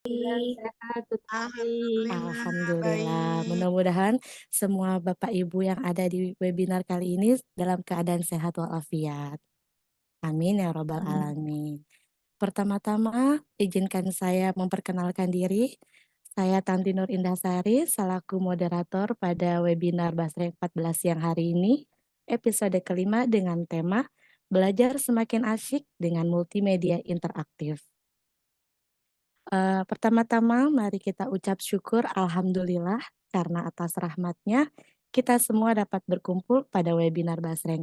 Sehat, Putri. Alhamdulillah, Alhamdulillah. baik. Mudah-mudahan semua Bapak Ibu yang ada di webinar kali ini dalam keadaan sehat walafiat. Amin ya robbal Amin. alamin. Pertama-tama izinkan saya memperkenalkan diri. Saya Tanti Nur Indasari selaku moderator pada webinar Basreng 14 siang hari ini, episode kelima dengan tema Belajar Semakin Asyik dengan Multimedia Interaktif. Pertama-tama mari kita ucap syukur alhamdulillah karena atas rahmatnya kita semua dapat berkumpul pada webinar Basreng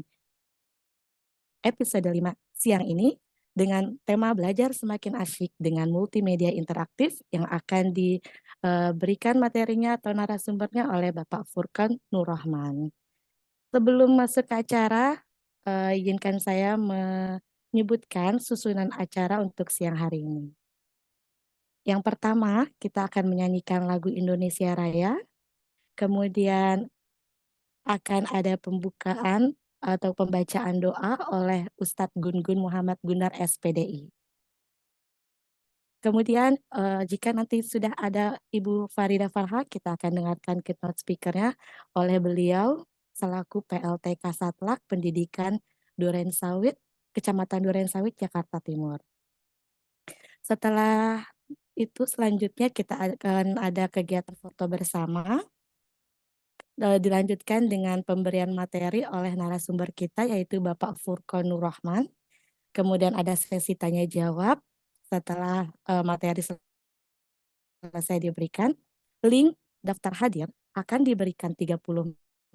episode 5 siang ini dengan tema belajar semakin asyik dengan multimedia interaktif yang akan diberikan materinya atau narasumbernya oleh Bapak Furkan Nur Rahman. Sebelum masuk ke acara, izinkan saya menyebutkan susunan acara untuk siang hari ini. Yang pertama, kita akan menyanyikan lagu Indonesia Raya, kemudian akan ada pembukaan atau pembacaan doa oleh Ustadz Gun-Gun Muhammad Gunar SPDI. Kemudian jika nanti sudah ada Ibu Farida Farha, kita akan dengarkan keynote speaker-nya oleh beliau selaku PLT Kasatlak Pendidikan Durensawit, Kecamatan Durensawit, Jakarta Timur. Setelah itu selanjutnya kita akan ada kegiatan foto bersama, dilanjutkan dengan pemberian materi oleh narasumber kita yaitu Bapak Furqon Nur Rahman. Kemudian ada sesi tanya jawab setelah materi selesai diberikan. Link daftar hadir akan diberikan 30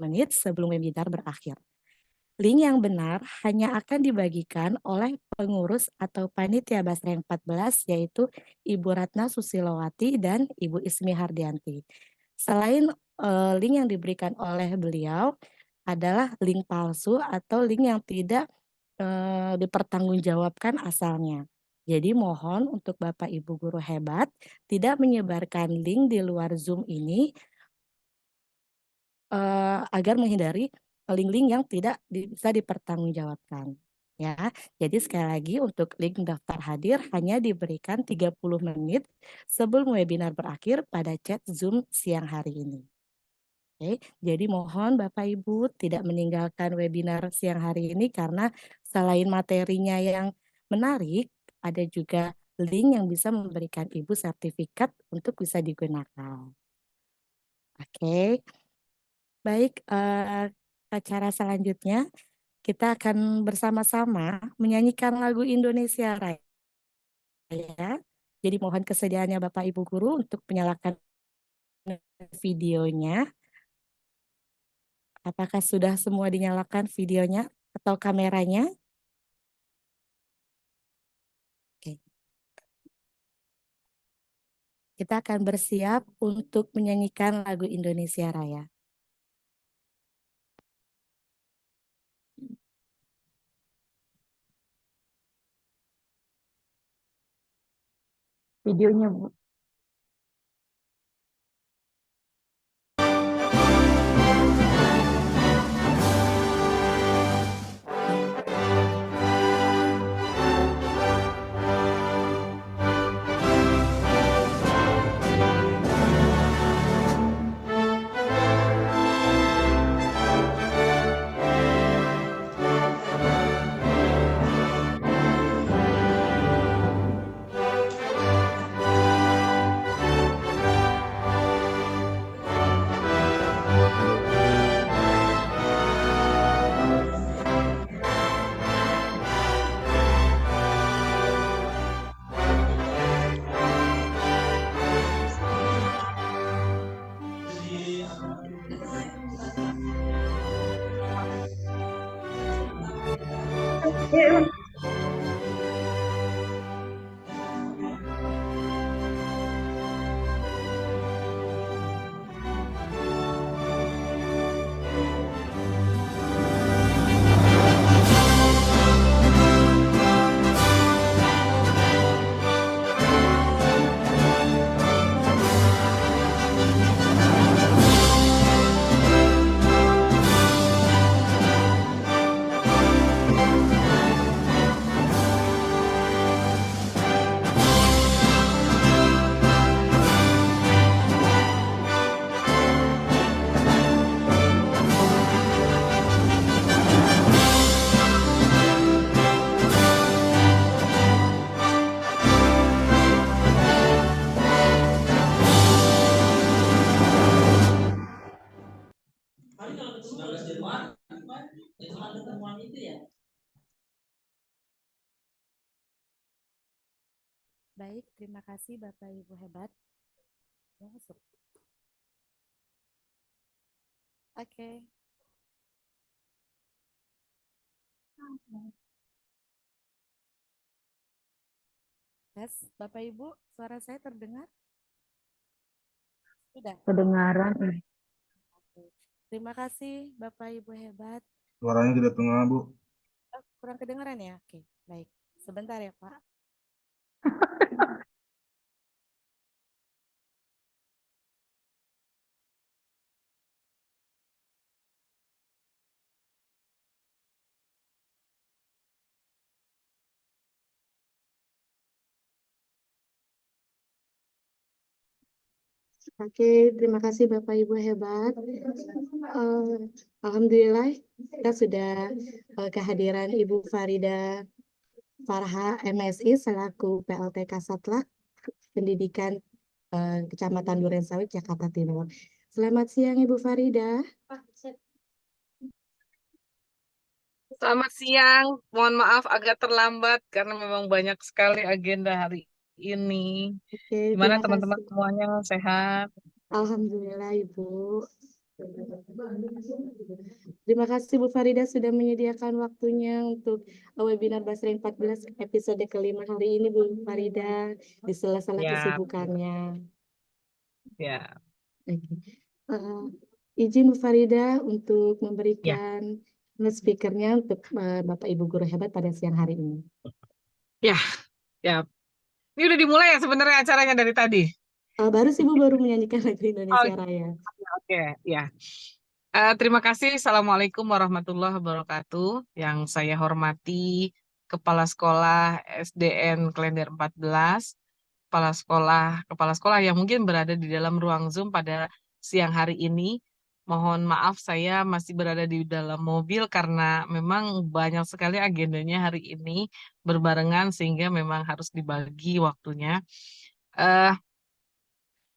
menit sebelum webinar berakhir. Link yang benar hanya akan dibagikan oleh pengurus atau panitia Basreng 14 yaitu Ibu Ratna Susilowati dan Ibu Ismi Hardianti. Selain link yang diberikan oleh beliau adalah link palsu atau link yang tidak dipertanggungjawabkan asalnya. Jadi mohon untuk Bapak Ibu guru hebat tidak menyebarkan link di luar Zoom ini agar menghindari link-link yang tidak bisa dipertanggungjawabkan. Ya, jadi sekali lagi untuk link daftar hadir hanya diberikan 30 menit sebelum webinar berakhir pada chat Zoom siang hari ini. Oke, jadi mohon Bapak Ibu tidak meninggalkan webinar siang hari ini karena selain materinya yang menarik, ada juga link yang bisa memberikan Ibu sertifikat untuk bisa digunakan. Oke. Baik, acara selanjutnya kita akan bersama-sama menyanyikan lagu Indonesia Raya. Jadi mohon kesediaannya Bapak Ibu guru untuk menyalakan videonya. Apakah sudah semua dinyalakan videonya atau kameranya? Oke. Kita akan bersiap untuk menyanyikan lagu Indonesia Raya. Videonya, Bu. Baik, terima kasih Bapak Ibu hebat. Masuk. Oke. Tes, Bapak Ibu, suara saya terdengar? Sudah. Kedengaran. Oke. Terima kasih Bapak Ibu hebat. Suaranya tidak tengah, Bu. Oh, kurang kedengaran ya? Oke, baik. Sebentar ya, Pak. Oke, terima kasih Bapak Ibu hebat. Alhamdulillah kita sudah kehadiran Ibu Farida Farha MSI selaku PLT Kasatlah Pendidikan Kecamatan Durensawit, Jakarta Timur. Selamat siang Ibu Farida. Selamat siang, mohon maaf agak terlambat karena memang banyak sekali agenda hari ini. Oke, Gimana terima teman-teman kasih. semuanya sehat? Alhamdulillah Ibu. Terima kasih Bu Farida sudah menyediakan waktunya untuk webinar Basri 14 episode kelima hari ini Bu Farida di sela-sela Ya, kesibukannya. ya, Oke. Eh, izin Bu Farida untuk ya, memberikan speakernya untuk Bapak Ibu guru hebat pada siang hari ini. ya, ya. Ini udah dimulai ya sebenarnya acaranya dari tadi. Baru sih Bu baru menyanyikan lagu Oh, Indonesia Raya. oke, ya. Terima kasih. Assalamualaikum warahmatullahi wabarakatuh. Yang saya hormati Kepala Sekolah SDN Klender 14, kepala sekolah yang mungkin berada di dalam ruang Zoom pada siang hari ini. Mohon maaf saya masih berada di dalam mobil karena memang banyak sekali agendanya hari ini berbarengan sehingga memang harus dibagi waktunya. Eh,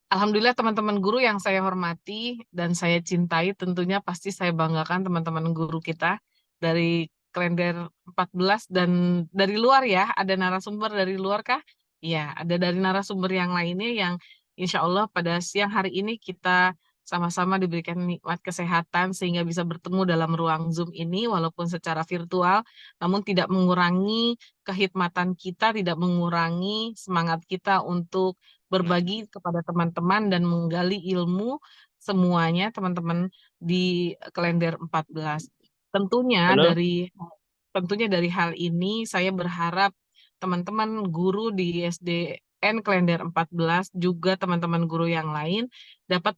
Alhamdulillah teman-teman guru yang saya hormati dan saya cintai, tentunya pasti saya banggakan teman-teman guru kita dari Klender 14 dan dari luar ya. Ada narasumber dari luar kah? Iya, ada dari narasumber yang lainnya yang insya Allah pada siang hari ini kita sama-sama diberikan nikmat kesehatan sehingga bisa bertemu dalam ruang Zoom ini walaupun secara virtual, namun tidak mengurangi kehikmatan kita, tidak mengurangi semangat kita untuk berbagi kepada teman-teman dan menggali ilmu semuanya teman-teman di Kalender 14. Tentunya Halo? dari tentunya dari hal ini saya berharap teman-teman guru di SDN Kalender 14 juga teman-teman guru yang lain dapat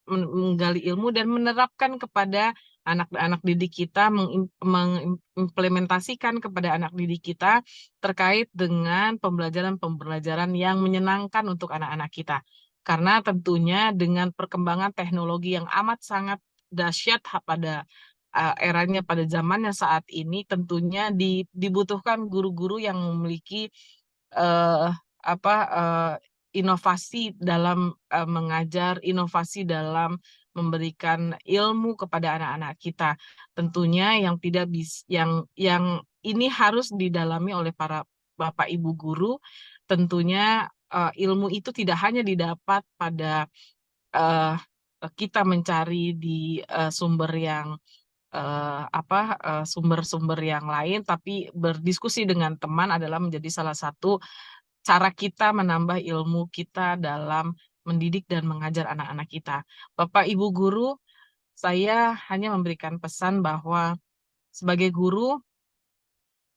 menggali ilmu dan menerapkan kepada anak-anak didik kita, mengimplementasikan kepada anak didik kita terkait dengan pembelajaran-pembelajaran yang menyenangkan untuk anak-anak kita. Karena tentunya dengan perkembangan teknologi yang amat sangat dahsyat pada eranya pada zamannya saat ini, tentunya dibutuhkan guru-guru yang memiliki eh, inovasi dalam mengajar, inovasi dalam memberikan ilmu kepada anak-anak kita. Tentunya yang tidak yang ini harus didalami oleh para Bapak Ibu guru. Tentunya ilmu itu tidak hanya didapat pada eh, kita mencari di sumber yang sumber-sumber yang lain, tapi berdiskusi dengan teman adalah menjadi salah satu cara kita menambah ilmu kita dalam mendidik dan mengajar anak-anak kita. Bapak Ibu guru, saya hanya memberikan pesan bahwa sebagai guru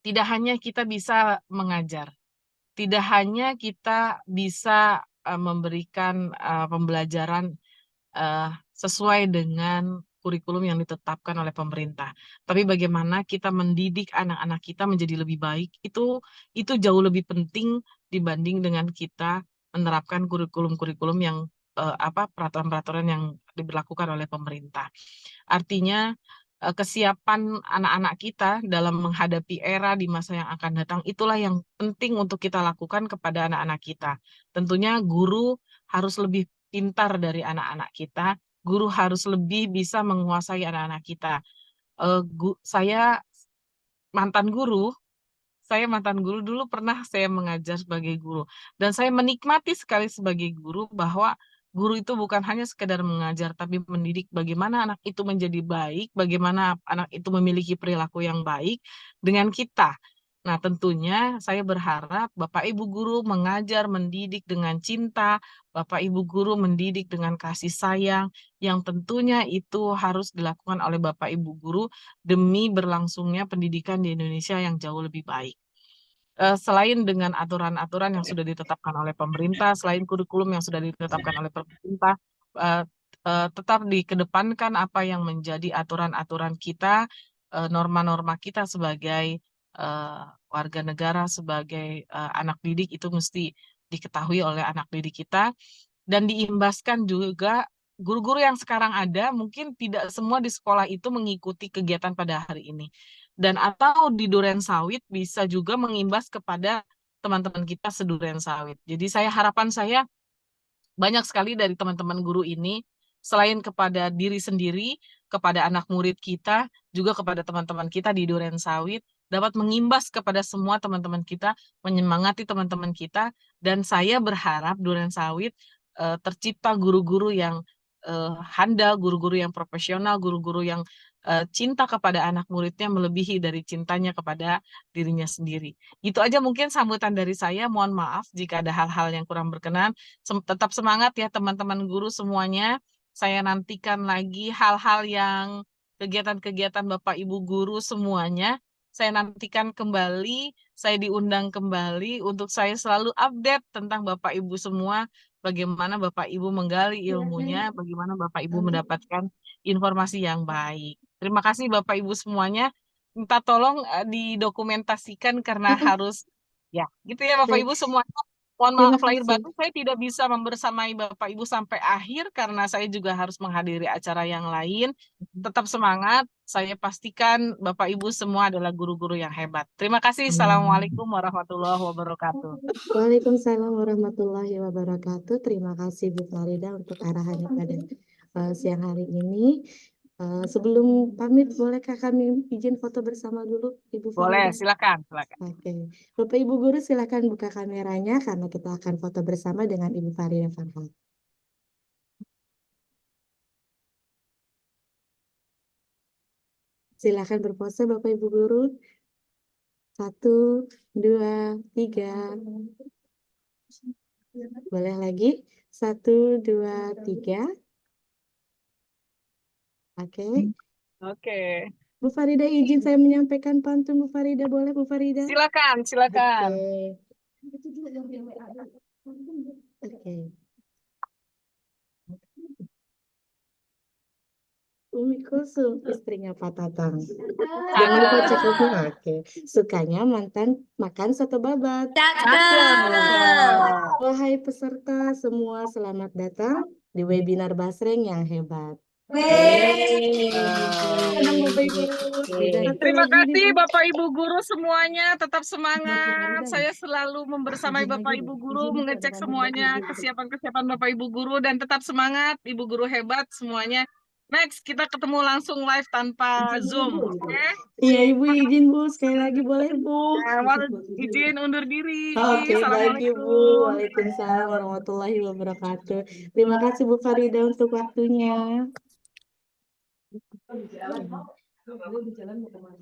tidak hanya kita bisa mengajar, tidak hanya kita bisa memberikan pembelajaran sesuai dengan kurikulum yang ditetapkan oleh pemerintah. Tapi bagaimana kita mendidik anak-anak kita menjadi lebih baik, itu jauh lebih penting dibanding dengan kita menerapkan kurikulum-kurikulum yang peraturan-peraturan yang diberlakukan oleh pemerintah. Artinya kesiapan anak-anak kita dalam menghadapi era di masa yang akan datang itulah yang penting untuk kita lakukan kepada anak-anak kita. Tentunya guru harus lebih pintar dari anak-anak kita, guru harus lebih bisa menguasai anak-anak kita. Saya mantan guru, saya mantan guru, dulu pernah saya mengajar sebagai guru. Dan saya menikmati sekali sebagai guru bahwa guru itu bukan hanya sekedar mengajar, tapi mendidik bagaimana anak itu menjadi baik, bagaimana anak itu memiliki perilaku yang baik dengan kita. Nah, tentunya saya berharap Bapak Ibu guru mengajar, mendidik dengan cinta, Bapak Ibu guru mendidik dengan kasih sayang, yang tentunya itu harus dilakukan oleh Bapak Ibu guru demi berlangsungnya pendidikan di Indonesia yang jauh lebih baik. Selain dengan aturan-aturan yang sudah ditetapkan oleh pemerintah, selain kurikulum yang sudah ditetapkan oleh pemerintah, eh, tetap dikedepankan apa yang menjadi aturan-aturan kita, norma-norma kita sebagai warga negara, sebagai anak didik itu mesti diketahui oleh anak didik kita dan diimbaskan juga guru-guru yang sekarang ada mungkin tidak semua di sekolah itu mengikuti kegiatan pada hari ini. Dan atau di Duren Sawit bisa juga mengimbas kepada teman-teman kita seduren sawit. Jadi harapan saya banyak sekali dari teman-teman guru ini, selain kepada diri sendiri, kepada anak murid kita, juga kepada teman-teman kita di Duren Sawit, dapat mengimbas kepada semua teman-teman kita, menyemangati teman-teman kita, dan saya berharap Duren Sawit tercipta guru-guru yang handal, guru-guru yang profesional, guru-guru yang cinta kepada anak muridnya melebihi dari cintanya kepada dirinya sendiri. Itu aja mungkin sambutan dari saya. Mohon maaf jika ada hal-hal yang kurang berkenan. Tetap semangat ya teman-teman guru semuanya. Saya nantikan lagi hal-hal yang kegiatan-kegiatan Bapak Ibu guru semuanya. Saya nantikan kembali, saya diundang kembali untuk saya selalu update tentang Bapak Ibu semua, bagaimana Bapak Ibu menggali ilmunya, bagaimana Bapak Ibu mendapatkan informasi yang baik. Terima kasih Bapak Ibu semuanya. Minta tolong didokumentasikan karena harus ya, gitu ya Bapak Ibu semuanya. Mohon Terima maaf lahir kasih. batin, saya tidak bisa membersamai Bapak Ibu sampai akhir karena saya juga harus menghadiri acara yang lain. Tetap semangat, saya pastikan Bapak Ibu semua adalah guru-guru yang hebat. Terima kasih. Assalamualaikum warahmatullahi wabarakatuh. Waalaikumsalam warahmatullahi wabarakatuh. Terima kasih Bu Farida untuk arahannya pada siang hari ini. Sebelum pamit, bolehkah kami izin foto bersama dulu, Ibu Boleh, Farida? silakan, silakan. Oke, Bapak Ibu guru silakan buka kameranya karena kita akan foto bersama dengan Ibu Farida Farha. Silakan berpose Bapak Ibu guru. 1, 2, 3. Boleh lagi? 1, 2, 3. Oke. Oke, Bu Farida izin saya menyampaikan pantun Bu Farida, boleh Bu Farida? silakan, silakan. Oke. Umi Kulsum, istrinya Pak Tatang. Jangan lupa cek review. Oke. Sukanya mantan makan soto babat. Wahai peserta semua, selamat datang di webinar Basreng yang hebat. Senang Bapak Ibu. Terima kasih Bapak Ibu guru semuanya, tetap semangat. Saya selalu membersamai Bapak Ibu guru, mengecek semuanya kesiapan-kesiapan Bapak Ibu guru dan tetap semangat, Ibu guru hebat semuanya. Next, kita ketemu langsung live tanpa Zoom, oke? Iya Ibu izin Bu, sekali lagi boleh Bu. Izin undur diri. Oke, baik Ibu. Assalamualaikum. Waalaikumsalam warahmatullahi wabarakatuh. Terima kasih Bu Farida untuk waktunya.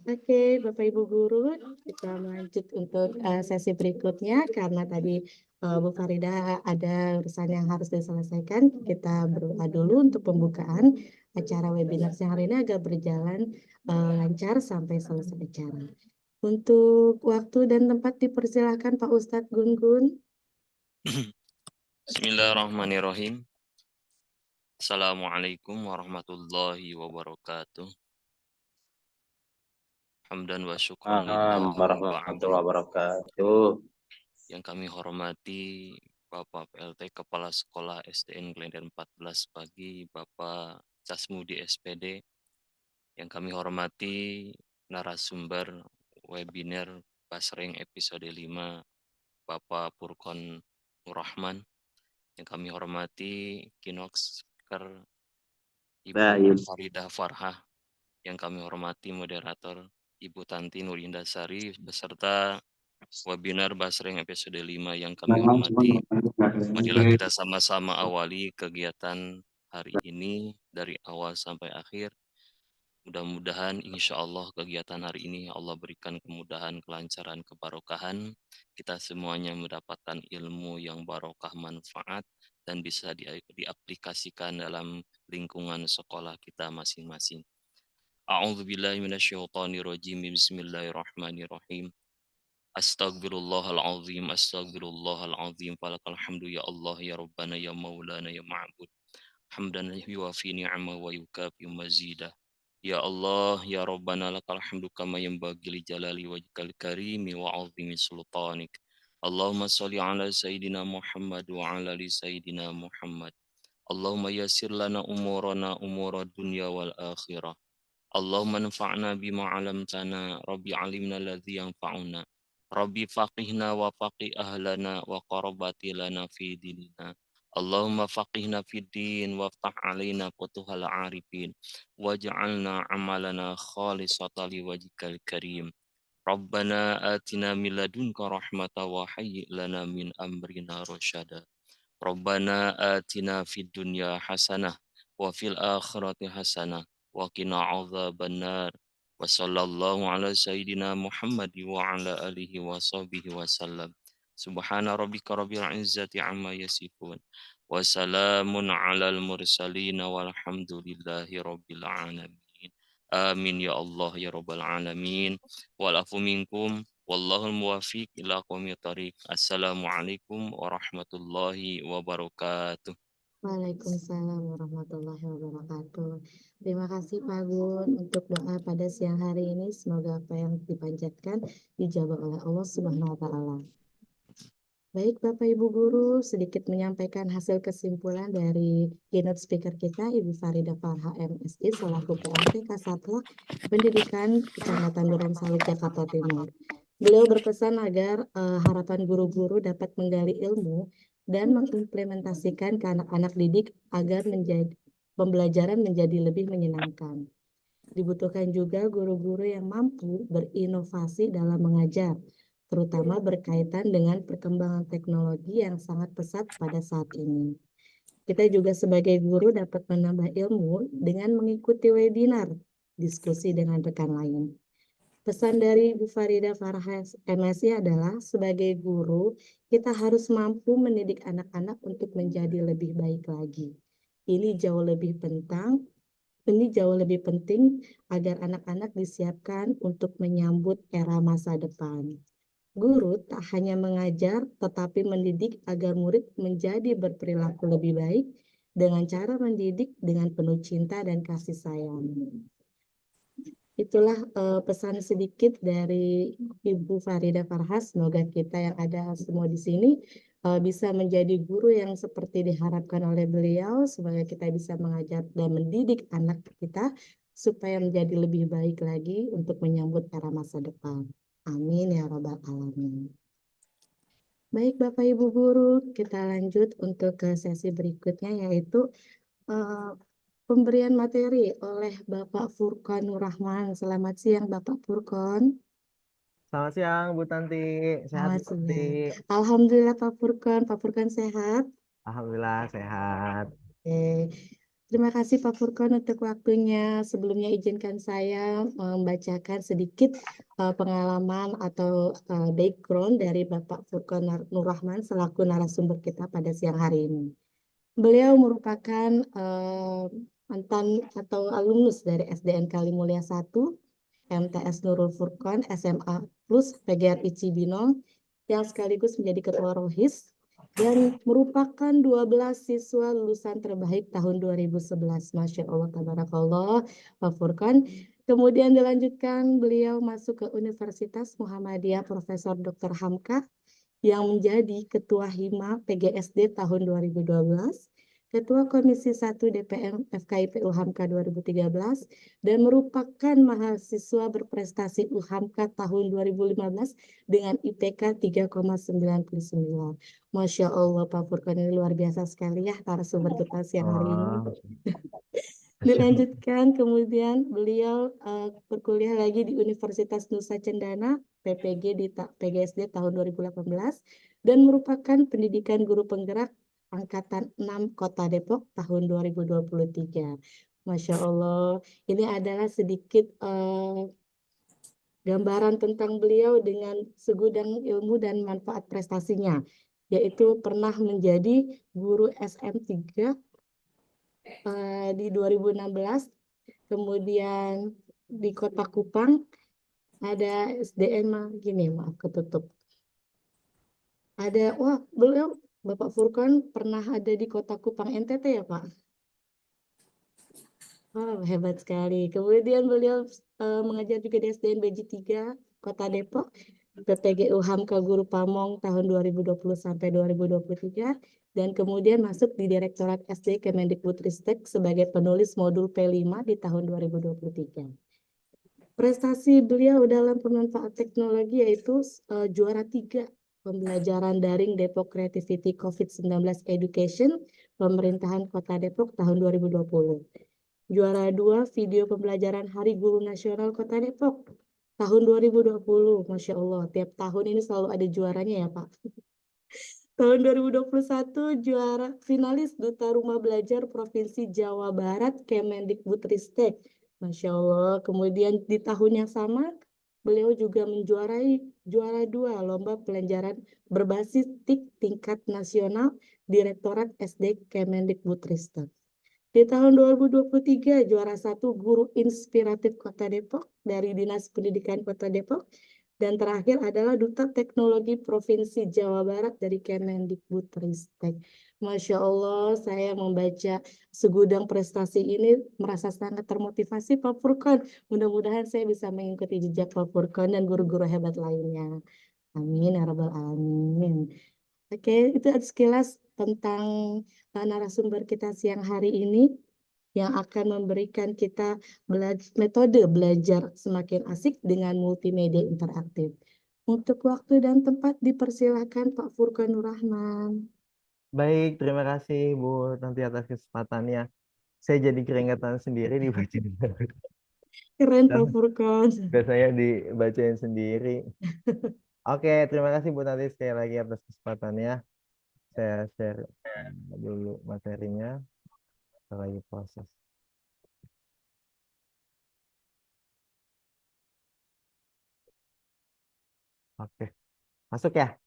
Oke, Bapak Ibu guru, kita lanjut untuk sesi berikutnya karena tadi Bu Farida ada urusan yang harus diselesaikan. Kita berdoa dulu untuk pembukaan acara webinar siang hari ini agar berjalan lancar sampai selesai acara. Untuk waktu dan tempat dipersilakan Pak Ustadz Gun-Gun. Bismillahirrahmanirrahim. Assalamualaikum warahmatullahi wabarakatuh. Hamdan wa syukran lillah Warahmatullahi wabarakatuh. Yang kami hormati Bapak PLT Kepala Sekolah SDN Klender 14 pagi, Bapak Casmudi SPD. Yang kami hormati narasumber webinar Basreng episode 5, Bapak Purkon Nurrahman. Yang kami hormati keynote speaker Ibu Farida Farha. Yang kami hormati moderator Ibu Tanti Nurindasari beserta webinar Basreng episode 5 yang kami hormati. Marilah kita sama-sama awali kegiatan hari ini dari awal sampai akhir. Mudah-mudahan insya Allah kegiatan hari ini Allah berikan kemudahan, kelancaran, kebarokahan. Kita semuanya mendapatkan ilmu yang barokah, manfaat, dan bisa diaplikasikan dalam lingkungan sekolah kita masing-masing. A'udzubillahi minasyaitonirrajim. Bismillahirrahmanirrahim. Astagfirullahalazim, astagfirullahalazim. Falakal hamdu ya Allah, ya Rabbana, ya Maulana, ya Ma'bud. Hamdan yuwafi ni'ama wa yukafi mazidah. Ya Allah, ya Rabbana, lakal hamdu kama yanbaghi li jalali wajhikal karimi wa 'azimi sultanik. Allahumma shalli ala sayyidina Muhammad wa ala ali sayyidina Muhammad. Allahumma yassir lana umurana umura dunya wal akhirah. Allahumma anfa'na bima 'allamtana, Rabbi 'allimna alladhi yanfa'una. Rabbi faqihna wa faqih ahlana wa qarabati lana fi dinina. Allahumma faqihna fid din waftah 'alaina futuhal 'arifin waj'alna 'amalana khalisatan liwajhikal karim. Rabbana atina min ladunka rahmatan wa hayyi' lana min amrina rasyada. Rabbana atina fid dunya hasanah wa fil akhirati hasanah wa qina adzabannar. Wa sallallahu ala sayyidina Muhammad wa ala alihi wa sahbihi wa sallam. Subhana rabbika rabbil izzati amma yasifun. Wa salamun alal mursalin walhamdulillahi rabbil alamin. Amin ya Allah ya rabbal alamin. Wal afu minkum. Wallahul muwafiq ila aqwamit thariq. Assalamualaikum warahmatullahi wabarakatuh. Waalaikumsalam warahmatullahi wabarakatuh. Terima kasih Pak Gun untuk doa pada siang hari ini. Semoga apa yang dipanjatkan dijawab oleh Allah Subhanahu wa Ta'ala. Baik Bapak Ibu Guru, sedikit menyampaikan hasil kesimpulan dari keynote speaker kita, Ibu Farida Farha MSI selaku PLT Kasatla Pendidikan Kecamatan Durensawi, Jakarta Timur. Beliau berpesan agar harapan guru-guru dapat menggali ilmu dan mengimplementasikan ke anak-anak didik agar pembelajaran menjadi lebih menyenangkan. Dibutuhkan juga guru-guru yang mampu berinovasi dalam mengajar, terutama berkaitan dengan perkembangan teknologi yang sangat pesat pada saat ini. Kita juga sebagai guru dapat menambah ilmu dengan mengikuti webinar, diskusi dengan rekan lain. Pesan dari Bu Farida Farha MSI adalah sebagai guru, kita harus mampu mendidik anak-anak untuk menjadi lebih baik lagi. Ini jauh lebih penting agar anak-anak disiapkan untuk menyambut era masa depan. Guru tak hanya mengajar, tetapi mendidik agar murid menjadi berperilaku lebih baik dengan cara mendidik dengan penuh cinta dan kasih sayang. Itulah pesan sedikit dari Ibu Farida Farha. Semoga kita yang ada semua di sini bisa menjadi guru yang seperti diharapkan oleh beliau, supaya kita bisa mengajar dan mendidik anak kita supaya menjadi lebih baik lagi untuk menyambut era masa depan. Amin ya Rabbal Alamin. Baik Bapak Ibu Guru, kita lanjut untuk ke sesi berikutnya, yaitu pemberian materi oleh Bapak Furqan Nur Rahman. Selamat siang Bapak Furqan. Selamat siang Bu Tanti, sehat Bu Tanti? Alhamdulillah Pak Furqan sehat? Alhamdulillah sehat. Oke. Terima kasih Pak Furqan untuk waktunya. Sebelumnya izinkan saya membacakan sedikit pengalaman atau background dari Bapak Furqan Nur Rahman selaku narasumber kita pada siang hari ini. Beliau merupakan mantan atau alumnus dari SDN Kalimulia 1, MTS Nurul Furqan, SMA Plus PGRI Cibinong, yang sekaligus menjadi Ketua Rohis, dan merupakan 12 siswa lulusan terbaik tahun 2011. Masya Allah, tabarakallah, Pak Furqan. Kemudian dilanjutkan beliau masuk ke Universitas Muhammadiyah Profesor Dr. Hamka yang menjadi Ketua Hima PGSD tahun 2012, Ketua Komisi 1 DPR FKIP UHAMKA 2013, dan merupakan mahasiswa berprestasi UHAMKA tahun 2015 dengan IPK 3,99. Masya Allah Pak Furqan, ini luar biasa sekali ya narasumber kita siang hari ini. Dilanjutkan, kemudian beliau berkuliah lagi di Universitas Nusa Cendana, PPG di PGSD tahun 2018, dan merupakan pendidikan guru penggerak Angkatan 6 Kota Depok tahun 2023. Masya Allah, ini adalah sedikit gambaran tentang beliau dengan segudang ilmu dan manfaat prestasinya, yaitu pernah menjadi guru SM3 di 2016, kemudian di Kota Kupang ada SDN gini, maaf ketutup. Beliau Bapak Furqan pernah ada di Kota Kupang NTT ya Pak? Wah, hebat sekali. Kemudian beliau mengajar juga di SDN Beji 3 Kota Depok, PPGU Hamka Guru Pamong tahun 2020 sampai 2023, dan kemudian masuk di Direktorat SD Kemendikbudristek sebagai penulis modul P5 di tahun 2023. Prestasi beliau dalam pemanfaat teknologi yaitu juara 3 pembelajaran daring Depok Creativity COVID-19 Education Pemerintahan Kota Depok tahun 2020. Juara 2 video pembelajaran Hari Guru Nasional Kota Depok tahun 2020. Masya Allah, tiap tahun ini selalu ada juaranya ya Pak. Tahun 2021 juara finalis Duta Rumah Belajar Provinsi Jawa Barat Kemendikbudristek. Masya Allah. Kemudian di tahun yang sama beliau juga menjuarai juara 2 lomba pelajaran berbasis TIK tingkat nasional Direktorat SD Kemendikbudristek. Di tahun 2023 juara 1 guru inspiratif Kota Depok dari Dinas Pendidikan Kota Depok. Dan terakhir adalah Duta Teknologi Provinsi Jawa Barat dari Kemendikbudristek. Masya Allah, saya membaca segudang prestasi ini merasa sangat termotivasi Pak Furqan. Mudah-mudahan saya bisa mengikuti jejak Pak Furqan dan guru-guru hebat lainnya. Amin ya Rabbal Alamin. Oke, itu sekilas tentang narasumber kita siang hari ini yang akan memberikan kita metode belajar semakin asik dengan multimedia interaktif. Untuk waktu dan tempat dipersilakan Pak Furqan Nur Rahman. Baik, terima kasih Bu Tanti atas kesempatannya. Saya jadi keringetan sendiri dibaca. Keren Pak Furqan. Biasanya dibacain sendiri. Oke, terima kasih Bu Tanti sekali lagi atas kesempatannya. Saya share dulu materinya. Kita lagi proses. Oke, masuk ya?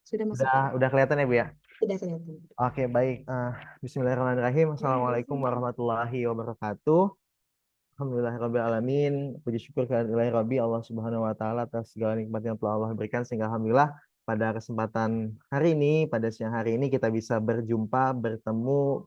Sudah masuk. Udah kelihatan ya Bu ya? Sudah kelihatan. Oke, baik. Bismillahirrahmanirrahim. Assalamualaikum warahmatullahi wabarakatuh. Alhamdulillahirabbil alamin. Puji syukur kehadirat Rabbi Allah Subhanahu wa taala atas segala nikmat yang telah Allah berikan sehingga alhamdulillah pada kesempatan hari ini, pada siang hari ini kita bisa berjumpa, bertemu,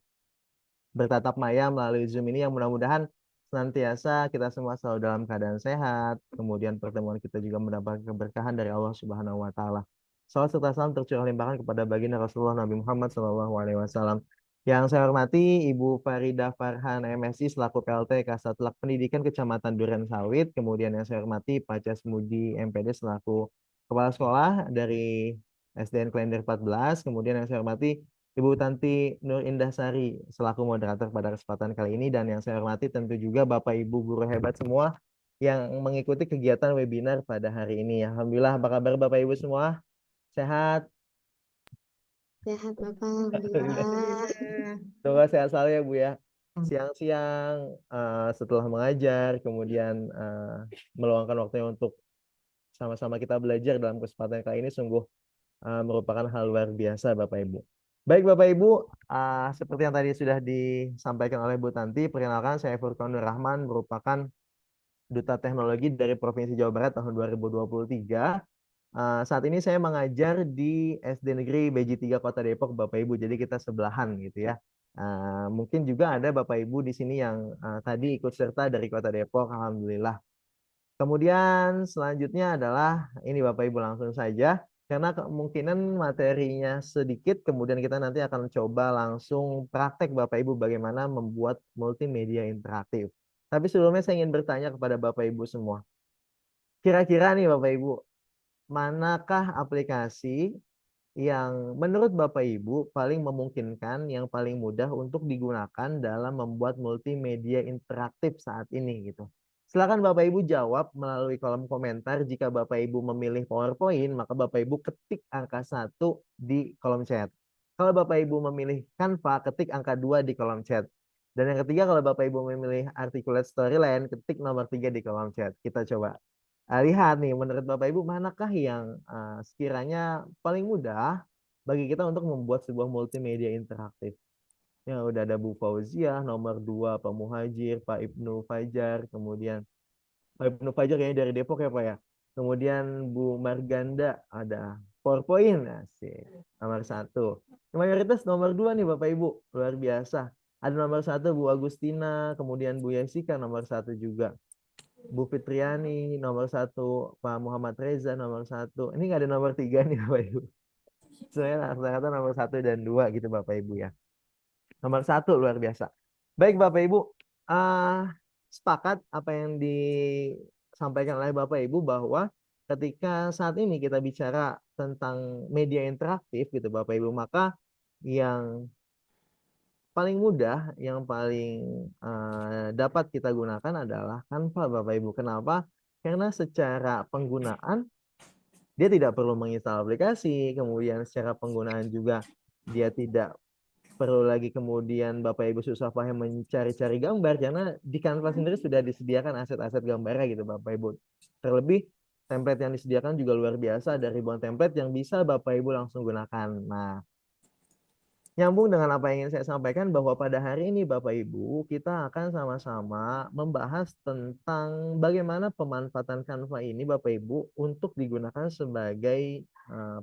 bertatap maya melalui Zoom ini yang mudah-mudahan senantiasa kita semua selalu dalam keadaan sehat. Kemudian pertemuan kita juga mendapat keberkahan dari Allah Subhanahu wa taala. Salawat serta salam tercurah limpahkan kepada baginda Rasulullah Nabi Muhammad SAW. Yang saya hormati Ibu Farida Farhan MSI selaku PLT Kasatlantas Pendidikan Kecamatan Duren Sawit. Kemudian yang saya hormati Pak Casmudi MPD selaku Kepala Sekolah dari SDN Klender 14. Kemudian yang saya hormati Ibu Tanti Nur Indah Sari selaku moderator pada kesempatan kali ini. Dan yang saya hormati tentu juga Bapak Ibu guru hebat semua yang mengikuti kegiatan webinar pada hari ini. Alhamdulillah, apa kabar Bapak Ibu semua? Sehat? Sehat Bapak, alhamdulillah. Semoga sehat selalu ya Bu ya. Siang-siang setelah mengajar, kemudian meluangkan waktunya untuk sama-sama kita belajar dalam kesempatan kali ini sungguh merupakan hal luar biasa Bapak Ibu. Baik Bapak Ibu, seperti yang tadi sudah disampaikan oleh Bu Tanti, perkenalkan saya Furqan Nur Rahman, merupakan Duta Teknologi dari Provinsi Jawa Barat tahun 2023. Saat ini saya mengajar di SD Negeri Beji 3 Kota Depok, Bapak Ibu. Jadi kita sebelahan gitu ya. Mungkin juga ada Bapak Ibu di sini yang tadi ikut serta dari Kota Depok, alhamdulillah. Kemudian selanjutnya adalah ini Bapak Ibu langsung saja. Karena kemungkinan materinya sedikit, kemudian kita nanti akan coba langsung praktek Bapak Ibu bagaimana membuat multimedia interaktif. Tapi sebelumnya saya ingin bertanya kepada Bapak Ibu semua. Kira-kira nih Bapak Ibu, manakah aplikasi yang menurut Bapak Ibu paling memungkinkan, yang paling mudah untuk digunakan dalam membuat multimedia interaktif saat ini gitu. Silakan Bapak Ibu jawab melalui kolom komentar. Jika Bapak Ibu memilih PowerPoint, maka Bapak Ibu ketik angka 1 di kolom chat. Kalau Bapak Ibu memilih Canva, ketik angka 2 di kolom chat. Dan yang ketiga, kalau Bapak Ibu memilih Articulate Storyline, ketik nomor 3 di kolom chat. Kita coba lihat nih, menurut Bapak Ibu manakah yang sekiranya paling mudah bagi kita untuk membuat sebuah multimedia interaktif. Ya, udah ada Bu Fauziah, nomor 2 Pak Muhajir, Pak Ibnu Fajar, kemudian Pak Ibnu Fajar kayaknya dari Depok ya Pak ya. Kemudian Bu Marganda ada PowerPoint, asik. Nomor 1. Mayoritas nomor 2 nih Bapak Ibu, luar biasa. Ada nomor 1 Bu Agustina, kemudian Bu Yesika nomor 1 juga. Bu Fitriani nomor 1, Pak Muhammad Reza nomor 1. Ini nggak ada nomor 3 nih Bapak Ibu. Sebenarnya rata-rata nomor 1 dan 2 gitu Bapak Ibu ya. Nomor 1 luar biasa. Baik Bapak Ibu, sepakat apa yang disampaikan oleh Bapak Ibu bahwa ketika saat ini kita bicara tentang media interaktif gitu Bapak Ibu, maka yang paling mudah, yang paling dapat kita gunakan adalah Canva Bapak Ibu. Kenapa? Karena secara penggunaan dia tidak perlu menginstal aplikasi, kemudian secara penggunaan juga dia tidak perlu lagi kemudian Bapak Ibu susah payah mencari-cari gambar, karena di Canva sendiri sudah disediakan aset-aset gambarnya gitu Bapak Ibu. Terlebih template yang disediakan juga luar biasa, ada ribuan template yang bisa Bapak Ibu langsung gunakan. Nah, nyambung dengan apa yang ingin saya sampaikan bahwa pada hari ini Bapak Ibu kita akan sama-sama membahas tentang bagaimana pemanfaatan Canva ini Bapak Ibu untuk digunakan sebagai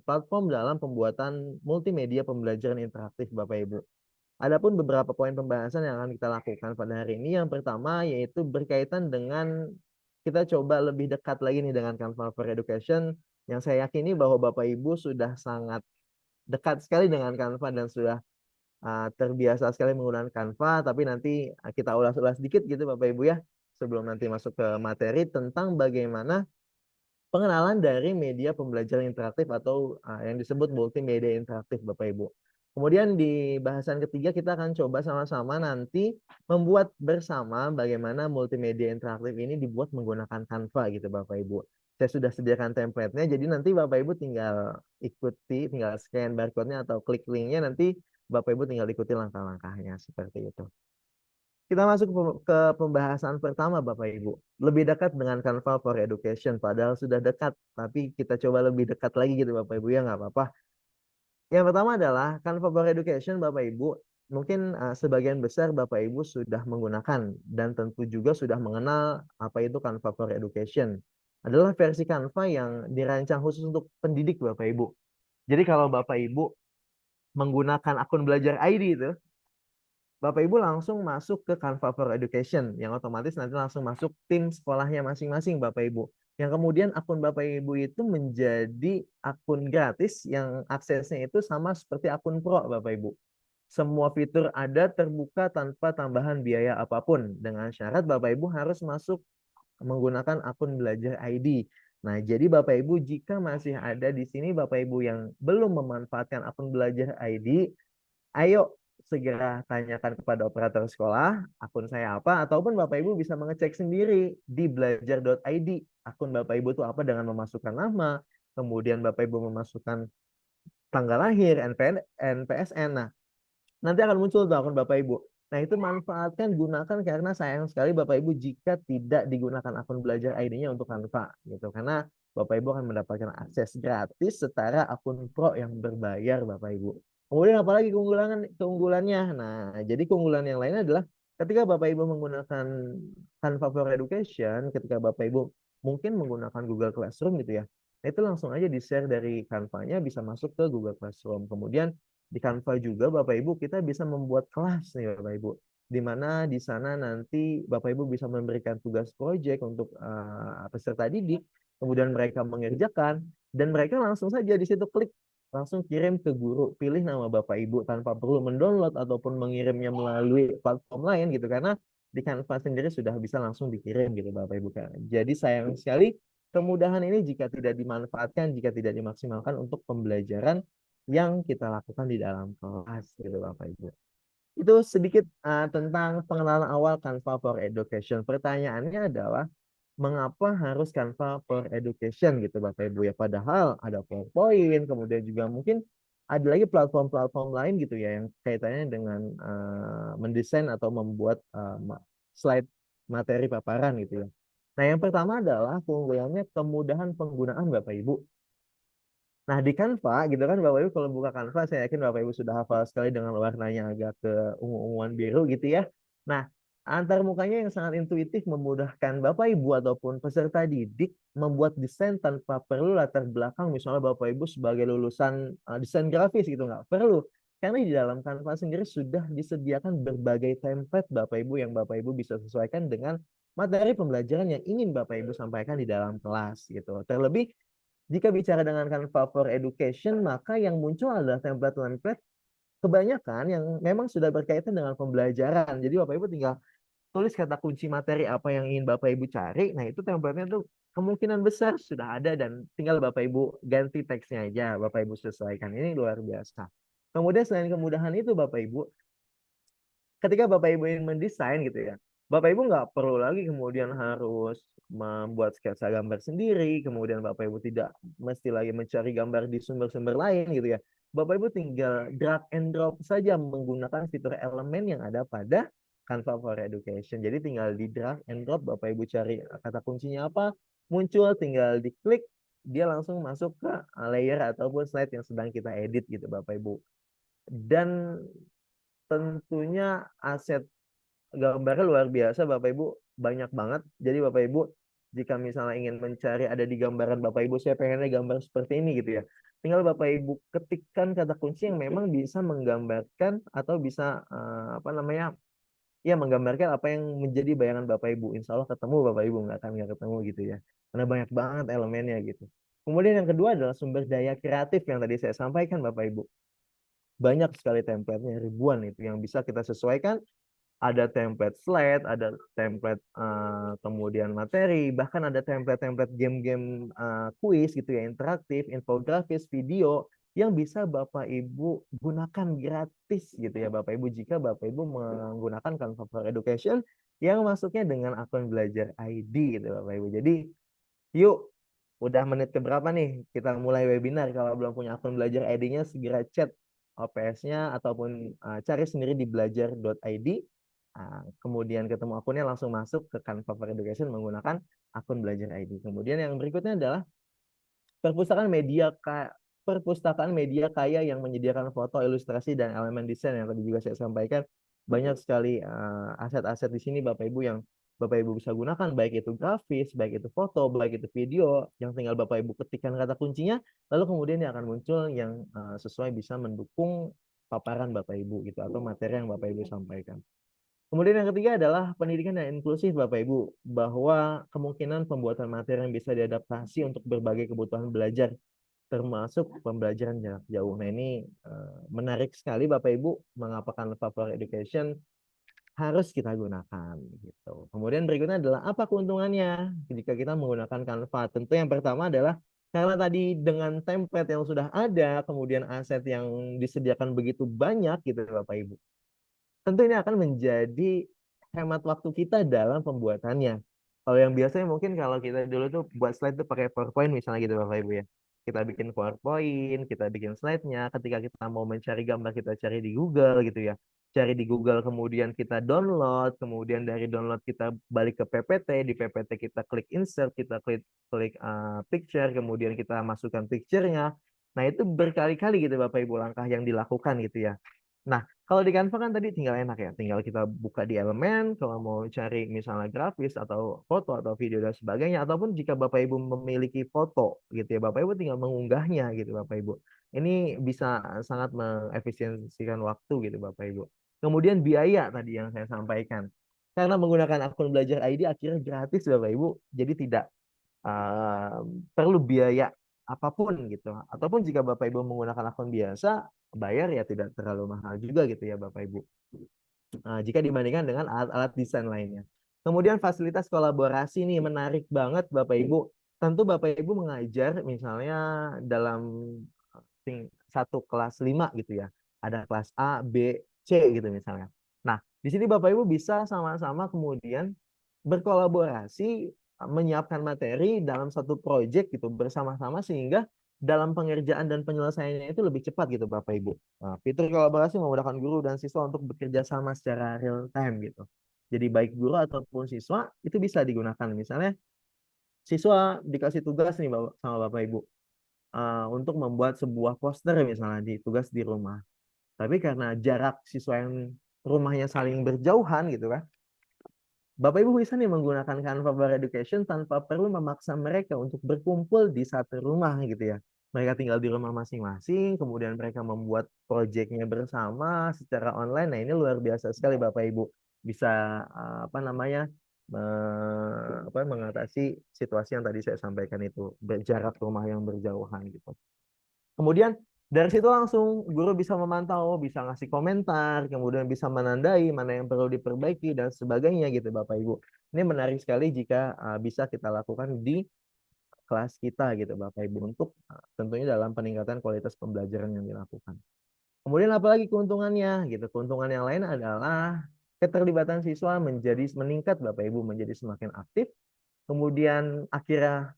platform dalam pembuatan multimedia pembelajaran interaktif Bapak Ibu. Adapun beberapa poin pembahasan yang akan kita lakukan pada hari ini, yang pertama yaitu berkaitan dengan kita coba lebih dekat lagi nih dengan Canva for Education, yang saya yakini bahwa Bapak Ibu sudah sangat dekat sekali dengan Canva dan sudah terbiasa sekali menggunakan Canva, tapi nanti kita ulas-ulas sedikit gitu Bapak Ibu ya, sebelum nanti masuk ke materi tentang bagaimana pengenalan dari media pembelajaran interaktif atau yang disebut multimedia interaktif Bapak Ibu. Kemudian di bahasan ketiga kita akan coba sama-sama nanti membuat bersama bagaimana multimedia interaktif ini dibuat menggunakan Canva gitu Bapak Ibu. Saya sudah sediakan template-nya, jadi nanti Bapak Ibu tinggal ikuti, tinggal scan barcode-nya atau klik link-nya, nanti Bapak Ibu tinggal ikuti langkah-langkahnya seperti itu. Kita masuk ke pembahasan pertama Bapak Ibu. Lebih dekat dengan Canva for Education. Padahal sudah dekat, tapi kita coba lebih dekat lagi gitu Bapak Ibu ya, nggak apa-apa. Yang pertama adalah Canva for Education Bapak Ibu. Mungkin sebagian besar Bapak Ibu sudah menggunakan dan tentu juga sudah mengenal apa itu Canva for Education. Adalah versi Canva yang dirancang khusus untuk pendidik Bapak Ibu. Jadi kalau Bapak Ibu menggunakan akun belajar ID itu, Bapak Ibu langsung masuk ke Canva for Education, yang otomatis nanti langsung masuk tim sekolahnya masing-masing Bapak Ibu. Yang kemudian akun Bapak Ibu itu menjadi akun gratis yang aksesnya itu sama seperti akun Pro Bapak Ibu. Semua fitur ada terbuka tanpa tambahan biaya apapun. Dengan syarat Bapak Ibu harus masuk menggunakan akun belajar ID. Nah, jadi Bapak Ibu jika masih ada di sini Bapak Ibu yang belum memanfaatkan akun belajar ID, ayo segera tanyakan kepada operator sekolah akun saya apa, ataupun Bapak Ibu bisa mengecek sendiri di belajar.id akun Bapak Ibu itu apa dengan memasukkan nama, kemudian Bapak Ibu memasukkan tanggal lahir, NPSN. Nah, nanti akan muncul tuh akun Bapak Ibu. Nah, itu manfaatkan, gunakan, karena sayang sekali Bapak Ibu jika tidak digunakan akun belajar ID-nya untuk Canva gitu. Karena Bapak Ibu akan mendapatkan akses gratis setara akun Pro yang berbayar Bapak Ibu. Kemudian apalagi keunggulannya? Nah, jadi keunggulan yang lainnya adalah ketika Bapak Ibu menggunakan Canva for Education, ketika Bapak Ibu mungkin menggunakan Google Classroom gitu ya. Nah, itu langsung aja di-share dari Canva-nya bisa masuk ke Google Classroom. Kemudian di Canva juga Bapak Ibu kita bisa membuat kelas nih Bapak Ibu. Di mana di sana nanti Bapak Ibu bisa memberikan tugas proyek untuk peserta didik, kemudian mereka mengerjakan dan mereka langsung saja di situ klik langsung kirim ke guru, pilih nama Bapak Ibu tanpa perlu mendownload ataupun mengirimnya melalui platform lain gitu, karena di Canva sendiri sudah bisa langsung dikirim gitu Bapak Ibu. Jadi sayang sekali kemudahan ini jika tidak dimanfaatkan, jika tidak dimaksimalkan untuk pembelajaran yang kita lakukan di dalam kelas gitu Bapak Ibu. Itu sedikit tentang pengenalan awal Canva for Education. Pertanyaannya adalah mengapa harus Canva for Education gitu Bapak Ibu ya. Padahal ada PowerPoint, kemudian juga mungkin ada lagi platform-platform lain gitu ya yang kaitannya dengan mendesain atau membuat slide materi paparan gitu ya. Nah, yang pertama adalah keunggulannya kemudahan penggunaan Bapak Ibu. Nah, di Canva gitu kan Bapak Ibu kalau buka Canva saya yakin Bapak Ibu sudah hafal sekali dengan warnanya agak ke ungu-unguan biru gitu ya. Nah, antar mukanya yang sangat intuitif memudahkan Bapak Ibu ataupun peserta didik membuat desain tanpa perlu latar belakang misalnya Bapak Ibu sebagai lulusan desain grafis gitu nggak perlu. Karena di dalam Canva sendiri sudah disediakan berbagai template Bapak Ibu yang Bapak Ibu bisa sesuaikan dengan materi pembelajaran yang ingin Bapak Ibu sampaikan di dalam kelas gitu. Terlebih jika bicara dengan Canva for Education, maka yang muncul adalah template-template kebanyakan yang memang sudah berkaitan dengan pembelajaran. Jadi Bapak Ibu tinggal tulis kata kunci materi apa yang ingin Bapak Ibu cari. Nah, itu template-nya tuh kemungkinan besar sudah ada dan tinggal Bapak Ibu ganti teksnya aja, Bapak Ibu sesuaikan. Ini luar biasa. Kemudian selain kemudahan itu Bapak Ibu, ketika Bapak Ibu ingin mendesain gitu ya, Bapak Ibu nggak perlu lagi kemudian harus membuat sketsa gambar sendiri, kemudian Bapak Ibu tidak mesti lagi mencari gambar di sumber-sumber lain gitu ya. Bapak Ibu tinggal drag and drop saja menggunakan fitur elemen yang ada pada Canva for Education. Jadi tinggal di drag and drop, Bapak Ibu cari kata kuncinya apa, muncul tinggal diklik, dia langsung masuk ke layer ataupun slide yang sedang kita edit gitu Bapak Ibu. Dan tentunya aset gambarnya luar biasa Bapak Ibu, banyak banget. Jadi Bapak Ibu jika misalnya ingin mencari ada di gambaran Bapak Ibu, saya pengennya gambar seperti ini gitu ya. Tinggal Bapak Ibu ketikkan kata kunci yang memang bisa menggambarkan atau bisa apa namanya? Ya menggambarkan apa yang menjadi bayangan Bapak Ibu. Insya Allah ketemu Bapak Ibu, nggak akan nggak ketemu gitu ya. Karena banyak banget elemennya gitu. Kemudian yang kedua adalah sumber daya kreatif yang tadi saya sampaikan Bapak Ibu. Banyak sekali template-nya, ribuan itu yang bisa kita sesuaikan. Ada template slide, ada template kemudian materi, bahkan ada template-template game-game kuis gitu ya, interaktif, infografis, video yang bisa Bapak Ibu gunakan gratis gitu ya Bapak Ibu jika Bapak Ibu menggunakan Canva for Education yang masuknya dengan akun belajar ID gitu Bapak Ibu. Jadi yuk, udah menit keberapa nih kita mulai webinar. Kalau belum punya akun belajar ID-nya segera chat OPS-nya ataupun cari sendiri di belajar.id. Kemudian ketemu akunnya langsung masuk ke Canva for Education menggunakan akun belajar ID. Kemudian yang berikutnya adalah perpustakaan media kaya yang menyediakan foto, ilustrasi, dan elemen desain yang tadi juga saya sampaikan. Banyak sekali aset-aset di sini Bapak Ibu yang Bapak Ibu bisa gunakan, baik itu grafis, baik itu foto, baik itu video, yang tinggal Bapak Ibu ketikkan kata kuncinya, lalu kemudian dia akan muncul yang sesuai bisa mendukung paparan Bapak Ibu gitu atau materi yang Bapak Ibu sampaikan. Kemudian yang ketiga adalah pendidikan yang inklusif Bapak Ibu, bahwa kemungkinan pembuatan materi yang bisa diadaptasi untuk berbagai kebutuhan belajar, termasuk pembelajaran jarak jauh. Nah ini menarik sekali Bapak Ibu, mengapa Canva for Education harus kita gunakan gitu. Kemudian berikutnya adalah apa keuntungannya jika kita menggunakan Canva? Tentu yang pertama adalah karena tadi dengan template yang sudah ada, kemudian aset yang disediakan begitu banyak gitu Bapak Ibu. Tentu ini akan menjadi hemat waktu kita dalam pembuatannya. Kalau yang biasanya mungkin kalau kita dulu tuh buat slide tuh pakai PowerPoint misalnya gitu Bapak Ibu ya. Kita bikin PowerPoint, kita bikin slide-nya. Ketika kita mau mencari gambar, kita cari di Google gitu ya. Cari di Google, kemudian kita download, kemudian dari download kita balik ke PPT, di PPT kita klik insert, kita klik picture, kemudian kita masukkan picture-nya. Nah itu berkali-kali gitu Bapak Ibu langkah yang dilakukan gitu ya. Nah, kalau di Canva kan tadi tinggal enak ya, tinggal kita buka di elemen, kalau mau cari misalnya grafis atau foto atau video dan sebagainya, ataupun jika Bapak Ibu memiliki foto gitu ya, Bapak Ibu tinggal mengunggahnya gitu Bapak Ibu. Ini bisa sangat mengefisiensikan waktu gitu Bapak Ibu. Kemudian biaya tadi yang saya sampaikan. Karena menggunakan akun belajar ID akhirnya gratis Bapak Ibu, jadi tidak perlu biaya apapun gitu. Ataupun jika Bapak Ibu menggunakan akun biasa, bayar ya tidak terlalu mahal juga gitu ya Bapak Ibu. Jika dibandingkan dengan alat-alat desain lainnya. Kemudian fasilitas kolaborasi nih menarik banget Bapak Ibu. Tentu Bapak Ibu mengajar misalnya dalam satu kelas 5 gitu ya. Ada kelas A, B, C gitu misalnya. Nah, di sini Bapak Ibu bisa sama-sama kemudian berkolaborasi menyiapkan materi dalam satu proyek gitu bersama-sama sehingga dalam pengerjaan dan penyelesaiannya itu lebih cepat gitu Bapak Ibu. Nah, fitur kolaborasi memudahkan guru dan siswa untuk bekerja sama secara real time gitu. Jadi baik guru ataupun siswa itu bisa digunakan. Misalnya siswa dikasih tugas nih sama Bapak Ibu untuk membuat sebuah poster misalnya di tugas di rumah. Tapi karena jarak siswa yang rumahnya saling berjauhan gitu kan, Bapak Ibu bisa nih menggunakan Canva for Education tanpa perlu memaksa mereka untuk berkumpul di satu rumah gitu ya. Mereka tinggal di rumah masing-masing, kemudian mereka membuat proyeknya bersama secara online. Nah, ini luar biasa sekali Bapak Ibu. Bisa apa namanya? Mengatasi situasi yang tadi saya sampaikan itu, jarak rumah yang berjauhan gitu. Kemudian dari situ langsung guru bisa memantau, bisa ngasih komentar, kemudian bisa menandai mana yang perlu diperbaiki dan sebagainya gitu Bapak Ibu. Ini menarik sekali jika bisa kita lakukan di kelas kita gitu Bapak Ibu untuk tentunya dalam peningkatan kualitas pembelajaran yang dilakukan. Kemudian apalagi keuntungannya gitu. Keuntungan yang lain adalah keterlibatan siswa menjadi meningkat Bapak Ibu, menjadi semakin aktif. Kemudian akhirnya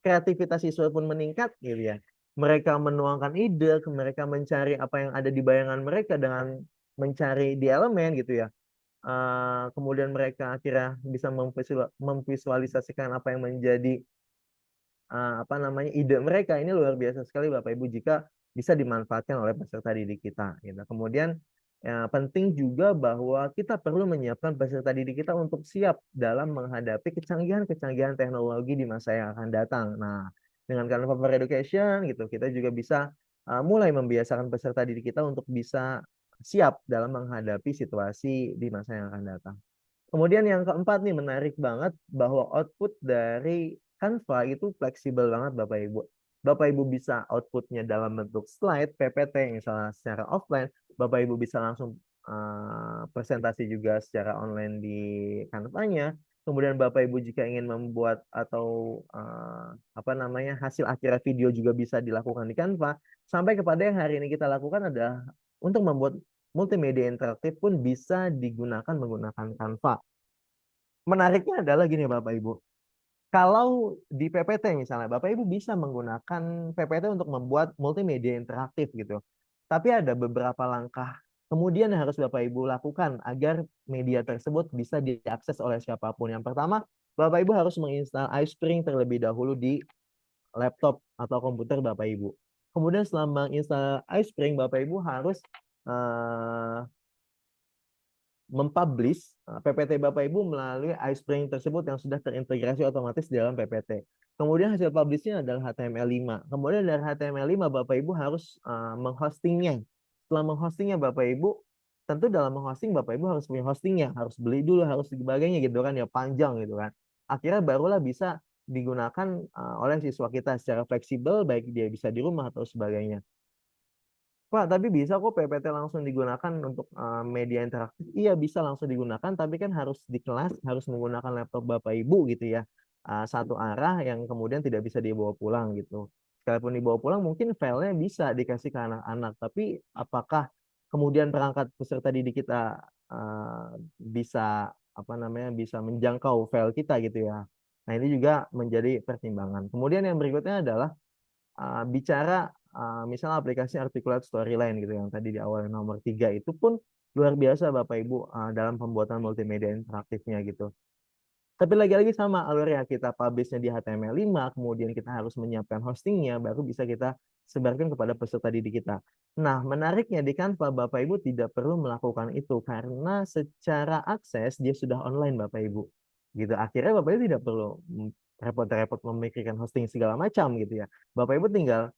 kreativitas siswa pun meningkat gitu ya. Mereka menuangkan ide, mereka mencari apa yang ada di bayangan mereka dengan mencari di elemen gitu ya. Kemudian mereka akhirnya bisa memvisualisasikan apa yang menjadi ide mereka. Ini luar biasa sekali Bapak Ibu jika bisa dimanfaatkan oleh peserta didik kita gitu. Kemudian penting juga bahwa kita perlu menyiapkan peserta didik kita untuk siap dalam menghadapi kecanggihan-kecanggihan teknologi di masa yang akan datang. Nah, dengan Canva for Education gitu, kita juga bisa mulai membiasakan peserta didik kita untuk bisa siap dalam menghadapi situasi di masa yang akan datang. Kemudian yang keempat nih menarik banget bahwa output dari Canva itu fleksibel banget Bapak Ibu. Bapak Ibu bisa outputnya dalam bentuk slide, PPT misalnya secara offline. Bapak Ibu bisa langsung presentasi juga secara online di Canva-nya. Kemudian Bapak Ibu jika ingin membuat atau hasil akhir video juga bisa dilakukan di Canva. Sampai kepada yang hari ini kita lakukan adalah untuk membuat multimedia interaktif pun bisa digunakan menggunakan Canva. Menariknya adalah gini Bapak Ibu. Kalau di PPT misalnya, Bapak Ibu bisa menggunakan PPT untuk membuat multimedia interaktif gitu. Tapi ada beberapa langkah kemudian yang harus Bapak Ibu lakukan agar media tersebut bisa diakses oleh siapapun. Yang pertama, Bapak Ibu harus menginstal iSpring terlebih dahulu di laptop atau komputer Bapak Ibu. Kemudian setelah menginstal iSpring, Bapak Ibu harus mempublish PPT Bapak Ibu melalui iSpring tersebut yang sudah terintegrasi otomatis di dalam PPT. Kemudian hasil publishnya adalah HTML5. Kemudian dari HTML5 Bapak Ibu harus menghostingnya. Setelah menghostingnya Bapak Ibu, tentu dalam menghosting Bapak Ibu harus punya hostingnya, harus beli dulu, harus sebagainya gitu kan ya, panjang gitu kan. Akhirnya barulah bisa digunakan oleh siswa kita secara fleksibel, baik dia bisa di rumah atau sebagainya. Pak, tapi bisa kok PPT langsung digunakan untuk media interaktif. Iya, bisa langsung digunakan, tapi kan harus di kelas, harus menggunakan laptop Bapak Ibu gitu ya. Satu arah yang kemudian tidak bisa dibawa pulang gitu. Sekalipun dibawa pulang, mungkin filenya bisa dikasih ke anak-anak. Tapi apakah kemudian perangkat peserta didik kita bisa bisa menjangkau file kita gitu ya. Nah, ini juga menjadi pertimbangan. Kemudian yang berikutnya adalah bicara misalnya aplikasi Articulate Storyline gitu yang tadi di awal nomor 3 itu pun luar biasa Bapak Ibu dalam pembuatan multimedia interaktifnya gitu. Tapi lagi-lagi sama alurnya, kita publishnya di HTML5, kemudian kita harus menyiapkan hostingnya, baru bisa kita sebarkan kepada peserta didik kita. Nah, menariknya di Canva Bapak Ibu tidak perlu melakukan itu karena secara akses dia sudah online Bapak Ibu. Gitu. Akhirnya Bapak Ibu tidak perlu repot-repot memikirkan hosting segala macam gitu ya. Bapak Ibu tinggal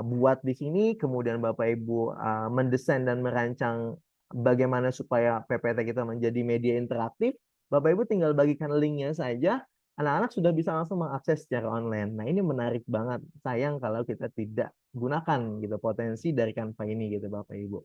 buat di sini, kemudian Bapak Ibu mendesain dan merancang bagaimana supaya PPT kita menjadi media interaktif. Bapak Ibu tinggal bagikan linknya saja, anak-anak sudah bisa langsung mengakses secara online. Nah, ini menarik banget. Sayang kalau kita tidak gunakan gitu potensi dari Canva ini gitu Bapak Ibu.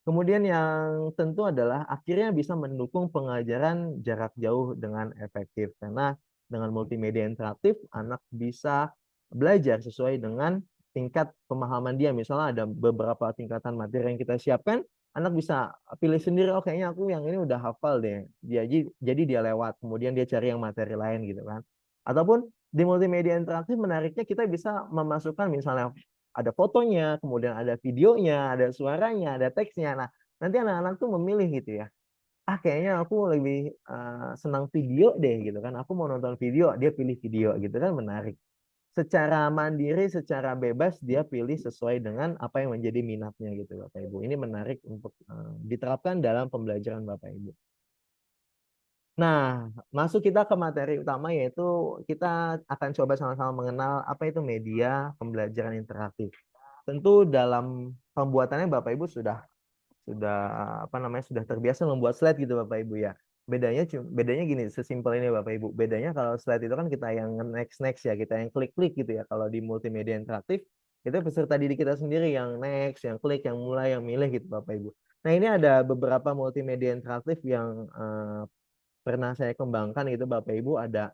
Kemudian yang tentu adalah akhirnya bisa mendukung pengajaran jarak jauh dengan efektif. Karena dengan multimedia interaktif, anak bisa belajar sesuai dengan tingkat pemahaman dia. Misalnya ada beberapa tingkatan materi yang kita siapkan, anak bisa pilih sendiri, oh kayaknya aku yang ini udah hafal deh. Jadi dia lewat, kemudian dia cari yang materi lain gitu kan. Ataupun di multimedia interaktif menariknya kita bisa memasukkan misalnya ada fotonya, kemudian ada videonya, ada suaranya, ada teksnya. Nah, nanti anak-anak tuh memilih gitu ya. Kayaknya aku lebih senang video deh gitu kan. Aku mau nonton video, dia pilih video gitu kan, menarik. Secara mandiri, secara bebas dia pilih sesuai dengan apa yang menjadi minatnya gitu Bapak Ibu. Ini menarik untuk diterapkan dalam pembelajaran Bapak Ibu. Nah, masuk kita ke materi utama yaitu kita akan coba sama-sama mengenal apa itu media pembelajaran interaktif. Tentu dalam pembuatannya Bapak Ibu sudah terbiasa membuat slide gitu Bapak Ibu ya. Bedanya gini, sesimpel ini Bapak Ibu. Bedanya kalau slide itu kan kita yang next ya, kita yang klik-klik gitu ya. Kalau di multimedia interaktif, itu peserta didik kita sendiri yang next, yang klik, yang mulai, yang milih gitu Bapak Ibu. Nah, ini ada beberapa multimedia interaktif yang pernah saya kembangkan gitu Bapak Ibu. Ada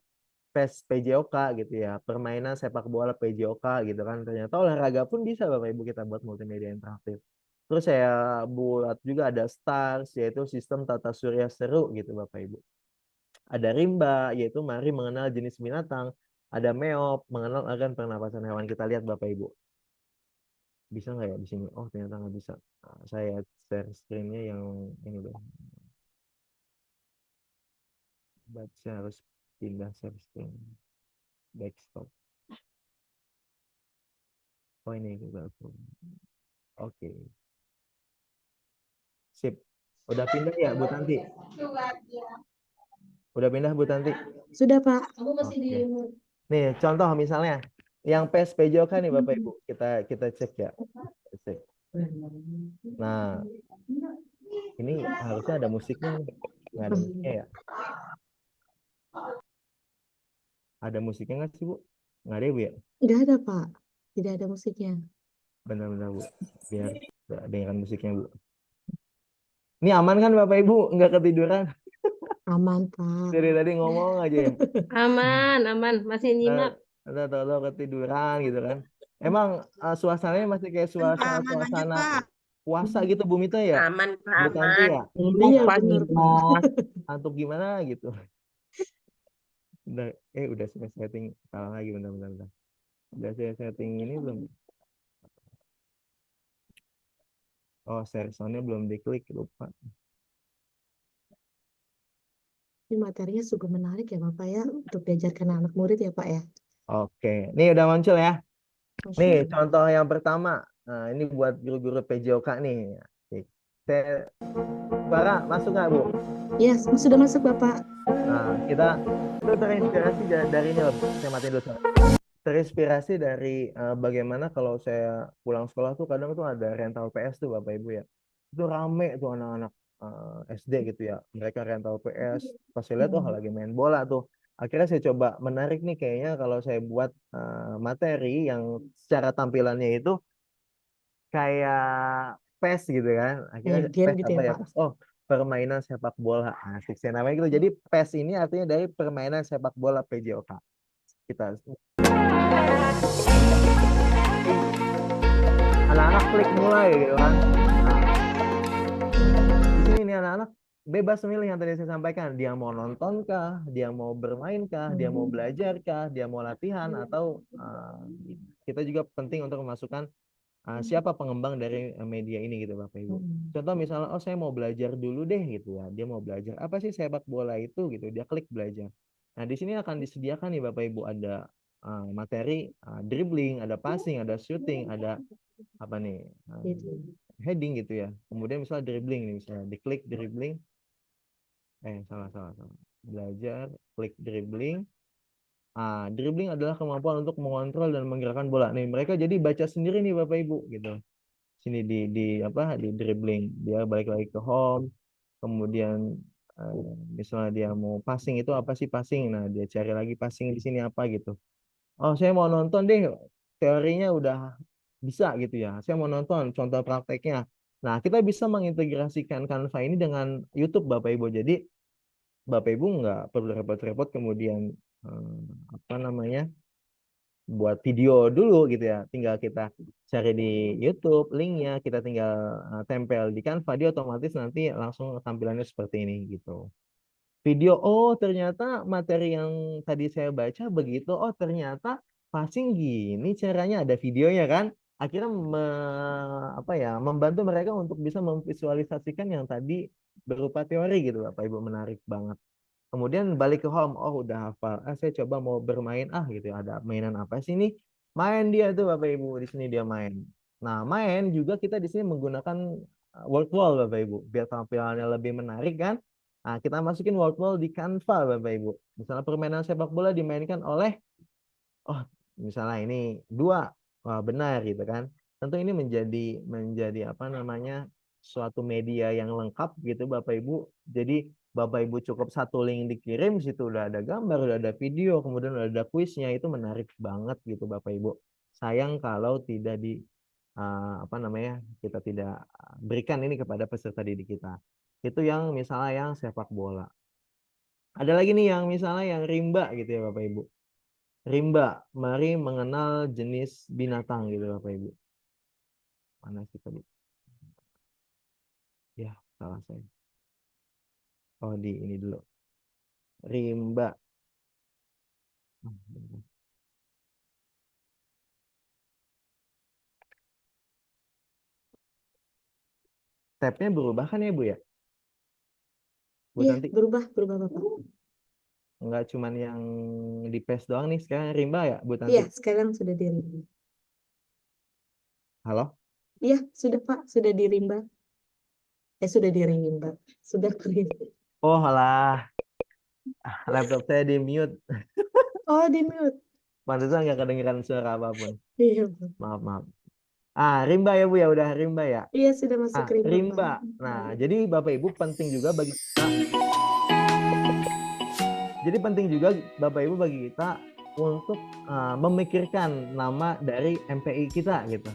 PES PJOK gitu ya, permainan sepak bola PJOK gitu kan. Ternyata olahraga pun bisa Bapak Ibu kita buat multimedia interaktif. Terus saya buat juga ada STARS, yaitu sistem tata surya seru gitu Bapak Ibu. Ada RIMBA, yaitu mari mengenal jenis binatang. Ada MEOP, mengenal organ pernapasan hewan. Kita lihat Bapak Ibu. Bisa nggak ya di sini? Oh ternyata nggak bisa. Saya share screen-nya yang ini deh. Saya harus pindah share screen. Desktop. Oh ini juga. Oke. Sip. Udah pindah ya Bu Tanti? Udah pindah Bu Tanti? Sudah Pak. Oke. Nih contoh misalnya yang PES PJOK nih Bapak Ibu. Kita cek ya. Cek. Nah, ini harusnya ada musiknya nih. Nggak ada musiknya ya? Ada musiknya nggak sih Bu? Nggak ada ya Bu ya? Nggak ada Pak. Tidak ada musiknya. Benar-benar Bu. Biar dengarkan musiknya Bu. Ini aman kan Bapak Ibu? Nggak ketiduran? Aman Pak. Dari tadi ngomong aja ya. Aman, masih nyimak. Tahu ketiduran gitu kan. Emang suasananya masih kayak suasana puasa gitu Bu Mita ya? Aman, Pak, Bu Tanti aman. ya? Iya Lupa benar nih, Pak. Mas. Antuk gimana gitu. Udah saya setting salah lagi bentar. Udah saya setting ini belum? Oh, share sound-nya belum diklik, lupa. Ini materinya sungguh menarik ya Bapak ya untuk diajarkan anak murid ya Pak ya. Oke, nih udah muncul ya. Nih Masya Allah. contoh yang pertama. Nah, ini buat guru-guru PJOK nih. Saya suara masuk nggak Bu? Ya, sudah masuk Bapak. Nah, kita itu terinspirasi dari ini loh. Saya matiin dulu. Terinspirasi dari bagaimana kalau saya pulang sekolah tuh kadang tuh ada rental PS tuh Bapak Ibu ya. Itu rame tuh anak-anak SD gitu ya. Mereka rental PS. Pas saya lihat tuh lagi main bola tuh. Akhirnya saya coba menarik nih kayaknya kalau saya buat materi yang secara tampilannya itu kayak PES gitu kan. Akhirnya Game PES gitu apa ya ya? Pak. Oh, permainan sepak bola. Asik saya namanya gitu. Jadi PES ini artinya dari permainan sepak bola PJOK. Kita anak-anak klik mulai gitu kan. Nah, di sini nih anak-anak bebas memilih yang tadi saya sampaikan. Dia mau nonton kah, dia mau bermain kah, dia mau belajar kah, dia mau latihan atau kita juga penting untuk memasukkan siapa pengembang dari media ini gitu Bapak Ibu. Contoh misalnya, oh saya mau belajar dulu deh gitu ya. Dia mau belajar apa sih sepak bola itu gitu. Dia klik belajar. Nah di sini akan disediakan nih Bapak Ibu ada materi dribbling, ada passing, ada shooting, ada apa nih heading gitu ya. Kemudian misalnya dribbling nih misalnya diklik dribbling. Salah. Belajar, klik dribbling. Dribbling adalah kemampuan untuk mengontrol dan menggerakkan bola. Nih mereka jadi baca sendiri nih Bapak Ibu gitu. Sini di dribbling dia balik lagi ke home, kemudian misalnya dia mau passing itu apa sih passing, nah dia cari lagi passing di sini apa gitu. Oh saya mau nonton deh, teorinya udah bisa gitu ya, saya mau nonton contoh prakteknya. Nah kita bisa mengintegrasikan Canva ini dengan YouTube Bapak Ibu, jadi Bapak Ibu nggak perlu repot-repot kemudian buat video dulu gitu ya. Tinggal kita cari di YouTube linknya, kita tinggal tempel di Canva, dia otomatis nanti langsung tampilannya seperti ini gitu. Video, oh ternyata materi yang tadi saya baca begitu, oh ternyata passing gini caranya, ada videonya kan. Akhirnya membantu mereka untuk bisa memvisualisasikan yang tadi berupa teori gitu Bapak Ibu, menarik banget. Kemudian balik ke home, oh udah hafal, saya coba mau bermain gitu ya, ada mainan apa sih nih? Main dia tuh Bapak Ibu, di sini dia main. Nah, main juga kita di sini menggunakan word wall Bapak Ibu, biar tampilannya lebih menarik kan. Nah, kita masukin word wall di Canva Bapak Ibu. Misalnya permainan sepak bola dimainkan oleh, oh misalnya ini 2, wah benar gitu kan. Tentu ini menjadi apa namanya, suatu media yang lengkap gitu Bapak Ibu. Jadi Bapak Ibu cukup satu link dikirim, situ udah ada gambar, udah ada video, kemudian udah ada kuisnya, itu menarik banget gitu Bapak Ibu. Sayang kalau tidak kita tidak berikan ini kepada peserta didik kita. Itu yang misalnya yang sepak bola. Ada lagi nih yang misalnya yang rimba gitu ya Bapak Ibu. Rimba, mari mengenal jenis binatang gitu Bapak Ibu. Mana sih tadi? Ya, salah saya. Oh, di ini dulu. Rimba. Tabnya berubah kan ya Bu ya? Bu Iya, Tanti? berubah Bapak. Enggak cuman yang di paste doang nih, sekarang rimba ya Bu Tanti? Iya, sekarang sudah dirimba. Halo? Iya, sudah Pak, sudah dirimba. Sudah dirimba. Sudah kerimba. Oh alah, laptop saya di mute. Oh, di mute. Pantesan nggak kedengeran suara apapun. Iya, Pak. Maaf. Rimba ya Bu ya, udah rimba ya. Iya, sudah masuk rimba, Pak. Rimba. Nah, jadi Bapak Ibu penting juga bagi kita. Jadi penting juga Bapak Ibu bagi kita untuk memikirkan nama dari MPI kita gitu.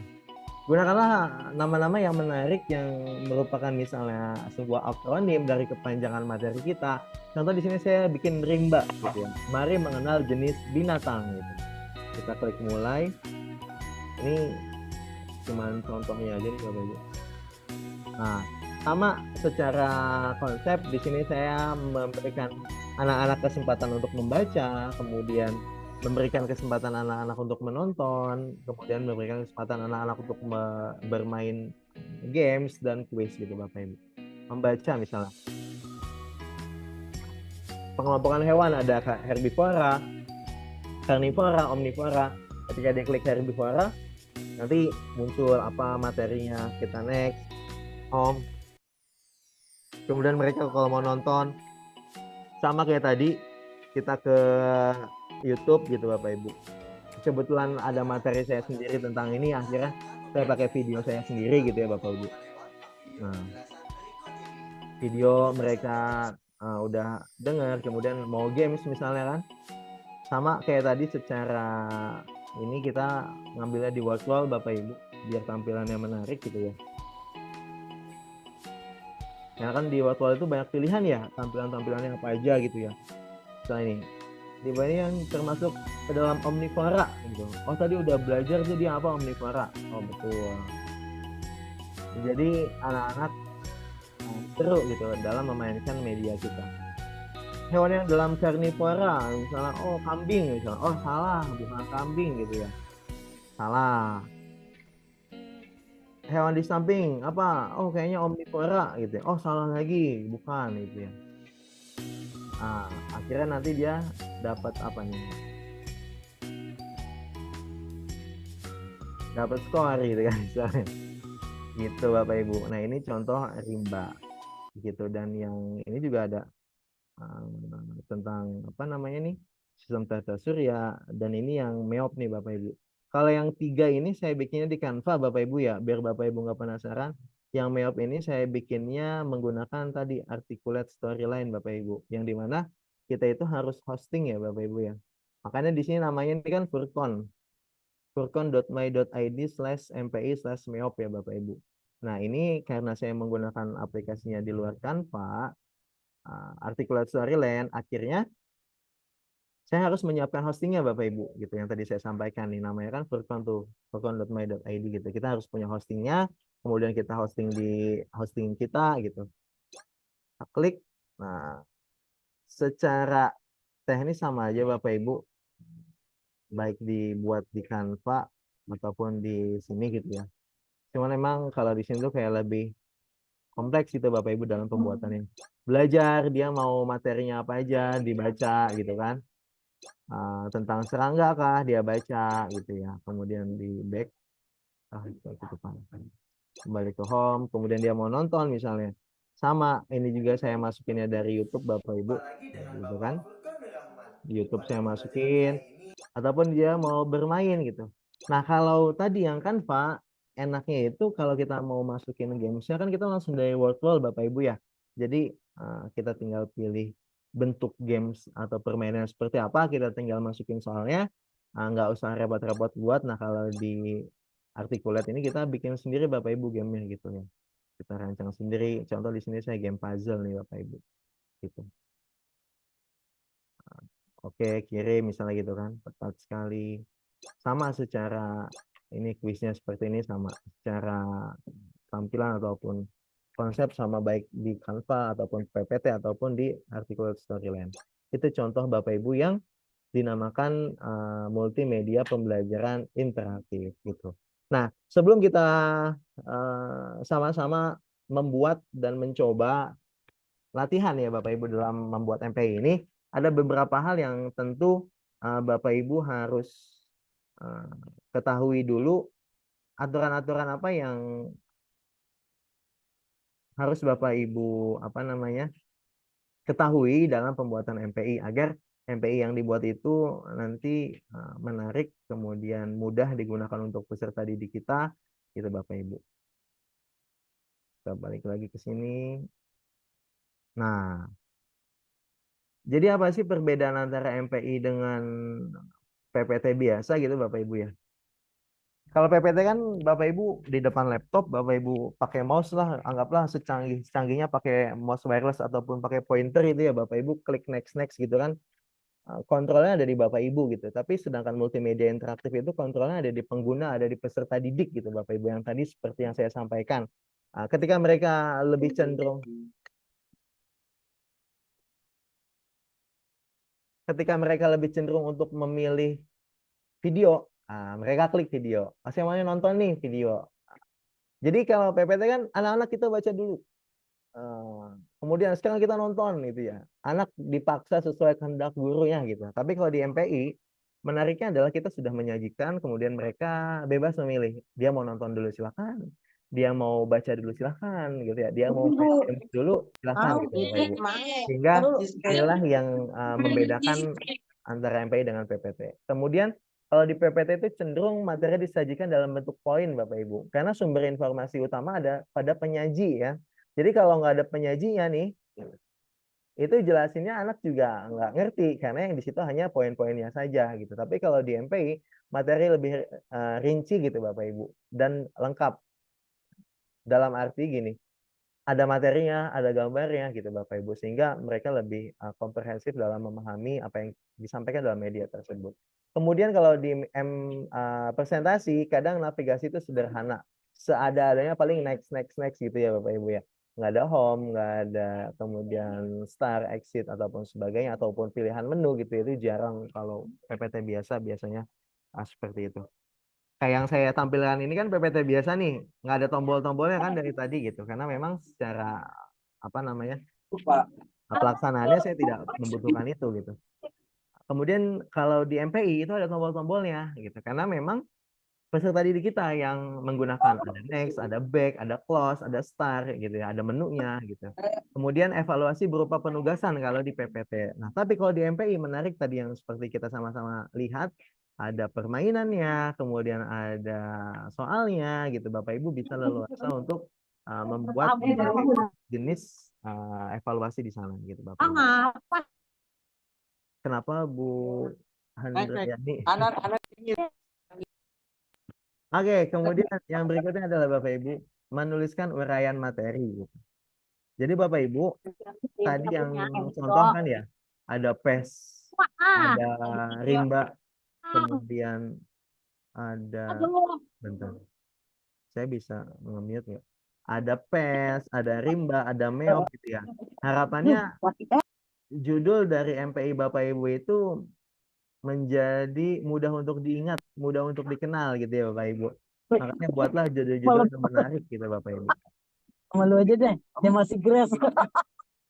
Gunakanlah nama-nama yang menarik yang merupakan misalnya sebuah akronim dari kepanjangan materi kita. Contoh di sini saya bikin rimba gitu ya. Mari mengenal jenis binatang gitu. Kita klik mulai. Ini cuman contohnya aja nih Bapak Ibu. Nah, sama secara konsep di sini saya memberikan anak-anak kesempatan untuk membaca, kemudian memberikan kesempatan anak-anak untuk menonton, kemudian memberikan kesempatan anak-anak untuk bermain games dan quiz gitu Bapak Ibu. Membaca misalnya. Pengelompokan hewan ada herbivora, carnivora, omnivora. Ketika dia klik herbivora, nanti muncul apa materinya, kita next, home. Kemudian mereka kalau mau nonton, sama kayak tadi, kita ke YouTube gitu Bapak Ibu. Kebetulan ada materi saya sendiri tentang ini, akhirnya saya pakai video saya sendiri gitu ya Bapak Ibu. Nah, video mereka udah dengar, kemudian mau games misalnya kan, sama kayak tadi secara ini kita ngambilnya di word wall Bapak Ibu, biar tampilannya menarik gitu ya. Ya kan di word wall itu banyak pilihan ya, tampilan-tampilannya apa aja gitu ya. Misalnya ini, di bawah ini yang termasuk ke dalam omnivora gitu. Oh tadi udah belajar tuh dia apa omnivora. Oh betul. Jadi anak-anak seru gitu dalam memainkan media kita. Hewan yang dalam carnivora, misalnya oh kambing misalnya. Oh salah, bukan kambing gitu ya. Salah. Hewan di samping apa? Oh kayaknya omnivora gitu ya. Oh salah lagi, bukan gitu ya. Nah, akhirnya nanti dia dapat apa nih? Dapat skor gitu kan misalnya. Gitu Bapak Ibu. Nah, ini contoh rimba. Gitu, dan yang ini juga ada tentang apa namanya nih? Sistem tata surya, dan ini yang meop nih Bapak Ibu. Kalau yang 3 ini saya bikinnya di Canva Bapak Ibu ya, biar Bapak Ibu nggak penasaran. Yang meop ini saya bikinnya menggunakan tadi articulate storyline Bapak Ibu, yang dimana kita itu harus hosting ya Bapak Ibu ya. Makanya di sini namanya ini kan Furcon, furcon.my.id/mpi/meop ya Bapak Ibu. Nah ini karena saya menggunakan aplikasinya di luar Canva, articulate storyline, akhirnya saya harus menyiapkan hostingnya Bapak Ibu gitu yang tadi saya sampaikan nih, namanya kan Furqan tuh, furqan.my.id gitu. Kita harus punya hostingnya, kemudian kita hosting di hosting kita gitu. Kita klik. Nah, secara teknis sama aja Bapak Ibu, baik dibuat di Canva ataupun di sini gitu ya. Cuman memang kalau di sini tuh kayak lebih kompleks gitu Bapak Ibu dalam pembuatannya. Belajar dia mau materinya apa aja dibaca gitu kan. Tentang serangga kah dia baca gitu ya. Kemudian di back kembali ke home, kemudian dia mau nonton misalnya. Sama, ini juga saya masukinnya dari YouTube Bapak Ibu. Gitu kan. Di YouTube saya masukin ataupun dia mau bermain gitu. Nah, kalau tadi yang Canva enaknya itu kalau kita mau masukin gamesnya kan kita langsung dari workflow Bapak Ibu ya. Jadi kita tinggal pilih bentuk games atau permainan seperti apa, kita tinggal masukin soalnya, nggak usah repot-repot buat. Nah, kalau di Articulate ini kita bikin sendiri Bapak Ibu gamenya gitu ya. Kita rancang sendiri. Contoh di sini saya game puzzle nih Bapak Ibu. Gitu. Oke, kirim misalnya gitu kan, tepat sekali. Sama secara ini kuisnya seperti ini, sama secara tampilan ataupun konsep sama baik di Canva ataupun PPT ataupun di Articulate Storyline. Itu contoh Bapak Ibu yang dinamakan multimedia pembelajaran interaktif gitu. Nah, sebelum kita sama-sama membuat dan mencoba latihan ya Bapak Ibu dalam membuat MPI ini, ada beberapa hal yang tentu Bapak Ibu harus ketahui dulu, aturan-aturan apa yang harus Bapak Ibu ketahui dalam pembuatan MPI agar MPI yang dibuat itu nanti menarik, kemudian mudah digunakan untuk peserta didik kita, gitu Bapak Ibu. Kita balik lagi ke sini. Nah, jadi apa sih perbedaan antara MPI dengan PPT biasa gitu Bapak Ibu ya? Kalau PPT kan Bapak Ibu di depan laptop, Bapak Ibu pakai mouse lah, anggaplah secanggihnya pakai mouse wireless ataupun pakai pointer itu ya Bapak Ibu klik next gitu kan. Kontrolnya ada di Bapak Ibu gitu. Tapi sedangkan multimedia interaktif itu kontrolnya ada di pengguna, ada di peserta didik gitu Bapak Ibu, yang tadi seperti yang saya sampaikan. Ketika mereka lebih cenderung untuk memilih video, mereka klik video. Saya mau nonton nih video. Jadi kalau PPT kan anak-anak kita baca dulu. Kemudian sekarang kita nonton gitu ya. Anak dipaksa sesuai kehendak gurunya gitu. Tapi kalau di MPI, menariknya adalah kita sudah menyajikan, kemudian mereka bebas memilih. Dia mau nonton dulu silakan. Dia mau baca dulu silakan gitu ya. Dia mau main game dulu silakan gitu Bapak Ibu. Sehingga inilah yang membedakan antara MPI dengan PPT. Kemudian kalau di PPT itu cenderung materi disajikan dalam bentuk poin Bapak Ibu. Karena sumber informasi utama ada pada penyaji ya. Jadi kalau nggak ada penyajinya nih, itu jelasinnya anak juga nggak ngerti karena yang di situ hanya poin-poinnya saja gitu. Tapi kalau di MPI materi lebih rinci gitu Bapak Ibu dan lengkap. Dalam arti gini, ada materinya, ada gambarnya gitu Bapak Ibu, sehingga mereka lebih komprehensif dalam memahami apa yang disampaikan dalam media tersebut. Kemudian kalau di presentasi kadang navigasi itu sederhana, seada-adanya paling next gitu ya Bapak Ibu ya. Nggak ada home, nggak ada kemudian start, exit ataupun sebagainya, ataupun pilihan menu gitu, itu jarang kalau PPT biasanya seperti itu. Kayak yang saya tampilkan ini kan PPT biasa nih, nggak ada tombol-tombolnya kan dari tadi gitu, karena memang secara pelaksanaannya saya tidak membutuhkan itu gitu. Kemudian kalau di MPI itu ada tombol-tombolnya gitu, karena memang peserta didik kita yang menggunakan, ada next, ada back, ada close, ada start gitu ya, ada menunya gitu. Kemudian evaluasi berupa penugasan kalau di PPT. Nah, tapi kalau di MPI menarik tadi yang seperti kita sama-sama lihat, ada permainannya, kemudian ada soalnya gitu. Bapak Ibu bisa leluasa untuk membuat jenis evaluasi di sana gitu Bapak Ibu. Kenapa Bu Handayani? Oke, kemudian yang berikutnya adalah Bapak Ibu menuliskan uraian materi gitu. Jadi Bapak Ibu tadi yang contoh kan ya, ada PES ada rimba, kemudian ada, bentar, saya bisa nge-mute nggak? Ada PES, ada rimba, ada meop gitu ya. Harapannya judul dari MPI Bapak Ibu itu menjadi mudah untuk diingat, mudah untuk dikenal gitu ya Bapak Ibu. Makanya buatlah judul-judul yang menarik gitu Bapak Ibu. Malu aja deh, dia masih grass.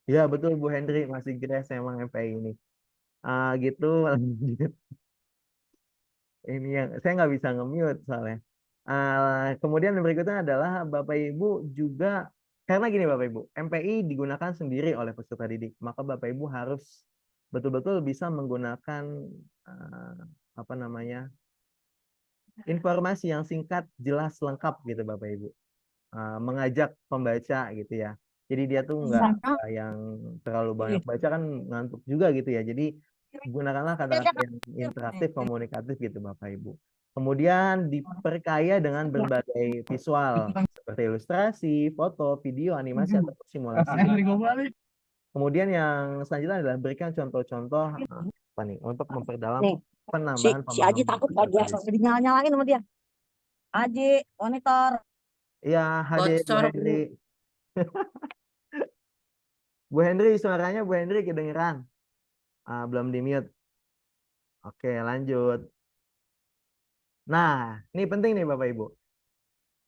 Ya betul Bu Hendri, masih grass emang MPI ini. Gitu. Ini yang saya nggak bisa nge-mute soalnya. Kemudian yang berikutnya adalah Bapak Ibu juga, karena gini Bapak Ibu, MPI digunakan sendiri oleh peserta didik, maka Bapak Ibu harus betul-betul bisa menggunakan apa namanya, informasi yang singkat, jelas, lengkap gitu Bapak Ibu. Mengajak pembaca gitu ya. Jadi dia tuh nggak yang terlalu banyak baca kan ngantuk juga gitu ya. Jadi gunakanlah kata-kata yang interaktif, komunikatif gitu Bapak Ibu. Kemudian diperkaya dengan berbagai visual seperti ilustrasi, foto, video, animasi atau simulasi. Kemudian yang selanjutnya adalah berikan contoh-contoh apa nih untuk memperdalam penambahan Si Aji takut kalau dia dinyala-nyalain sama dia. Aji, monitor. Iya, hadir Bu Hendri. Bu Hendri, suaranya Bu Hendri kedengeran. Belum di mute. Oke, lanjut. Nah, ini penting nih Bapak Ibu.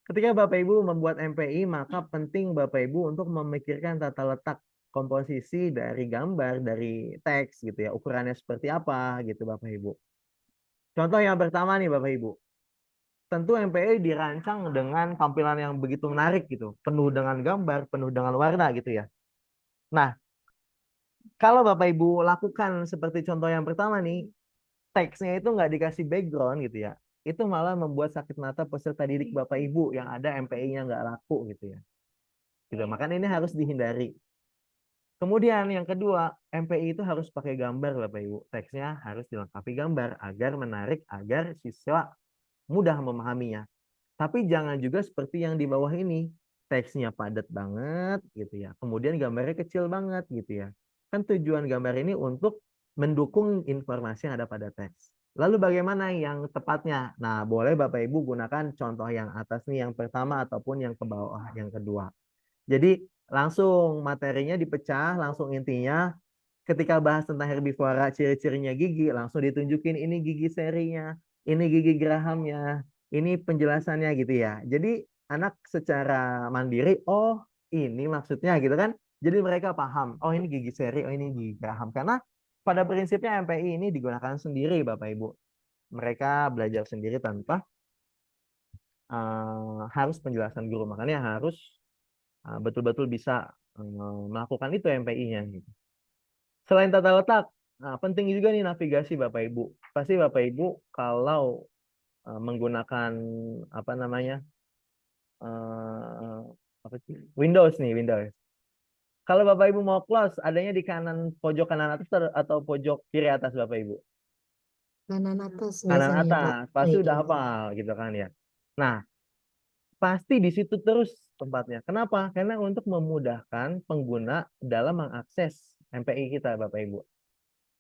Ketika Bapak Ibu membuat MPI, maka penting Bapak Ibu untuk memikirkan tata letak komposisi dari gambar, dari teks gitu ya. Ukurannya seperti apa gitu Bapak Ibu. Contoh yang pertama nih Bapak Ibu. Tentu MPI dirancang dengan tampilan yang begitu menarik gitu. Penuh dengan gambar, penuh dengan warna gitu ya. Nah, kalau Bapak Ibu lakukan seperti contoh yang pertama nih, teksnya itu nggak dikasih background gitu ya, itu malah membuat sakit mata peserta didik Bapak Ibu yang ada MPI-nya nggak laku gitu ya. Gitu. Makanya ini harus dihindari. Kemudian yang kedua, MPI itu harus pakai gambar Bapak Ibu. Teksnya harus dilengkapi gambar agar menarik, agar siswa mudah memahaminya. Tapi jangan juga seperti yang di bawah ini. Teksnya padat banget gitu ya. Kemudian gambarnya kecil banget gitu ya. Kan tujuan gambar ini untuk mendukung informasi yang ada pada teks. Lalu bagaimana yang tepatnya? Nah, boleh Bapak Ibu gunakan contoh yang atas nih, yang pertama ataupun yang ke bawah, yang kedua. Jadi langsung materinya dipecah, langsung intinya ketika bahas tentang herbivora, ciri-cirinya gigi, langsung ditunjukin ini gigi serinya, ini gigi gerahamnya, ini penjelasannya gitu ya. Jadi anak secara mandiri, oh ini maksudnya gitu kan. Jadi mereka paham, oh ini gigi seri, oh ini gigi geraham. Karena pada prinsipnya MPI ini digunakan sendiri Bapak Ibu. Mereka belajar sendiri tanpa harus penjelasan guru. Makanya harus betul-betul bisa melakukan itu MPI-nya. Gitu. Selain tata letak, penting juga nih navigasi Bapak Ibu. Pasti Bapak Ibu kalau menggunakan apa namanya Windows nih, Windows. Kalau Bapak Ibu mau close, adanya di kanan pojok kanan atas atau pojok kiri atas Bapak Ibu? Kanan atas Kanan biasanya, Pak. atas, pasti udah Iya. hafal gitu kan ya. Nah, pasti di situ terus tempatnya. Kenapa? Karena untuk memudahkan pengguna dalam mengakses MPI kita, Bapak Ibu.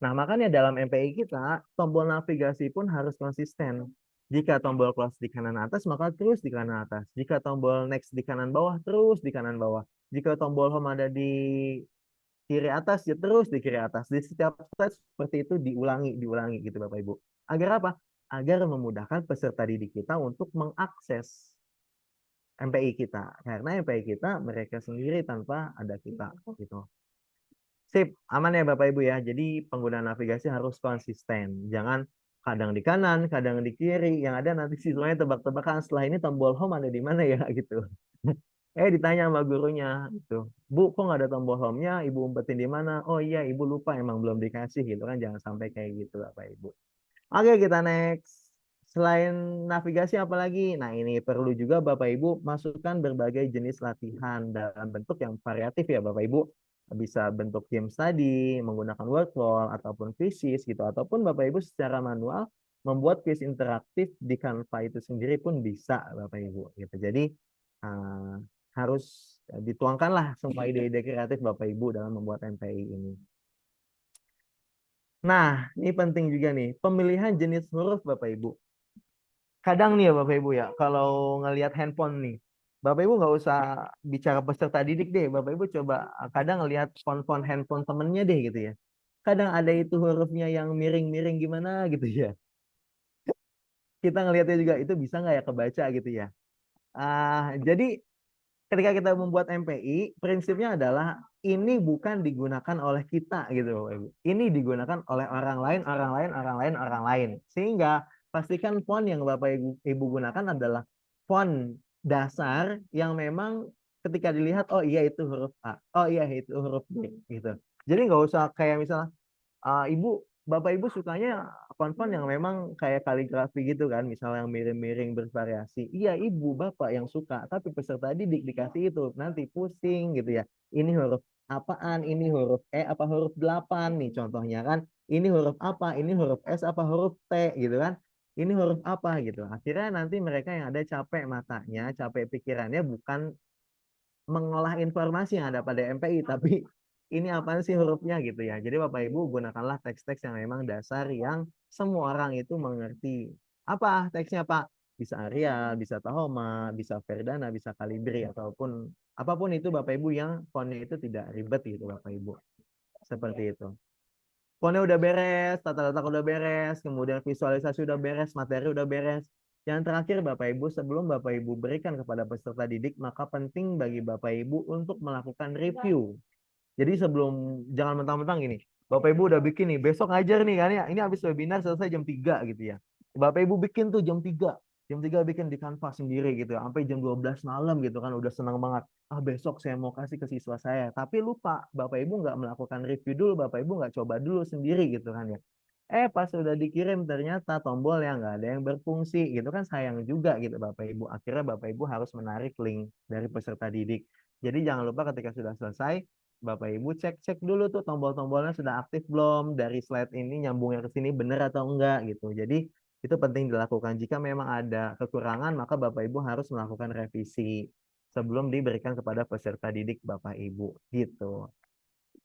Nah, makanya dalam MPI kita, tombol navigasi pun harus konsisten. Jika tombol close di kanan atas, maka terus di kanan atas. Jika tombol next di kanan bawah, terus di kanan bawah. Jika tombol home ada di kiri atas, ya terus di kiri atas. Di setiap slide seperti itu diulangi gitu Bapak Ibu. Agar apa? Agar memudahkan peserta didik kita untuk mengakses MPI kita. Karena MPI kita mereka sendiri tanpa ada kita gitu. Sip, aman ya Bapak Ibu ya. Jadi penggunaan navigasi harus konsisten. Jangan kadang di kanan, kadang di kiri. Yang ada nanti siswanya tebak-tebakan setelah ini tombol home ada di mana ya gitu. Ditanya sama gurunya gitu. Bu, kok nggak ada tombol home-nya? Ibu umpetin di mana? Oh iya, ibu lupa emang belum dikasih gitu kan. Jangan sampai kayak gitu Bapak Ibu. Oke, kita next. Selain navigasi apa lagi? Nah, ini perlu juga Bapak Ibu masukkan berbagai jenis latihan dalam bentuk yang variatif ya Bapak Ibu. Bisa bentuk game study, menggunakan word wall, ataupun quizzes gitu. Ataupun Bapak Ibu secara manual membuat quiz interaktif di Canva itu sendiri pun bisa Bapak Ibu. Gitu. Jadi harus dituangkanlah semua ide-ide kreatif Bapak Ibu dalam membuat MPI ini. Nah, ini penting juga nih, pemilihan jenis huruf Bapak Ibu. Kadang nih ya Bapak Ibu ya, kalau ngelihat handphone nih, Bapak Ibu nggak usah bicara peserta didik deh, Bapak Ibu coba kadang ngelihat font-font handphone temennya deh gitu ya. Kadang ada itu hurufnya yang miring-miring gimana gitu ya. Kita ngelihatnya juga itu bisa nggak ya kebaca gitu ya. Jadi ketika kita membuat MPI, prinsipnya adalah ini bukan digunakan oleh kita gitu Bapak Ibu. Ini digunakan oleh orang lain, orang lain, orang lain, orang lain. Sehingga pastikan font yang Bapak Ibu gunakan adalah font dasar yang memang ketika dilihat, oh iya itu huruf A, oh iya itu huruf B gitu. Jadi nggak usah kayak misalnya Bapak Ibu sukanya font-font yang memang kayak kaligrafi gitu kan, misalnya yang miring-miring bervariasi. Iya, Ibu, Bapak yang suka, tapi peserta didik dikasih itu nanti pusing gitu ya. Ini huruf apaan? Ini huruf E apa huruf 8 nih contohnya kan. Ini huruf apa? Ini huruf S apa huruf T gitu kan. Ini huruf apa gitu. Akhirnya nanti mereka yang ada capek matanya, capek pikirannya bukan mengolah informasi yang ada pada MPI, tapi ini apa sih hurufnya gitu ya. Jadi Bapak Ibu gunakanlah teks-teks yang memang dasar yang semua orang itu mengerti. Apa teksnya Pak? Bisa Arial, bisa Tahoma, bisa Verdana, bisa Calibri, ataupun apapun itu Bapak Ibu yang fontnya itu tidak ribet gitu Bapak Ibu. Seperti itu. Fontnya udah beres, tata letak udah beres, kemudian visualisasi udah beres, materi udah beres. Yang terakhir Bapak Ibu, sebelum Bapak Ibu berikan kepada peserta didik, maka penting bagi Bapak Ibu untuk melakukan review. Jadi jangan mentang-mentang gini, Bapak Ibu udah bikin nih, besok ngajar nih kan ya, ini habis webinar selesai jam 3 gitu ya. Bapak Ibu bikin tuh jam 3 bikin di Canva sendiri gitu ya, sampai jam 12 malam gitu kan, udah senang banget. Besok saya mau kasih ke siswa saya, tapi lupa Bapak Ibu nggak melakukan review dulu, Bapak Ibu nggak coba dulu sendiri gitu kan ya. Pas sudah dikirim ternyata tombol yang nggak ada yang berfungsi gitu kan, sayang juga gitu Bapak Ibu. Akhirnya Bapak Ibu harus menarik link dari peserta didik. Jadi jangan lupa ketika sudah selesai, Bapak Ibu cek dulu tuh tombol-tombolnya sudah aktif belum, dari slide ini nyambungnya ke sini benar atau enggak gitu. Jadi itu penting dilakukan. Jika memang ada kekurangan, maka Bapak Ibu harus melakukan revisi sebelum diberikan kepada peserta didik Bapak Ibu gitu.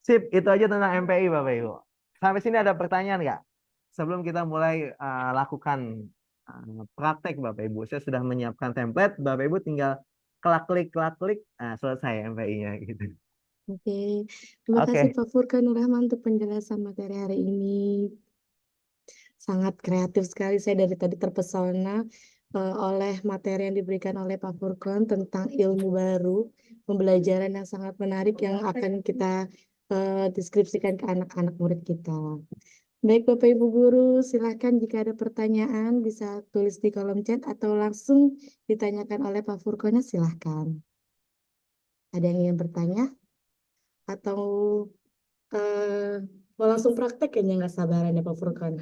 Sip, itu aja tentang MPI Bapak Ibu. Sampai sini ada pertanyaan nggak? Sebelum kita mulai lakukan praktek Bapak Ibu, saya sudah menyiapkan template. Bapak Ibu tinggal klik, selesai MPI-nya gitu. Oke, terima kasih Pak Furqanur Rahman untuk penjelasan materi hari ini. Sangat kreatif sekali, saya dari tadi terpesona oleh materi yang diberikan oleh Pak Furqan tentang ilmu baru, pembelajaran yang sangat menarik yang akan kita deskripsikan ke anak-anak murid kita. Baik Bapak Ibu Guru, silahkan jika ada pertanyaan bisa tulis di kolom chat atau langsung ditanyakan oleh Pak Furqannya, silahkan. Ada yang ingin bertanya? Atau mau langsung praktek kayaknya nggak sabaran ya Pak Furqan?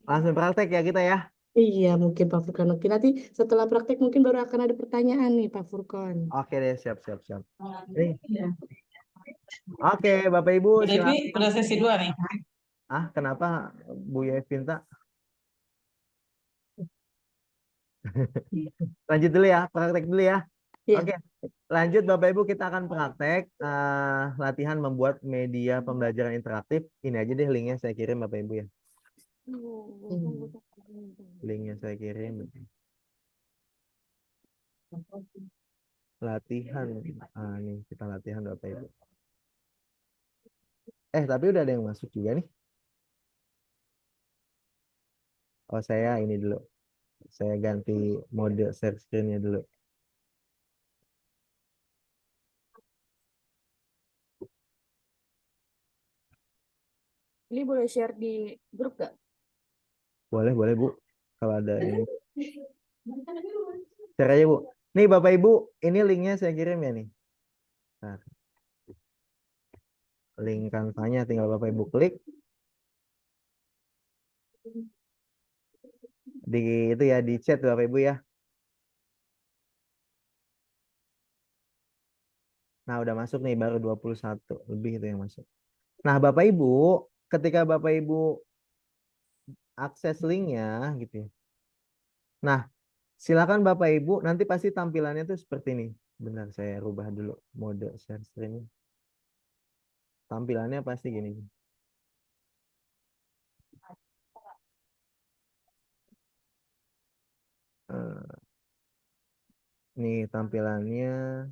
Langsung praktek ya kita ya. Iya mungkin Pak Furqan. Oke, nanti setelah praktek mungkin baru akan ada pertanyaan nih Pak Furqan. Oke deh, siap. Oke, Bapak Ibu Jadi silakan. udah sesi 2 nih. Kenapa Bu Yevinta? Lanjut dulu ya, praktek dulu ya. Iya. Oke, lanjut Bapak Ibu, kita akan praktek latihan membuat media pembelajaran interaktif. Ini aja deh linknya saya kirim Bapak Ibu ya. Linknya saya kirim. Latihan. Nih kita latihan Bapak Ibu. Tapi udah ada yang masuk juga nih. Oh, saya ini dulu. Saya ganti mode share screen-nya dulu. Ini boleh share di grup gak? Boleh Bu. Kalau ada ini. Share aja Bu. Nih Bapak Ibu, ini linknya saya kirim ya nih. Nah, link Canva-nya tinggal Bapak Ibu klik. Di itu ya, di chat Bapak Ibu ya. Nah, udah masuk nih, baru 21 lebih itu yang masuk. Nah, Bapak Ibu, ketika Bapak Ibu akses linknya gitu ya. Nah, silakan Bapak Ibu, nanti pasti tampilannya tuh seperti ini. Benar, saya rubah dulu mode share screen. Tampilannya pasti gini. Nih tampilannya.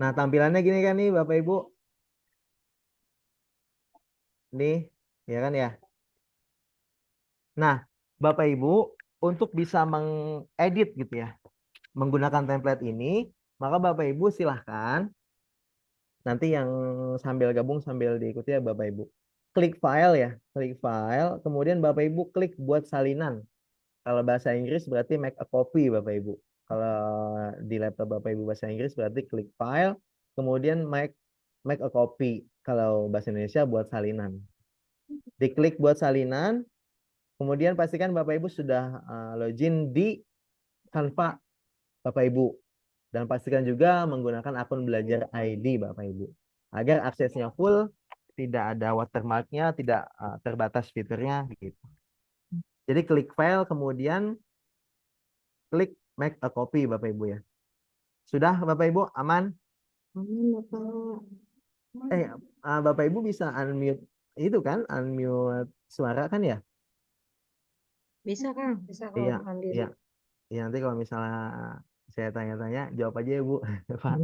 Nah, tampilannya gini kan nih Bapak Ibu. Nih, ya kan ya. Nah, Bapak Ibu untuk bisa mengedit gitu ya, menggunakan template ini, maka Bapak Ibu silahkan nanti yang sambil gabung sambil diikuti ya Bapak Ibu. Klik file ya, klik file, kemudian Bapak Ibu klik buat salinan. Kalau bahasa Inggris berarti make a copy Bapak Ibu. Kalau di laptop Bapak Ibu bahasa Inggris berarti klik file, kemudian make a copy. Kalau bahasa Indonesia buat salinan. Diklik buat salinan, kemudian pastikan Bapak Ibu sudah login di Canva Bapak Ibu. Dan pastikan juga menggunakan akun belajar ID Bapak Ibu. Agar aksesnya full, tidak ada watermarknya, tidak terbatas fiturnya gitu. Jadi klik file, kemudian klik make a copy Bapak Ibu ya. Sudah Bapak Ibu aman? Amin, Bapak. Bapak Ibu bisa unmute itu kan, unmute suara kan ya? Bisa, Kang. Bisa kalau Iya, mandiri. iya. Ya, nanti kalau misalnya saya tanya-tanya, jawab aja ya Bu. Pak.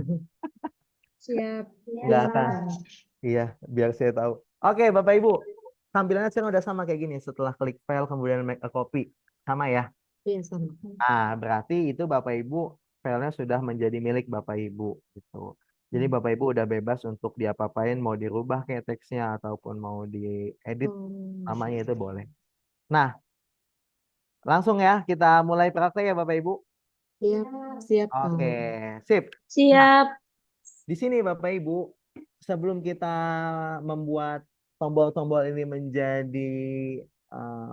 Siap. Enggak akan. Iya, biar saya tahu. Oke, Bapak Ibu. Tampilannya sekarang udah sama kayak gini. Setelah klik file, kemudian make a copy. Sama ya? Iya, sama. Berarti itu Bapak Ibu, filenya sudah menjadi milik Bapak Ibu. Gitu. Jadi Bapak Ibu udah bebas untuk diapa-apain, mau dirubah kayak teksnya, ataupun mau diedit, namanya itu boleh. Nah, langsung ya, kita mulai praktek ya Bapak Ibu. Iya, siap, Kang. Oke, sip. Siap. Di sini Bapak Ibu, sebelum kita membuat tombol-tombol ini menjadi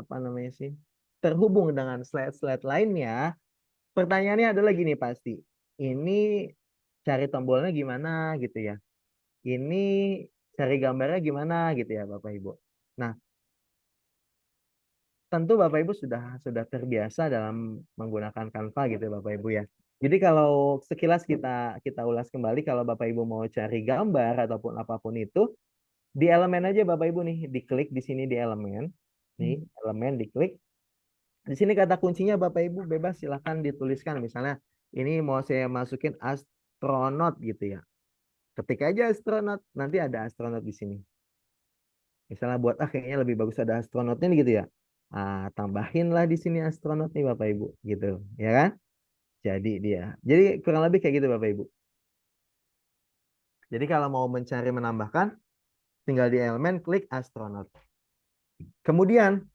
apa namanya sih, terhubung dengan slide-slide lainnya, pertanyaannya adalah gini pasti. Ini cari tombolnya gimana gitu ya. Ini cari gambarnya gimana gitu ya Bapak Ibu. Nah, tentu Bapak Ibu sudah terbiasa dalam menggunakan Canva gitu Bapak Ibu ya. Jadi kalau sekilas kita ulas kembali, kalau Bapak Ibu mau cari gambar ataupun apapun itu, di elemen aja Bapak Ibu nih, diklik di sini di elemen. Nih, elemen diklik. Di sini kata kuncinya Bapak Ibu bebas silahkan dituliskan. Misalnya ini mau saya masukin astronot gitu ya. Ketik aja astronot, nanti ada astronot di sini. Misalnya buat kayaknya lebih bagus ada astronotnya gitu ya. Tambahinlah di sini astronot nih Bapak Ibu gitu, ya kan? Jadi jadi kurang lebih kayak gitu Bapak Ibu. Jadi kalau mau mencari menambahkan, tinggal di elemen klik astronot. Kemudian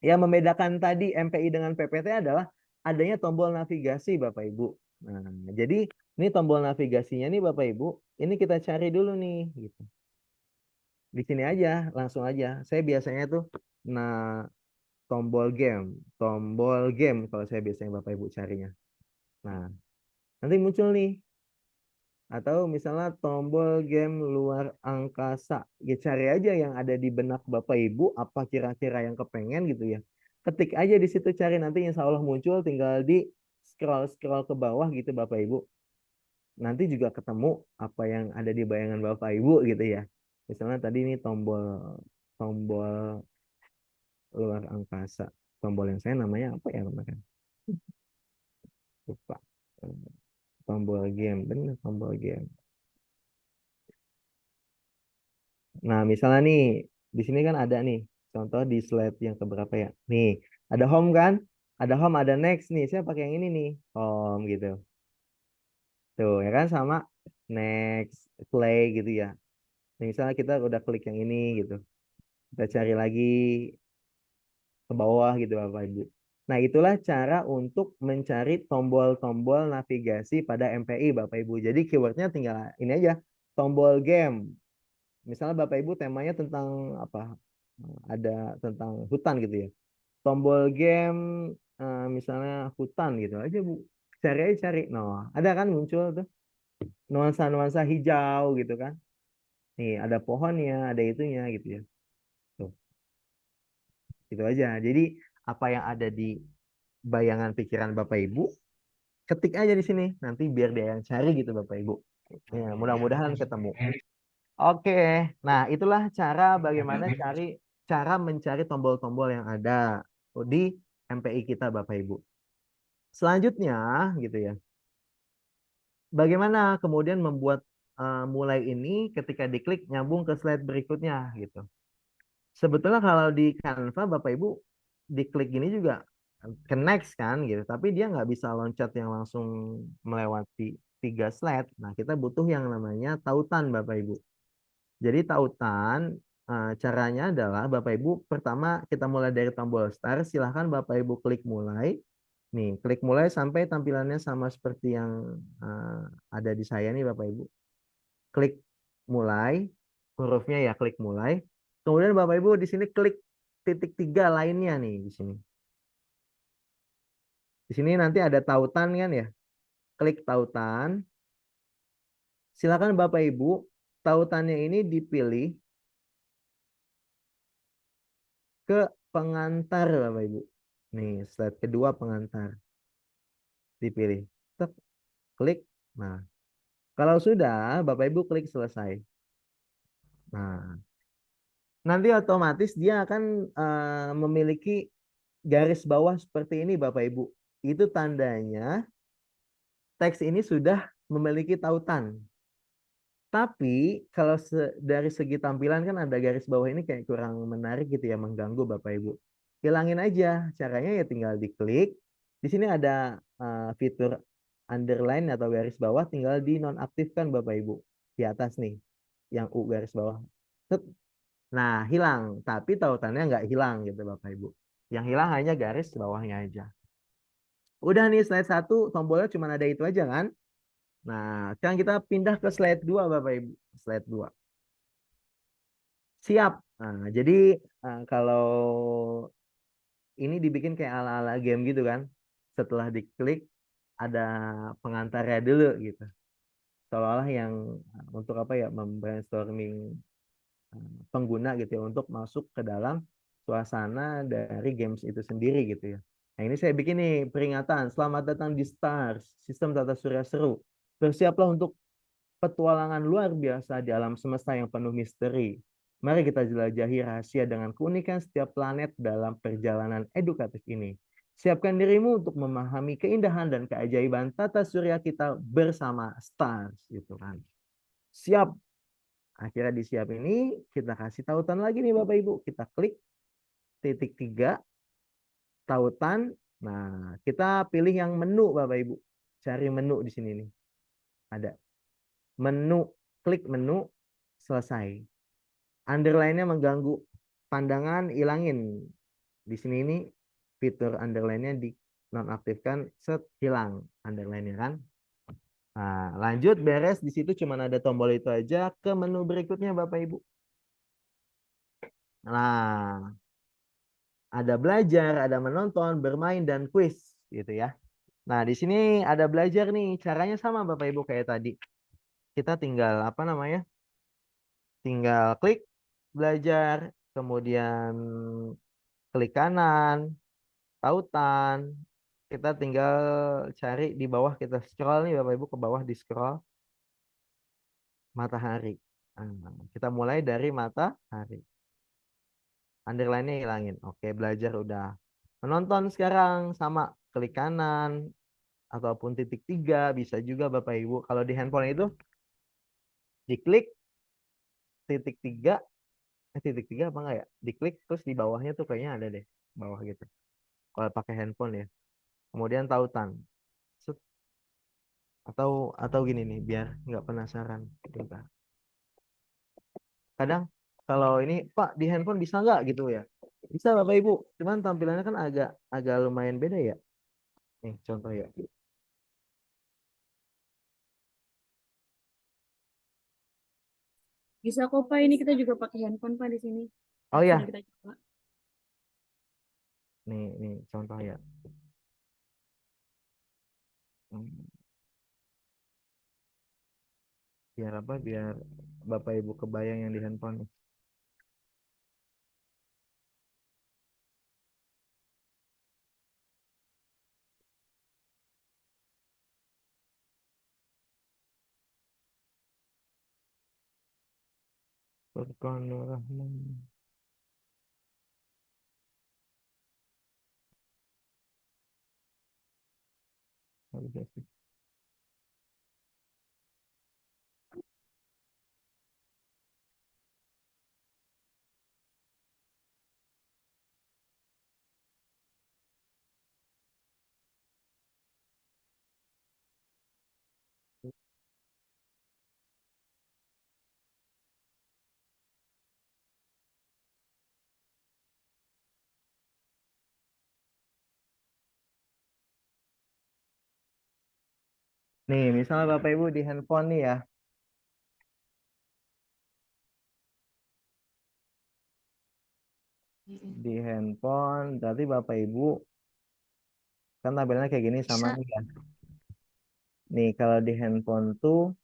yang membedakan tadi MPI dengan PPT adalah adanya tombol navigasi Bapak Ibu. Nah, jadi ini tombol navigasinya nih Bapak Ibu, ini kita cari dulu nih gitu. Di sini aja, langsung aja. Saya biasanya tuh tombol game kalau saya biasanya Bapak Ibu carinya. Nah, nanti muncul nih. Atau misalnya tombol game luar angkasa. Ya cari aja yang ada di benak Bapak Ibu, apa kira-kira yang kepengen gitu ya. Ketik aja di situ, cari, nanti insya Allah muncul, tinggal di scroll ke bawah gitu Bapak Ibu. Nanti juga ketemu apa yang ada di bayangan Bapak Ibu gitu ya. Misalnya tadi ini tombol luar angkasa. Tombol yang saya namanya apa ya kemarin? Lupa. Tombol game, bener tombol game. Nah, misalnya nih, di sini kan ada nih, contoh di slide yang keberapa ya? Nih, ada home kan? Ada home, ada next nih. Saya pakai yang ini nih, home gitu. Tuh, ya kan sama next, play gitu ya. Nah, misalnya kita udah klik yang ini gitu. Kita cari lagi ke bawah gitu Bapak Ibu. Nah, itulah cara untuk mencari tombol-tombol navigasi pada MPI Bapak Ibu. Jadi keywordnya tinggal ini aja, tombol game. Misalnya Bapak Ibu temanya tentang apa? Ada tentang hutan gitu ya. Tombol game misalnya hutan gitu aja Bu. Cari aja cari. Nah, ada kan muncul tuh nuansa-nuansa hijau gitu kan. Nih, ada pohonnya, ada itunya gitu ya. Tuh. Gitu aja. Jadi apa yang ada di bayangan pikiran Bapak Ibu, ketik aja di sini. Nanti biar dia yang cari gitu Bapak Ibu. Ya, mudah-mudahan ketemu. Oke, nah itulah cara bagaimana cari cara mencari tombol-tombol yang ada di MPI kita Bapak Ibu. Selanjutnya gitu ya. Bagaimana kemudian membuat mulai ini ketika diklik nyambung ke slide berikutnya gitu. Sebetulnya kalau di Canva Bapak Ibu diklik gini juga ke next kan gitu, tapi dia nggak bisa loncat yang langsung melewati 3 slide. Nah, kita butuh yang namanya tautan Bapak Ibu. Jadi tautan caranya adalah Bapak Ibu pertama kita mulai dari tombol start, silahkan Bapak Ibu klik mulai. Nih, klik mulai sampai tampilannya sama seperti yang ada di saya nih Bapak Ibu. Klik mulai, hurufnya ya klik mulai. Kemudian Bapak Ibu di sini klik titik 3 lainnya nih di sini. Di sini nanti ada tautan kan ya. Klik tautan. Silakan Bapak Ibu, tautannya ini dipilih ke pengantar Bapak Ibu. Nih, slide kedua pengantar. Dipilih. Tek, klik. Nah, kalau sudah Bapak Ibu klik selesai. Nah, nanti otomatis dia akan memiliki garis bawah seperti ini Bapak Ibu. Itu tandanya teks ini sudah memiliki tautan. Tapi kalau dari segi tampilan kan ada garis bawah ini kayak kurang menarik gitu ya, mengganggu Bapak Ibu. Hilangin aja. Caranya ya tinggal diklik. Di sini ada fitur underline atau garis bawah, tinggal dinonaktifkan Bapak Ibu. Di atas nih, yang U garis bawah. Nah, hilang. Tapi tautannya nggak hilang gitu Bapak Ibu. Yang hilang hanya garis bawahnya aja. Udah nih slide 1, tombolnya cuma ada itu aja kan. Nah, sekarang kita pindah ke slide 2 Bapak Ibu. Slide 2. Siap. Nah, jadi kalau ini dibikin kayak ala-ala game gitu kan. Setelah diklik ada pengantarnya dulu gitu. Seolah-olah yang untuk apa ya, membrainstorming pengguna gitu ya untuk masuk ke dalam suasana dari games itu sendiri gitu ya. Nah, ini saya bikin nih peringatan, selamat datang di Stars, sistem tata surya seru. Bersiaplah untuk petualangan luar biasa di alam semesta yang penuh misteri. Mari kita jelajahi rahasia dengan keunikan setiap planet dalam perjalanan edukatif ini. Siapkan dirimu untuk memahami keindahan dan keajaiban tata surya kita bersama Stars gitu kan. Siap. Akhirnya di siap ini kita kasih tautan lagi nih Bapak Ibu. Kita klik titik 3 tautan. Nah, kita pilih yang menu Bapak Ibu. Cari menu di sini nih. Ada menu, klik menu, selesai. Underline-nya mengganggu pandangan, ilangin. Di sini ini fitur underline-nya dinonaktifkan, set, hilang underline-nya kan. Nah, lanjut beres, di situ cuma ada tombol itu aja, ke menu berikutnya Bapak Ibu. Nah, ada belajar, ada menonton, bermain, dan kuis gitu ya. Nah, di sini ada belajar nih, caranya sama Bapak Ibu kayak tadi. Kita tinggal apa namanya? Tinggal klik belajar, kemudian klik kanan, tautan. Kita tinggal cari di bawah, kita scroll nih Bapak Ibu ke bawah, di scroll matahari. Nah, kita mulai dari matahari. Underline-nya hilangin. Oke, belajar udah. Menonton sekarang sama klik kanan ataupun titik 3 bisa juga Bapak Ibu. Kalau di handphone itu diklik titik 3, titik 3 apa enggak ya? Diklik terus di bawahnya tuh kayaknya ada deh, bawah gitu. Kalau pakai handphone ya. Kemudian tautan. Set. Atau gini nih biar nggak penasaran. Bentar. Kadang kalau ini Pak di handphone bisa nggak gitu ya? Bisa Bapak Ibu. Cuman tampilannya kan agak agak lumayan beda ya. Nih contoh ya. Bisa kok Pak, ini kita juga pakai handphone Pak di sini. Oh ya, Langsung kita coba. nih contoh ya. Biar apa? Biar Bapak Ibu kebayang yang di handphone. Furqanur Rahman. Nih, misalnya Bapak Ibu di handphone nih ya. Di handphone, berarti Bapak Ibu kan tabelnya kayak gini sama nih ya. Nih, kalau di handphone tuh,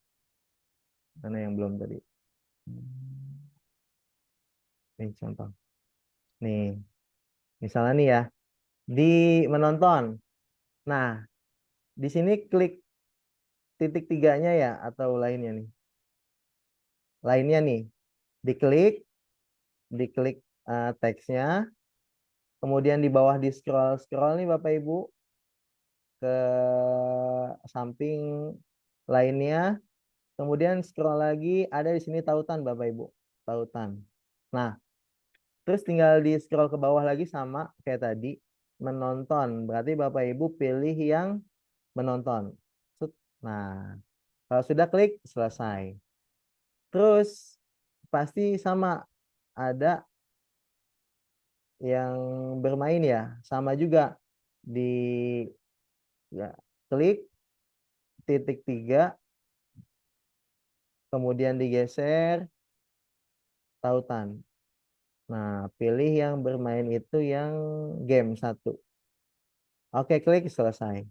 mana yang belum tadi? Nih, contoh. Nih, misalnya nih ya, di menonton. Nah, di sini klik titik tiganya ya, atau lainnya nih. Lainnya nih, diklik, diklik teksnya, kemudian di bawah di scroll nih Bapak Ibu ke samping lainnya, kemudian scroll lagi ada di sini tautan Bapak Ibu, tautan. Nah, terus tinggal di scroll ke bawah lagi sama kayak tadi, menonton. Berarti Bapak Ibu pilih yang menonton. Nah, kalau sudah klik selesai. Terus pasti sama ada yang bermain ya, sama juga di ya, klik titik 3, kemudian digeser tautan. Nah, pilih yang bermain itu yang game 1. Oke, klik selesai.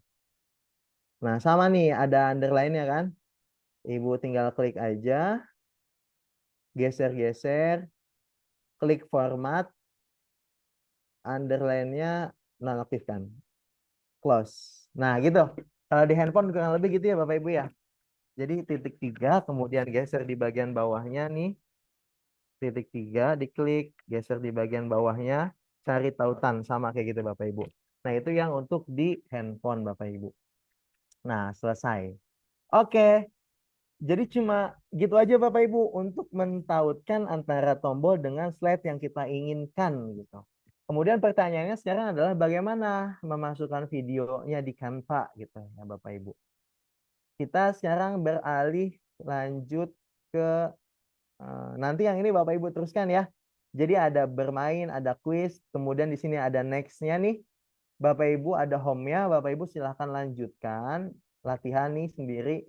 Nah, sama nih ada underline-nya kan. Ibu tinggal klik aja, geser-geser, klik format, underline-nya nonaktifkan, close. Nah, gitu. Kalau di handphone kurang lebih gitu ya Bapak Ibu ya. Jadi titik 3, kemudian geser di bagian bawahnya nih. Titik 3, diklik, geser di bagian bawahnya, cari tautan. Sama kayak gitu Bapak Ibu. Nah, itu yang untuk di handphone Bapak Ibu. Nah, selesai. Oke. Jadi cuma gitu aja Bapak Ibu untuk mentautkan antara tombol dengan slide yang kita inginkan gitu. Kemudian pertanyaannya sekarang adalah bagaimana memasukkan videonya di Canva gitu ya Bapak Ibu. Kita sekarang beralih lanjut ke nanti yang ini Bapak Ibu teruskan ya. Jadi ada bermain, ada quiz, kemudian di sini ada next-nya nih. Bapak Ibu ada home-nya, Bapak Ibu silahkan lanjutkan latihan nih sendiri.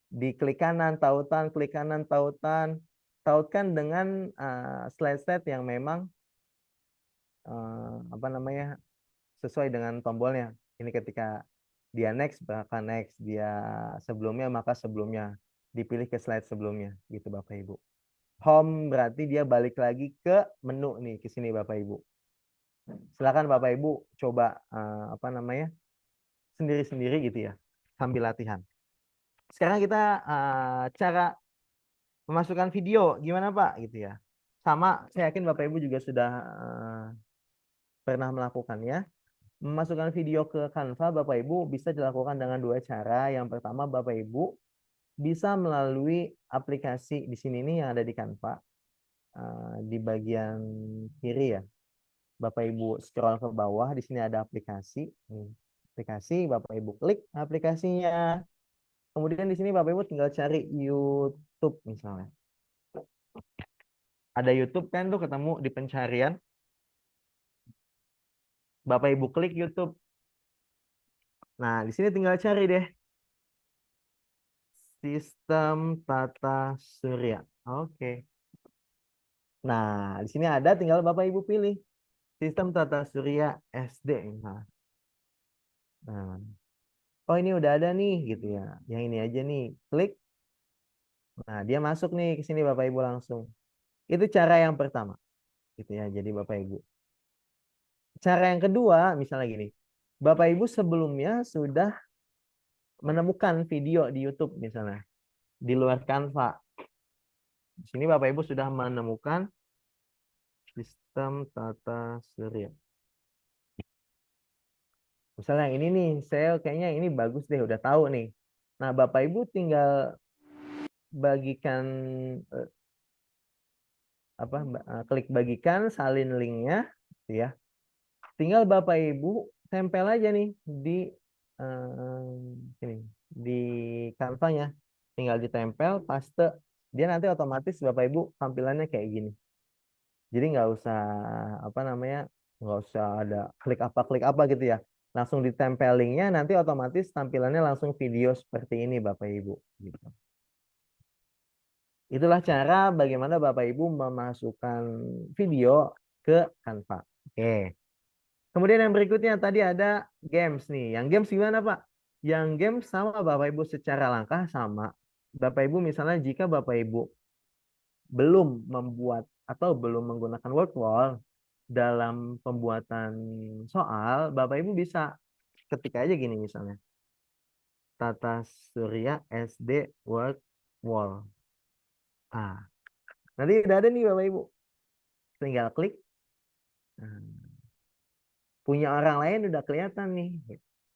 Di klik kanan tautan, klik kanan tautan, tautkan dengan slide-slide yang memang apa namanya sesuai dengan tombolnya. Ini ketika dia next maka next, dia sebelumnya maka sebelumnya, dipilih ke slide sebelumnya gitu Bapak Ibu. Home berarti dia balik lagi ke menu nih ke sini Bapak Ibu. Silakan Bapak Ibu coba apa namanya sendiri-sendiri gitu ya sambil latihan. Sekarang kita cara memasukkan video gimana Pak gitu ya. Sama saya yakin Bapak Ibu juga sudah pernah melakukannya. Memasukkan video ke Canva Bapak Ibu bisa dilakukan dengan 2 cara. Yang pertama Bapak Ibu bisa melalui aplikasi di sini nih yang ada di Canva di bagian kiri ya. Bapak Ibu scroll ke bawah di sini ada aplikasi. Aplikasi Bapak Ibu klik aplikasinya. Kemudian di sini Bapak Ibu tinggal cari YouTube misalnya. Ada YouTube kan tuh ketemu di pencarian. Bapak Ibu klik YouTube. Nah, di sini tinggal cari deh. Sistem Tata Surya. Oke. Nah, di sini ada tinggal Bapak Ibu pilih. Sistem Tata Surya SD misalnya. Nah. Oh, ini udah ada nih gitu ya. Yang ini aja nih. Klik. Nah, dia masuk nih ke sini Bapak Ibu langsung. Itu cara yang pertama. Gitu ya. Jadi Bapak Ibu. Cara yang kedua misalnya gini. Bapak Ibu sebelumnya sudah menemukan video di YouTube misalnya. Di luar Canva. Di sini Bapak Ibu sudah menemukan sistem Tata Surya. Misalnya yang ini nih, saya kayaknya ini bagus deh, udah tahu nih. Nah, Bapak Ibu tinggal bagikan klik bagikan, salin linknya, gitu ya. Tinggal Bapak Ibu tempel aja nih di sini di Canva-nya. Tinggal ditempel, paste. Dia nanti otomatis Bapak Ibu tampilannya kayak gini. Jadi nggak usah nggak usah ada klik apa gitu ya. Langsung ditempel linknya, nanti otomatis tampilannya langsung video seperti ini Bapak Ibu. Gitu. Itulah cara bagaimana Bapak Ibu memasukkan video ke Canva. Oke. Kemudian yang berikutnya tadi ada games nih. Yang games gimana Pak? Yang games sama Bapak Ibu secara langkah sama. Bapak Ibu misalnya jika Bapak Ibu belum membuat atau belum menggunakan word wall dalam pembuatan soal, Bapak Ibu bisa ketik aja gini misalnya. Tata Surya SD word wall. Ah, nanti udah ada nih Bapak Ibu. Tinggal klik. Punya orang lain udah kelihatan nih.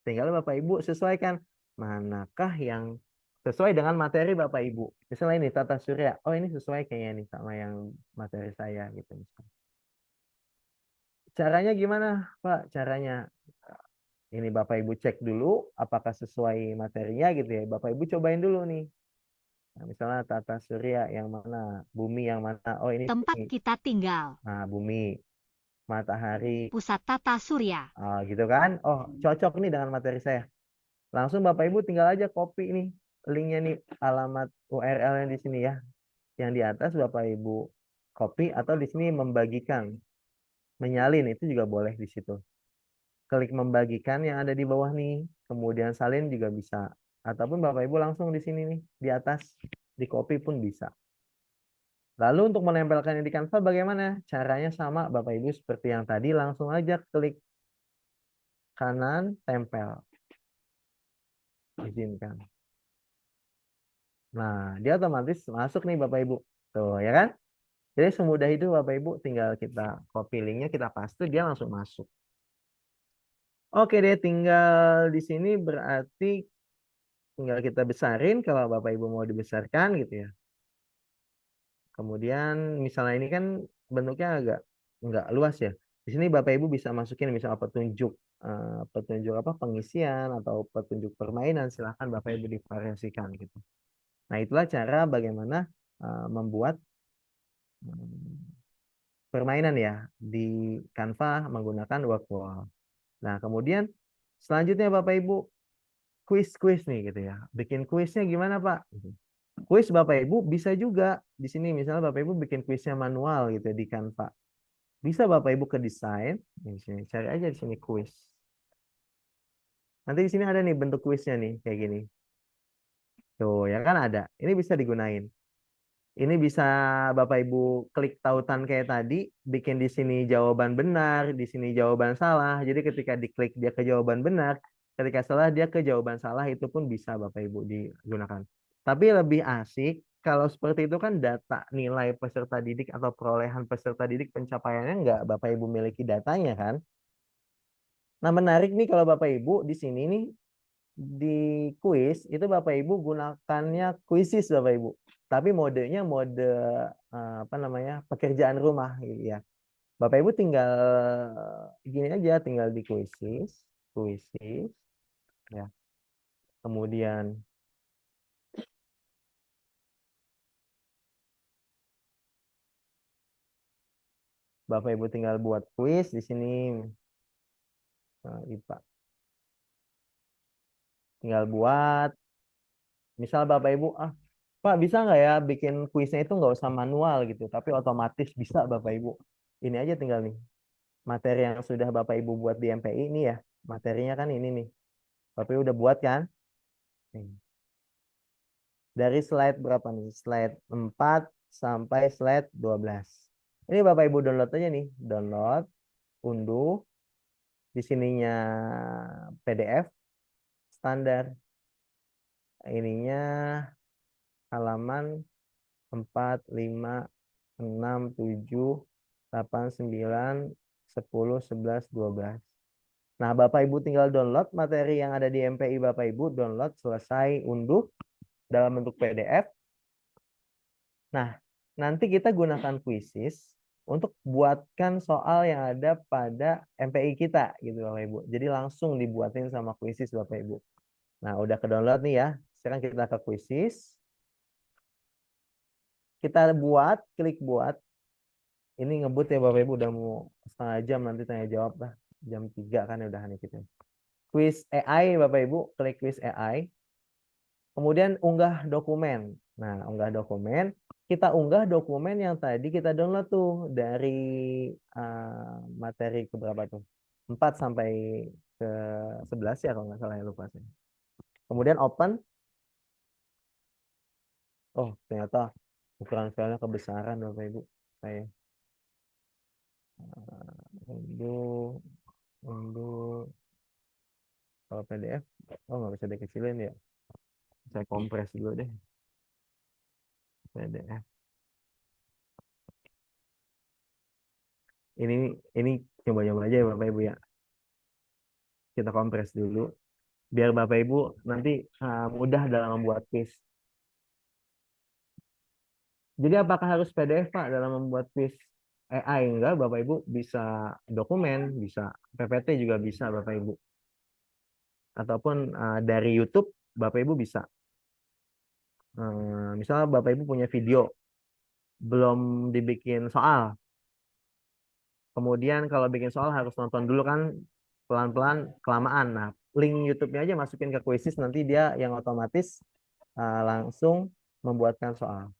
Tinggal Bapak Ibu sesuaikan manakah yang sesuai dengan materi Bapak Ibu. Misalnya ini Tata Surya. Oh, ini sesuai kayaknya nih sama yang materi saya gitu misalnya. Caranya gimana, Pak? Caranya ini Bapak Ibu cek dulu apakah sesuai materinya gitu ya. Bapak Ibu cobain dulu nih. Nah, misalnya Tata Surya yang mana, bumi yang mana. Oh, ini tempat bumi. kita tinggal. Nah, bumi, matahari, pusat tata surya. gitu kan. Oh, cocok nih dengan materi saya. Langsung Bapak Ibu tinggal aja copy nih linknya nih, alamat URL yang di sini ya. Yang di atas Bapak Ibu copy atau di sini membagikan. Menyalin itu juga boleh di situ. Klik membagikan yang ada di bawah nih, kemudian salin juga bisa. Ataupun Bapak Ibu langsung di sini nih, di atas, di copy pun bisa. Lalu untuk menempelkannya di Canva bagaimana? Caranya sama Bapak Ibu seperti yang tadi, langsung aja klik kanan, tempel. Izinkan. Nah, dia otomatis masuk nih Bapak Ibu. Tuh, ya kan? Jadi semudah itu Bapak Ibu, tinggal kita copy linknya, kita paste, dia langsung masuk. Oke deh, tinggal di sini berarti tinggal kita besarin kalau Bapak Ibu mau dibesarkan gitu ya. Kemudian misalnya ini kan bentuknya agak nggak luas ya. Di sini Bapak Ibu bisa masukin misalnya petunjuk pengisian atau petunjuk permainan, silahkan Bapak Ibu divariasikan gitu. Nah, itulah cara bagaimana membuat permainan ya di Canva menggunakan word wall. Nah, kemudian selanjutnya Bapak Ibu kuis nih gitu ya. Bikin kuisnya gimana Pak? Kuis Bapak Ibu bisa juga di sini misalnya Bapak Ibu bikin kuisnya manual gitu ya, di Canva. Bisa Bapak Ibu ke desain, di sini cari aja di sini kuis. Nanti di sini ada nih bentuk kuisnya nih kayak gini. Tuh, ya kan ada. Ini bisa digunain. Ini bisa Bapak Ibu klik tautan kayak tadi, bikin di sini jawaban benar, di sini jawaban salah. Jadi ketika diklik dia ke jawaban benar, ketika salah dia ke jawaban salah, itu pun bisa Bapak Ibu digunakan. Tapi lebih asik kalau seperti itu kan data nilai peserta didik atau perolehan peserta didik pencapaiannya nggak Bapak Ibu miliki datanya kan. Nah, menarik nih kalau Bapak Ibu di sini nih di kuis itu Bapak Ibu gunakannya kuisis Bapak Ibu. Tapi modenya mode pekerjaan rumah gitu ya. Bapak Ibu tinggal gini aja, tinggal di kuisis ya. Kemudian Bapak Ibu tinggal buat kuis di sini. IPA. Tinggal buat misal Bapak Ibu Pak bisa nggak ya bikin kuisnya itu nggak usah manual gitu, tapi otomatis bisa Bapak Ibu. Ini aja tinggal nih. Materi yang sudah Bapak Ibu buat di MPI ini ya. Materinya kan ini nih. Bapak Ibu udah buat kan? Dari slide berapa nih? Slide 4 sampai slide 12. Ini Bapak Ibu download aja nih. Download, unduh. Di sininya PDF standar. Ininya halaman 4, 5, 6, 7, 8, 9, 10, 11, 12. Nah, Bapak Ibu tinggal download materi yang ada di MPI Bapak Ibu, download, selesai, unduh dalam bentuk PDF. Nah, nanti kita gunakan Quizizz untuk buatkan soal yang ada pada MPI kita gitu Bapak Ibu. Jadi langsung dibuatin sama Quizizz Bapak Ibu. Nah, udah ke-download nih ya. Sekarang kita ke Quizizz. Kita buat, klik buat. Ini ngebut ya Bapak Ibu, udah mau setengah jam nanti tanya jawab lah. Jam 3 kan udah nih kita. Quiz AI Bapak Ibu, klik Quiz AI. Kemudian unggah dokumen. Nah, unggah dokumen. Kita unggah dokumen yang tadi kita download tuh dari materi keberapa tuh? 4 sampai ke 11 ya kalau nggak salah ya, lupa saya. Kemudian open. Oh, ternyata ukuran filenya kebesaran Bapak Ibu. Saya unduh kalau PDF. Oh, nggak bisa dikecilin ya. Saya kompres dulu deh. PDF. Ini coba-coba aja ya Bapak Ibu ya. Kita kompres dulu biar Bapak Ibu nanti mudah dalam membuat quiz. Jadi apakah harus PDF Pak dalam membuat quiz AI? Enggak, Bapak Ibu bisa dokumen, bisa PPT juga bisa Bapak Ibu. Ataupun dari YouTube Bapak Ibu bisa. Misalnya Bapak Ibu punya video belum dibikin soal. Kemudian kalau bikin soal harus nonton dulu kan pelan-pelan kelamaan. Nah, link YouTube-nya aja masukin ke Quizizz, nanti dia yang otomatis langsung membuatkan soal.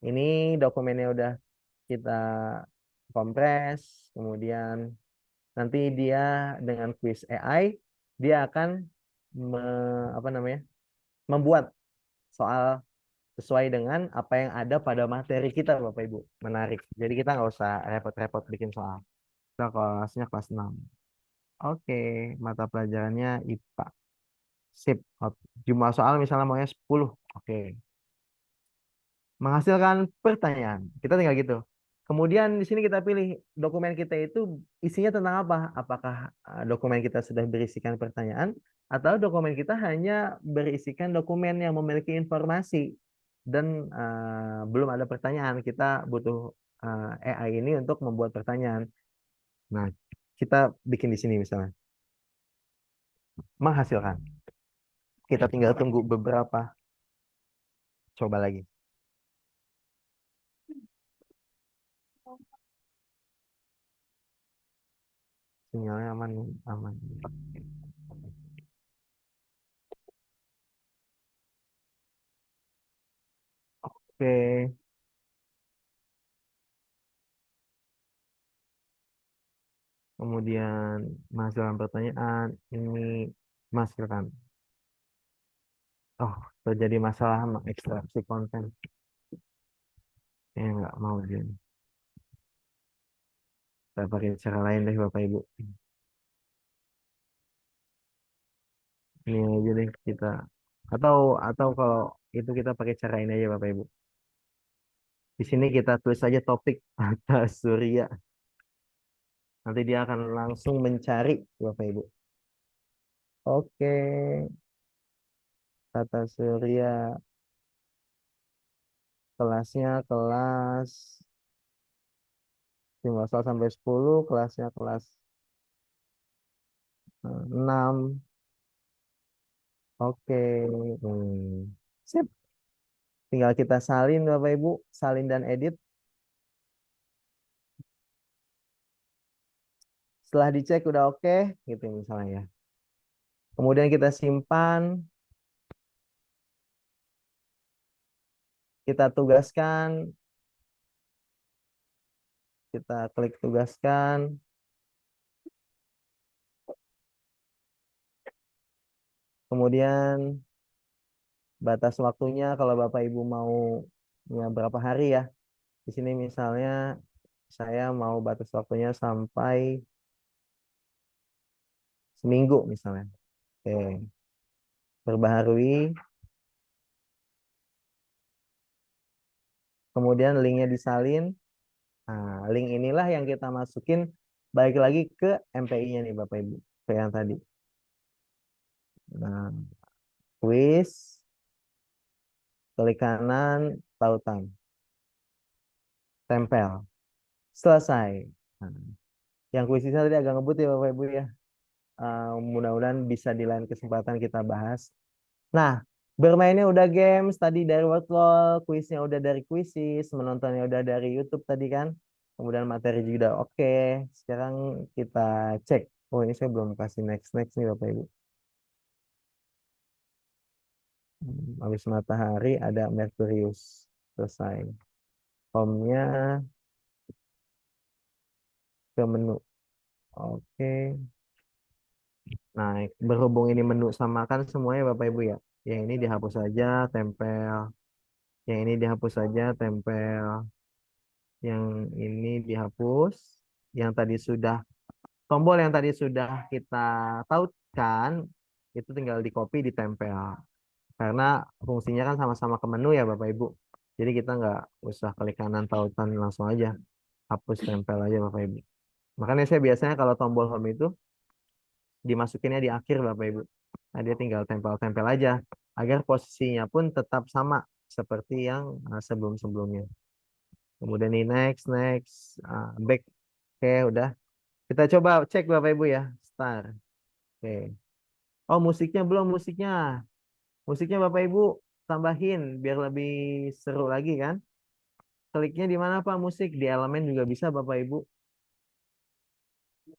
Ini dokumennya udah kita kompres, kemudian nanti dia dengan quiz AI dia akan membuat soal sesuai dengan apa yang ada pada materi kita Bapak Ibu. Menarik. Jadi kita nggak usah repot-repot bikin soal. Kita kelasnya kelas 6. Oke, mata pelajarannya IPA. Sip. Jumlah soal misalnya maunya 10. Oke. Menghasilkan pertanyaan. Kita tinggal gitu. Kemudian di sini kita pilih dokumen kita itu isinya tentang apa? Apakah dokumen kita sudah berisikan pertanyaan atau dokumen kita hanya berisikan dokumen yang memiliki informasi dan belum ada pertanyaan. Kita butuh AI ini untuk membuat pertanyaan. Nah, kita bikin di sini misalnya. Menghasilkan. Kita tinggal tunggu beberapa. Coba lagi. Sinyalnya aman, aman. Oke. Kemudian menghasilkan pertanyaan, ini menghasilkan. Oh, terjadi masalah mengekstraksi konten. Nggak mau dia. Kita pakai cara lain deh Bapak Ibu. Ini aja deh kita. Atau kalau itu kita pakai cara ini aja Bapak Ibu. Di sini kita tulis aja topik atas surya. Nanti dia akan langsung mencari Bapak Ibu. Oke. Tata surya. Kelasnya kelas 5 sampai 10, kelasnya kelas 6. Oke. Sip. Tinggal kita salin Bapak Ibu, salin dan edit. Setelah dicek udah oke, gitu misalnya ya. Kemudian kita simpan. Kita tugaskan. Kita klik tugaskan. Kemudian batas waktunya kalau Bapak Ibu mau ya, berapa hari ya. Di sini misalnya saya mau batas waktunya sampai seminggu misalnya. Oke. Perbaharui. Kemudian linknya disalin. Nah, link inilah yang kita masukin balik lagi ke MPI-nya nih Bapak Ibu. kayak yang tadi. Nah, kuis, klik kanan, tautan, tempel, selesai. Nah, yang kuisnya tadi agak ngebut ya Bapak Ibu ya. Mudah-mudahan bisa di lain kesempatan kita bahas. Nah, bermainnya udah games tadi dari Wordwall, kuisnya udah dari Quizizz, menontonnya udah dari YouTube tadi kan. Kemudian materi juga oke. Sekarang kita cek. Oh, ini saya belum kasih next nih Bapak Ibu. Habis matahari ada Merkurius. Selesai. Home-nya ke menu. Oke. Nah, berhubung ini menu sama kan semuanya Bapak Ibu ya. Yang ini dihapus saja, tempel. Yang ini dihapus saja, tempel. Yang ini dihapus. Yang tadi sudah, tombol yang tadi sudah kita tautkan, itu tinggal di copy, ditempel. Karena fungsinya kan sama-sama ke menu ya Bapak Ibu. Jadi kita nggak usah klik kanan tautan langsung aja. Hapus tempel aja Bapak Ibu. Makanya saya biasanya kalau tombol home itu dimasukinnya di akhir Bapak Ibu. Nah, dia tinggal tempel-tempel aja agar posisinya pun tetap sama seperti yang sebelum-sebelumnya. Kemudian ini next, back. Oke, udah. Kita coba cek Bapak Ibu ya. Start. Oke. Oh, musiknya belum, musiknya. Musiknya Bapak Ibu tambahin biar lebih seru lagi kan. Kliknya di mana Pak musik? Di elemen juga bisa Bapak Ibu.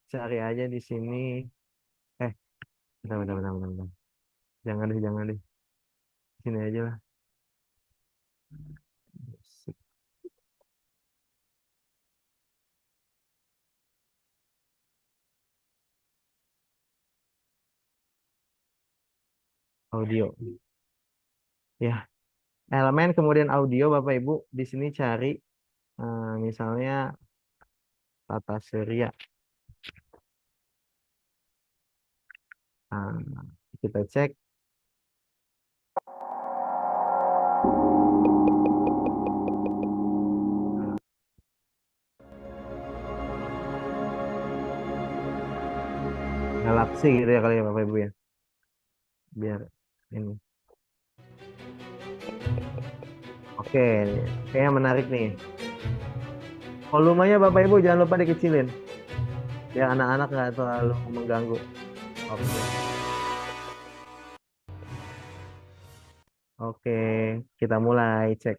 Cari aja di sini. Bentar. Jangan deh. Sini aja lah. Musik. Audio. Ya. Elemen kemudian audio Bapak Ibu di sini cari misalnya Tata Surya. Nah, kita cek. Galaksi gitu ya kali ya Bapak Ibu ya. Biar ini. Oke, kayaknya menarik nih. Volumenya Bapak Ibu jangan lupa dikecilin. Biar anak-anak nggak terlalu mengganggu. Oke, kita mulai cek.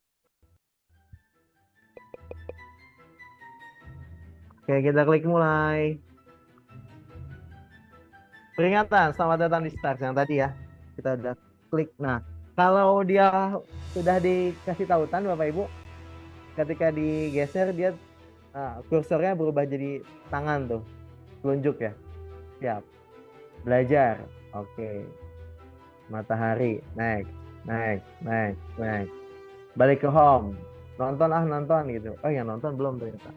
Oke, kita klik mulai. Peringatan, selamat datang di Stars yang tadi ya. Kita udah klik. Nah, kalau dia sudah dikasih tautan Bapak Ibu, ketika digeser dia kursornya berubah jadi tangan tuh. Telunjuk ya. Siap. Belajar. Oke. Matahari. Next. Balik ke home. Nonton gitu. Oh, yang nonton belum ternyata.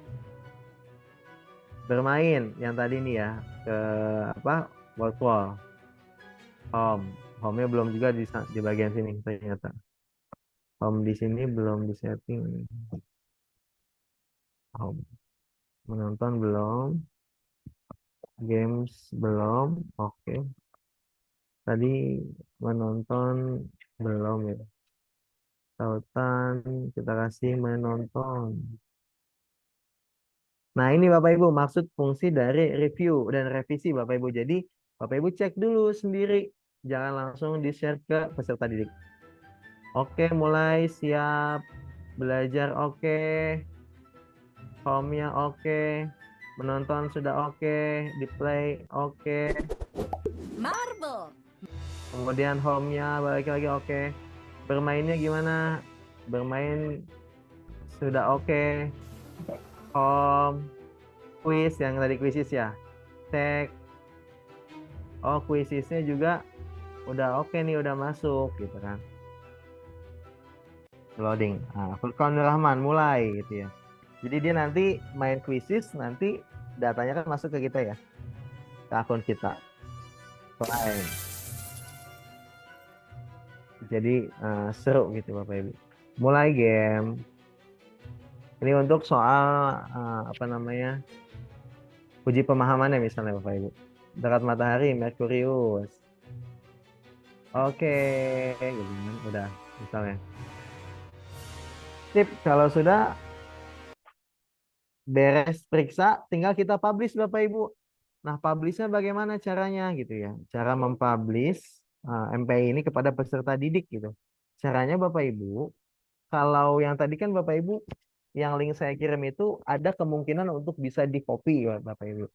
Bermain yang tadi nih ya. Ke apa? Wall. Home-nya belum juga di bagian sini ternyata. Home di sini belum disetting. Home. Menonton belum. Games belum. Oke. Tadi menonton belum ya. Tautan kita kasih menonton. Nah, ini Bapak Ibu maksud fungsi dari review dan revisi Bapak Ibu. Jadi Bapak Ibu cek dulu sendiri. Jangan langsung di-share ke peserta didik. Oke, mulai siap. Belajar oke. Home-nya oke. Menonton sudah oke. Di-play oke. Marble. Kemudian home-nya balik lagi oke. Bermainnya gimana? Bermain sudah oke. Home. Quiz yang tadi Quizizz ya. Cek. Oh, Quizizz-nya juga udah oke nih, udah masuk gitu kan. Loading. Nah, Furqan Rahman mulai gitu ya. Jadi dia nanti main Quizizz, nanti datanya kan masuk ke kita ya. Ke akun kita. Play. Jadi seru gitu Bapak Ibu. Mulai game. Ini untuk soal uji pemahamannya misalnya Bapak Ibu. dekat matahari, Merkurius. Oke, gitu kan, udah misalnya. Sip, kalau sudah beres periksa, tinggal kita publish Bapak Ibu. Nah, publishnya bagaimana caranya gitu ya? Cara mempublish MPI ini kepada peserta didik gitu. Caranya Bapak Ibu, kalau yang tadi kan Bapak Ibu, yang link saya kirim itu ada kemungkinan untuk bisa di-copy ya Bapak Ibu.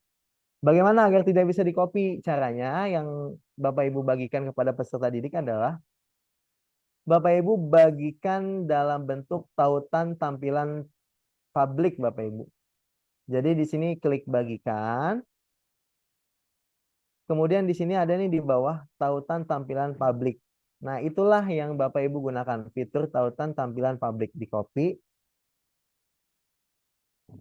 Bagaimana agar tidak bisa di-copy? Caranya yang Bapak Ibu bagikan kepada peserta didik adalah Bapak Ibu bagikan dalam bentuk tautan tampilan publik Bapak Ibu. Jadi di sini klik bagikan. Kemudian di sini ada nih di bawah tautan tampilan publik. Nah, itulah yang Bapak Ibu gunakan, fitur tautan tampilan publik, di copy.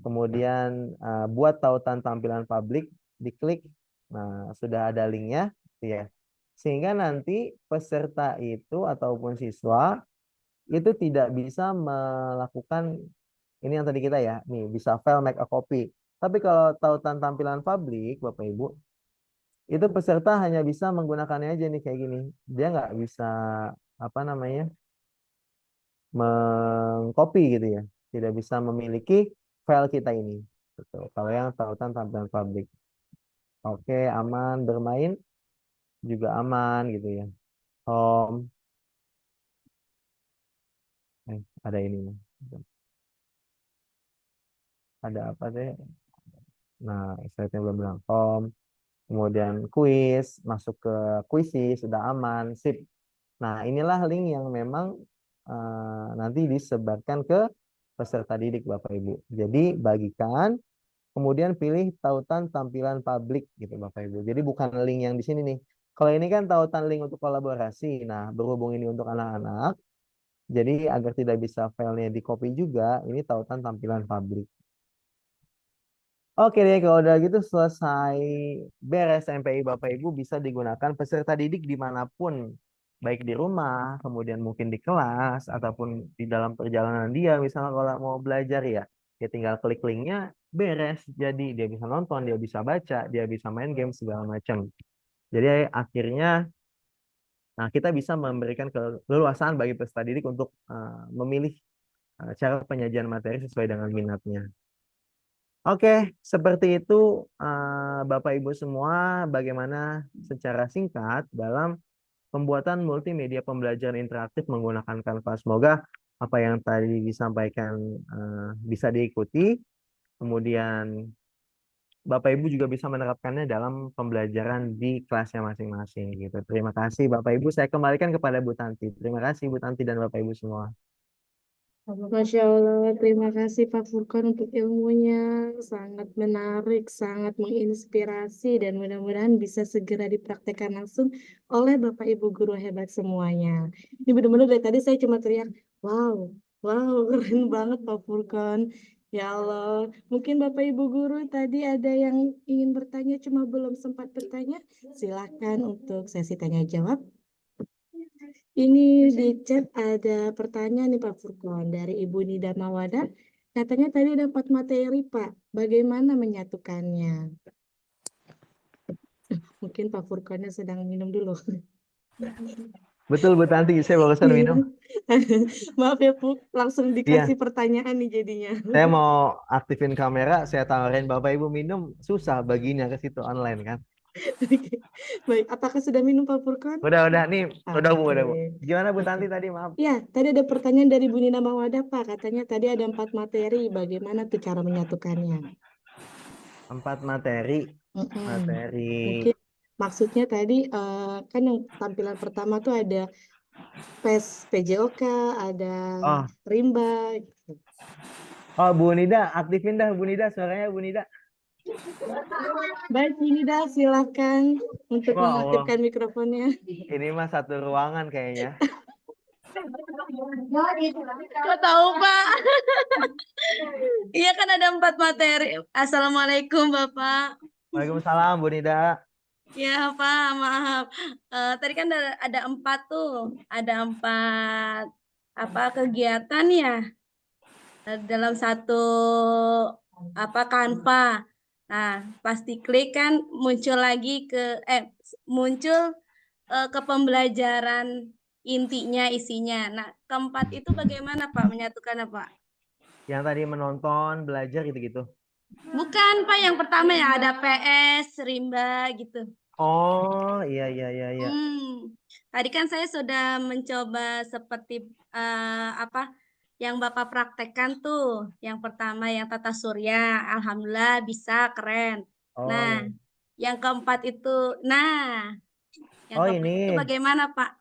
Kemudian buat tautan tampilan publik, diklik. Nah, sudah ada linknya ya. Sehingga nanti peserta itu ataupun siswa itu tidak bisa melakukan ini yang tadi kita ya, nih bisa file make a copy. Tapi kalau tautan tampilan publik, Bapak Ibu, itu peserta hanya bisa menggunakannya aja nih kayak gini. Dia nggak bisa apa namanya mengcopy gitu ya. Tidak bisa memiliki file kita ini. Gitu. Kalau yang tautan tampilan publik. Oke, aman bermain juga aman gitu ya. Home. Ada ini. Ada apa deh? Nah, slide-nya belum bilang home. Kemudian kuis, masuk ke kuisi, sudah aman, sip. Nah, inilah link yang memang nanti disebarkan ke peserta didik Bapak Ibu. Jadi bagikan, kemudian pilih tautan tampilan publik gitu Bapak Ibu. Jadi bukan link yang di sini nih. Kalau ini kan tautan link untuk kolaborasi. Nah, berhubung ini untuk anak-anak, jadi agar tidak bisa filenya di copy juga, ini tautan tampilan publik. Oke deh, kalau udah gitu selesai beres MPI Bapak Ibu bisa digunakan peserta didik dimanapun. Baik di rumah, kemudian mungkin di kelas, ataupun di dalam perjalanan dia. Misalnya kalau mau belajar ya, dia tinggal klik linknya, beres. Jadi dia bisa nonton, dia bisa baca, dia bisa main game, segala macam. Jadi akhirnya nah, kita bisa memberikan keleluasaan bagi peserta didik untuk memilih cara penyajian materi sesuai dengan minatnya. Oke, seperti itu Bapak Ibu semua bagaimana secara singkat dalam pembuatan multimedia pembelajaran interaktif menggunakan Canva. Semoga apa yang tadi disampaikan bisa diikuti, kemudian Bapak Ibu juga bisa menerapkannya dalam pembelajaran di kelasnya masing-masing gitu. Terima kasih Bapak Ibu. Saya kembalikan kepada Bu Tanti. Terima kasih Bu Tanti dan Bapak Ibu semua. Masya Allah, terima kasih Pak Furqan untuk ilmunya. Sangat menarik, sangat menginspirasi, dan mudah-mudahan bisa segera dipraktekkan langsung oleh Bapak Ibu guru hebat semuanya. Ini benar-benar dari tadi saya cuma teriak, wow, wow, keren banget Pak Furqan. Ya Allah, mungkin Bapak Ibu guru tadi ada yang ingin bertanya cuma belum sempat bertanya. Silahkan untuk sesi tanya jawab. Ini di chat ada pertanyaan nih Pak Furqan dari Ibu Nida Mawada. Katanya tadi ada 4 materi Pak. Bagaimana menyatukannya? Mungkin Pak Furqannya sedang minum dulu. Betul Bu Tanti, saya barusan minum. Maaf ya Bu, langsung Iya, dikasih pertanyaan nih jadinya. saya mau aktifin kamera, saya tawarin Bapak Ibu minum, susah baginya ke situ online kan. Baik, apakah sudah minum Pak Furqan? Udah nih, udah Bu. Oke. Gimana Bu Tanti tadi, maaf? Ya, tadi ada pertanyaan dari Bu Nina Mawada Pak. Katanya tadi ada 4 materi. Bagaimana tuh cara menyatukannya? 4 materi. Mungkin maksudnya tadi kan yang tampilan pertama tuh ada PJOK, ada Rimba. Gitu. Oh, Bu Nida, aktifin dah Bu Nida, suaranya Bu Nida. Baik, Bu Nida, silakan untuk mengaktifkan mikrofonnya. Ini mah satu ruangan kayaknya. Kok tahu Pak? Iya kan ada 4 materi. Assalamualaikum Bapak. Waalaikumsalam Bu Nida. Ya Pak, maaf. Tadi kan ada 4 tuh. Ada 4 apa kegiatan ya dalam satu Canva. Nah, pas diklik kan muncul lagi muncul ke pembelajaran intinya, isinya. Nah, keempat itu bagaimana Pak menyatukannya Pak? Yang tadi menonton, belajar gitu-gitu. Bukan Pak, yang pertama ya ada PS, rimba gitu. Oh, iya. Tadi kan saya sudah mencoba seperti apa yang Bapak praktekkan tuh. Yang pertama yang tata surya, alhamdulillah bisa keren. Nah, Oh, yang keempat itu, yang keempat itu ini. bagaimana Pak?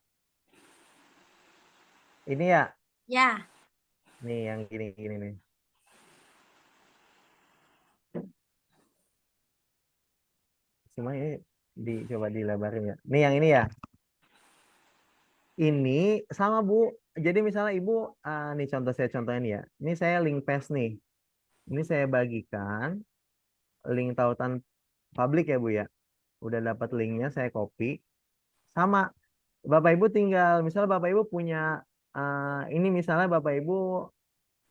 Ini ya. Ya, Nih yang gini nih. Cuma ini coba dilebarin ya. Nih yang ini ya. Ini sama Bu. Jadi misalnya Ibu, nih contohnya nih ya. Ini saya link paste nih. Ini saya bagikan link tautan publik ya Bu ya. Udah dapat linknya, saya copy. Sama Bapak Ibu tinggal, misalnya Bapak Ibu punya, ini misalnya Bapak Ibu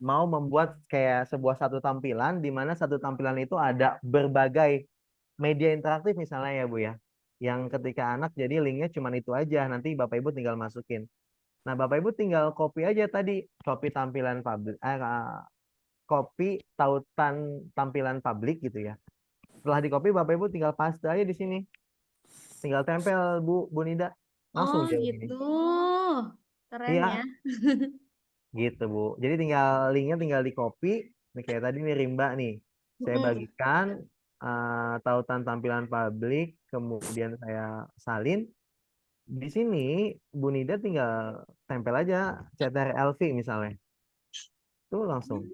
mau membuat kayak sebuah satu tampilan, di mana satu tampilan itu ada berbagai media interaktif misalnya ya Bu ya. Yang ketika anak jadi linknya cuma itu aja, nanti Bapak Ibu tinggal masukin. Nah, Bapak Ibu tinggal copy aja tadi, copy tampilan publik, copy tautan tampilan publik gitu ya. Setelah di copy, Bapak Ibu tinggal paste aja di sini. Tinggal tempel Bu Nida. Langsung dia begini. gitu. Keren Iya, ya. gitu Bu. Jadi linknya tinggal di copy. Nih, kayak tadi nih rimba nih. Saya bagikan tautan tampilan publik, kemudian saya salin. Di sini Bu Nida tinggal tempel aja CTRL-V misalnya. Tuh langsung.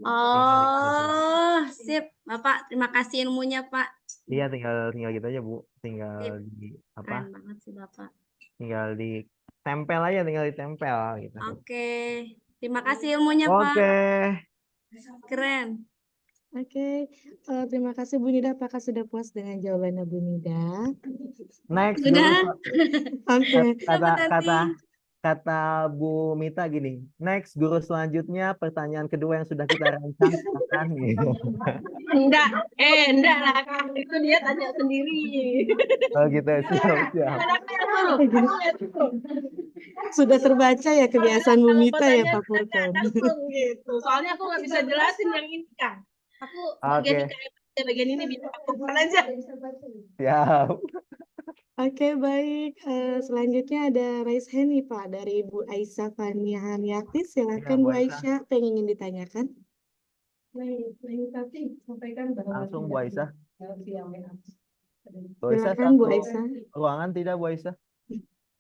Oh, sip. Bapak, terima kasih ilmunya, Pak. Iya, tinggal gitu aja Bu. Tinggal Sip. di Keren banget sih, Bapak. tinggal ditempel aja, tinggal ditempel gitu. Oke. Terima kasih ilmunya, Pak. Oke. Keren. Oke, terima kasih Bu Nida. Apakah sudah puas dengan jawabannya Bu Nida? Next Sudah. Oke. kata Bu Mita gini. Next guru selanjutnya pertanyaan kedua yang sudah kita rancang gitu. Enggak lah, Kak. Itu dia tanya sendiri. Oh gitu, siap. Sudah terbaca ya kebiasaan Bu Mita ya Pak Furkon. Gitu. Soalnya aku nggak bisa jelasin yang ini kan. Aku bagian ini bisa aku aja. Siap. Oke, baik. Selanjutnya ada raise hand nih Pak dari Bu Aisyah Fania Haniati. Silakan Bu Aisyah, ingin ditanyakan. Langsung Bu Aisyah. Silakan Bu Aisyah. Ruangan tidak Bu Aisyah?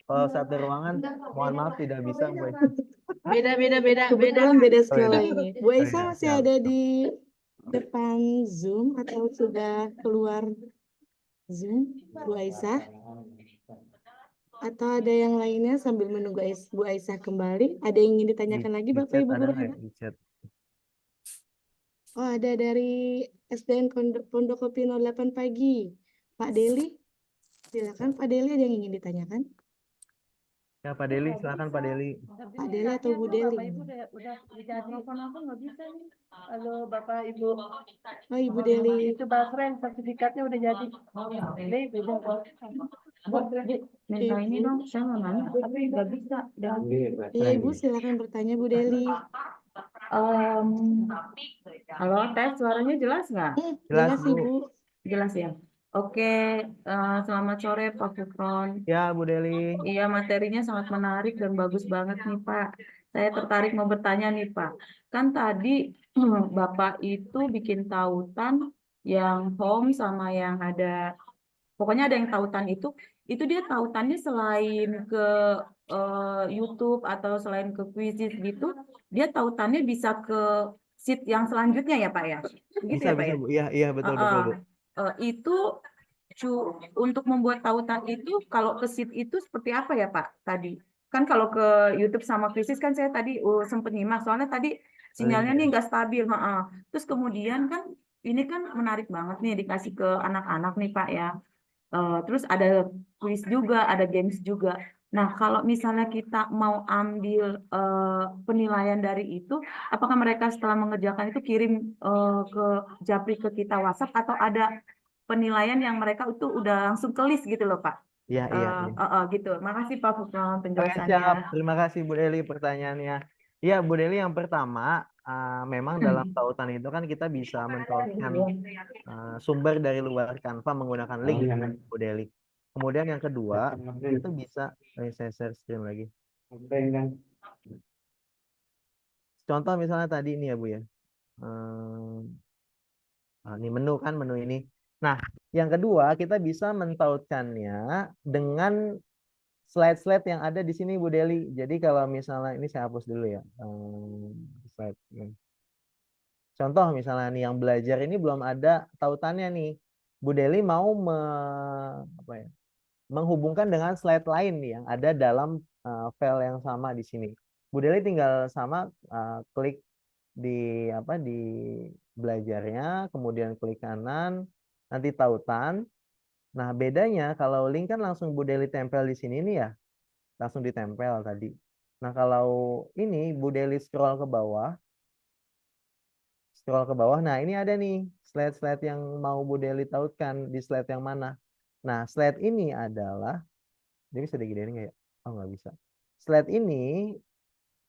Kalau satu ruangan, mohon maaf tidak bisa Bu Aisyah. Kebetulan beda sekolah ini. Bu Aisyah masih ada di depan Zoom atau sudah keluar Zoom, Bu Aisyah? Atau ada yang lainnya sambil menunggu Bu Aisyah kembali? Ada yang ingin ditanyakan lagi Bapak Ibu guru? Oh, ada dari SDN Pondok Kopi 08 pagi. Pak Deli, silakan Pak Deli, ada yang ingin ditanyakan? Ya Pak Deli, silakan Pak Deli. Pak Deli atau Bu Deli? Bapak Ibu udah telepon aku nggak bisa nih. Halo Bapak Ibu. Oh Ibu Deli. Itu Basren sertifikatnya udah jadi. Ini beda. Minta ini dong, saya mau nanya tapi nggak bisa. Iya Ibu, silakan bertanya Bu Deli. Halo, tes suaranya jelas nggak? Jelas Ibu. Jelas ya. Oke, selamat sore Pak Furkon. Ya Bu Deli. Iya, materinya sangat menarik dan bagus banget nih Pak. Saya tertarik mau bertanya nih Pak. Kan tadi Bapak itu bikin tautan yang home sama yang ada, pokoknya ada yang tautan itu dia tautannya selain ke YouTube atau selain ke Quizizz gitu, dia tautannya bisa ke sheet yang selanjutnya ya Pak ya? Begitu Bisa, ya Pak ya? Bu. Iya, betul Bu. Itu untuk membuat tautan itu kalau ke sheet itu seperti apa ya Pak tadi? Kan kalau ke YouTube sama Quizizz kan saya tadi sempat nyimak, soalnya tadi sinyalnya nih nggak stabil. Terus kemudian kan ini kan menarik banget nih dikasih ke anak-anak nih Pak ya. Terus ada quiz juga, ada games juga. Nah, kalau misalnya kita mau ambil penilaian dari itu, apakah mereka setelah mengerjakan itu kirim ke Japri ke kita WhatsApp atau ada penilaian yang mereka itu udah langsung ke list gitu loh, Pak? Iya, iya, iya. Gitu. Makasih Pak Fukron Oke, penjelasannya. siap. Terima kasih Bu Deli pertanyaannya. Iya, Bu Deli, yang pertama, memang dalam tautan itu kan kita bisa mentautkan sumber dari luar Canva menggunakan link, Bu Deli. Kemudian yang kedua, itu bisa, saya share screen lagi. Contoh misalnya tadi ini ya Bu ya. Ini menu kan, menu ini. Nah, yang kedua kita bisa mentautkannya dengan slide-slide yang ada di sini Bu Deli. Jadi kalau misalnya ini saya hapus dulu ya. Slide ini. Contoh misalnya nih yang belajar ini belum ada tautannya nih. Bu Deli mau menghubungkan dengan slide lain nih yang ada dalam file yang sama di sini. Bu Deli tinggal sama klik di belajarnya, kemudian klik kanan, nanti tautan. Nah, bedanya kalau link kan langsung Bu Deli tempel di sini nih ya. Langsung ditempel tadi. Nah, kalau ini Bu Deli scroll ke bawah. Nah ini ada nih slide-slide yang mau Bu Deli tautkan di slide yang mana. Nah, slide ini adalah, jadi bisa digedein nggak ya? Oh, nggak bisa. Slide ini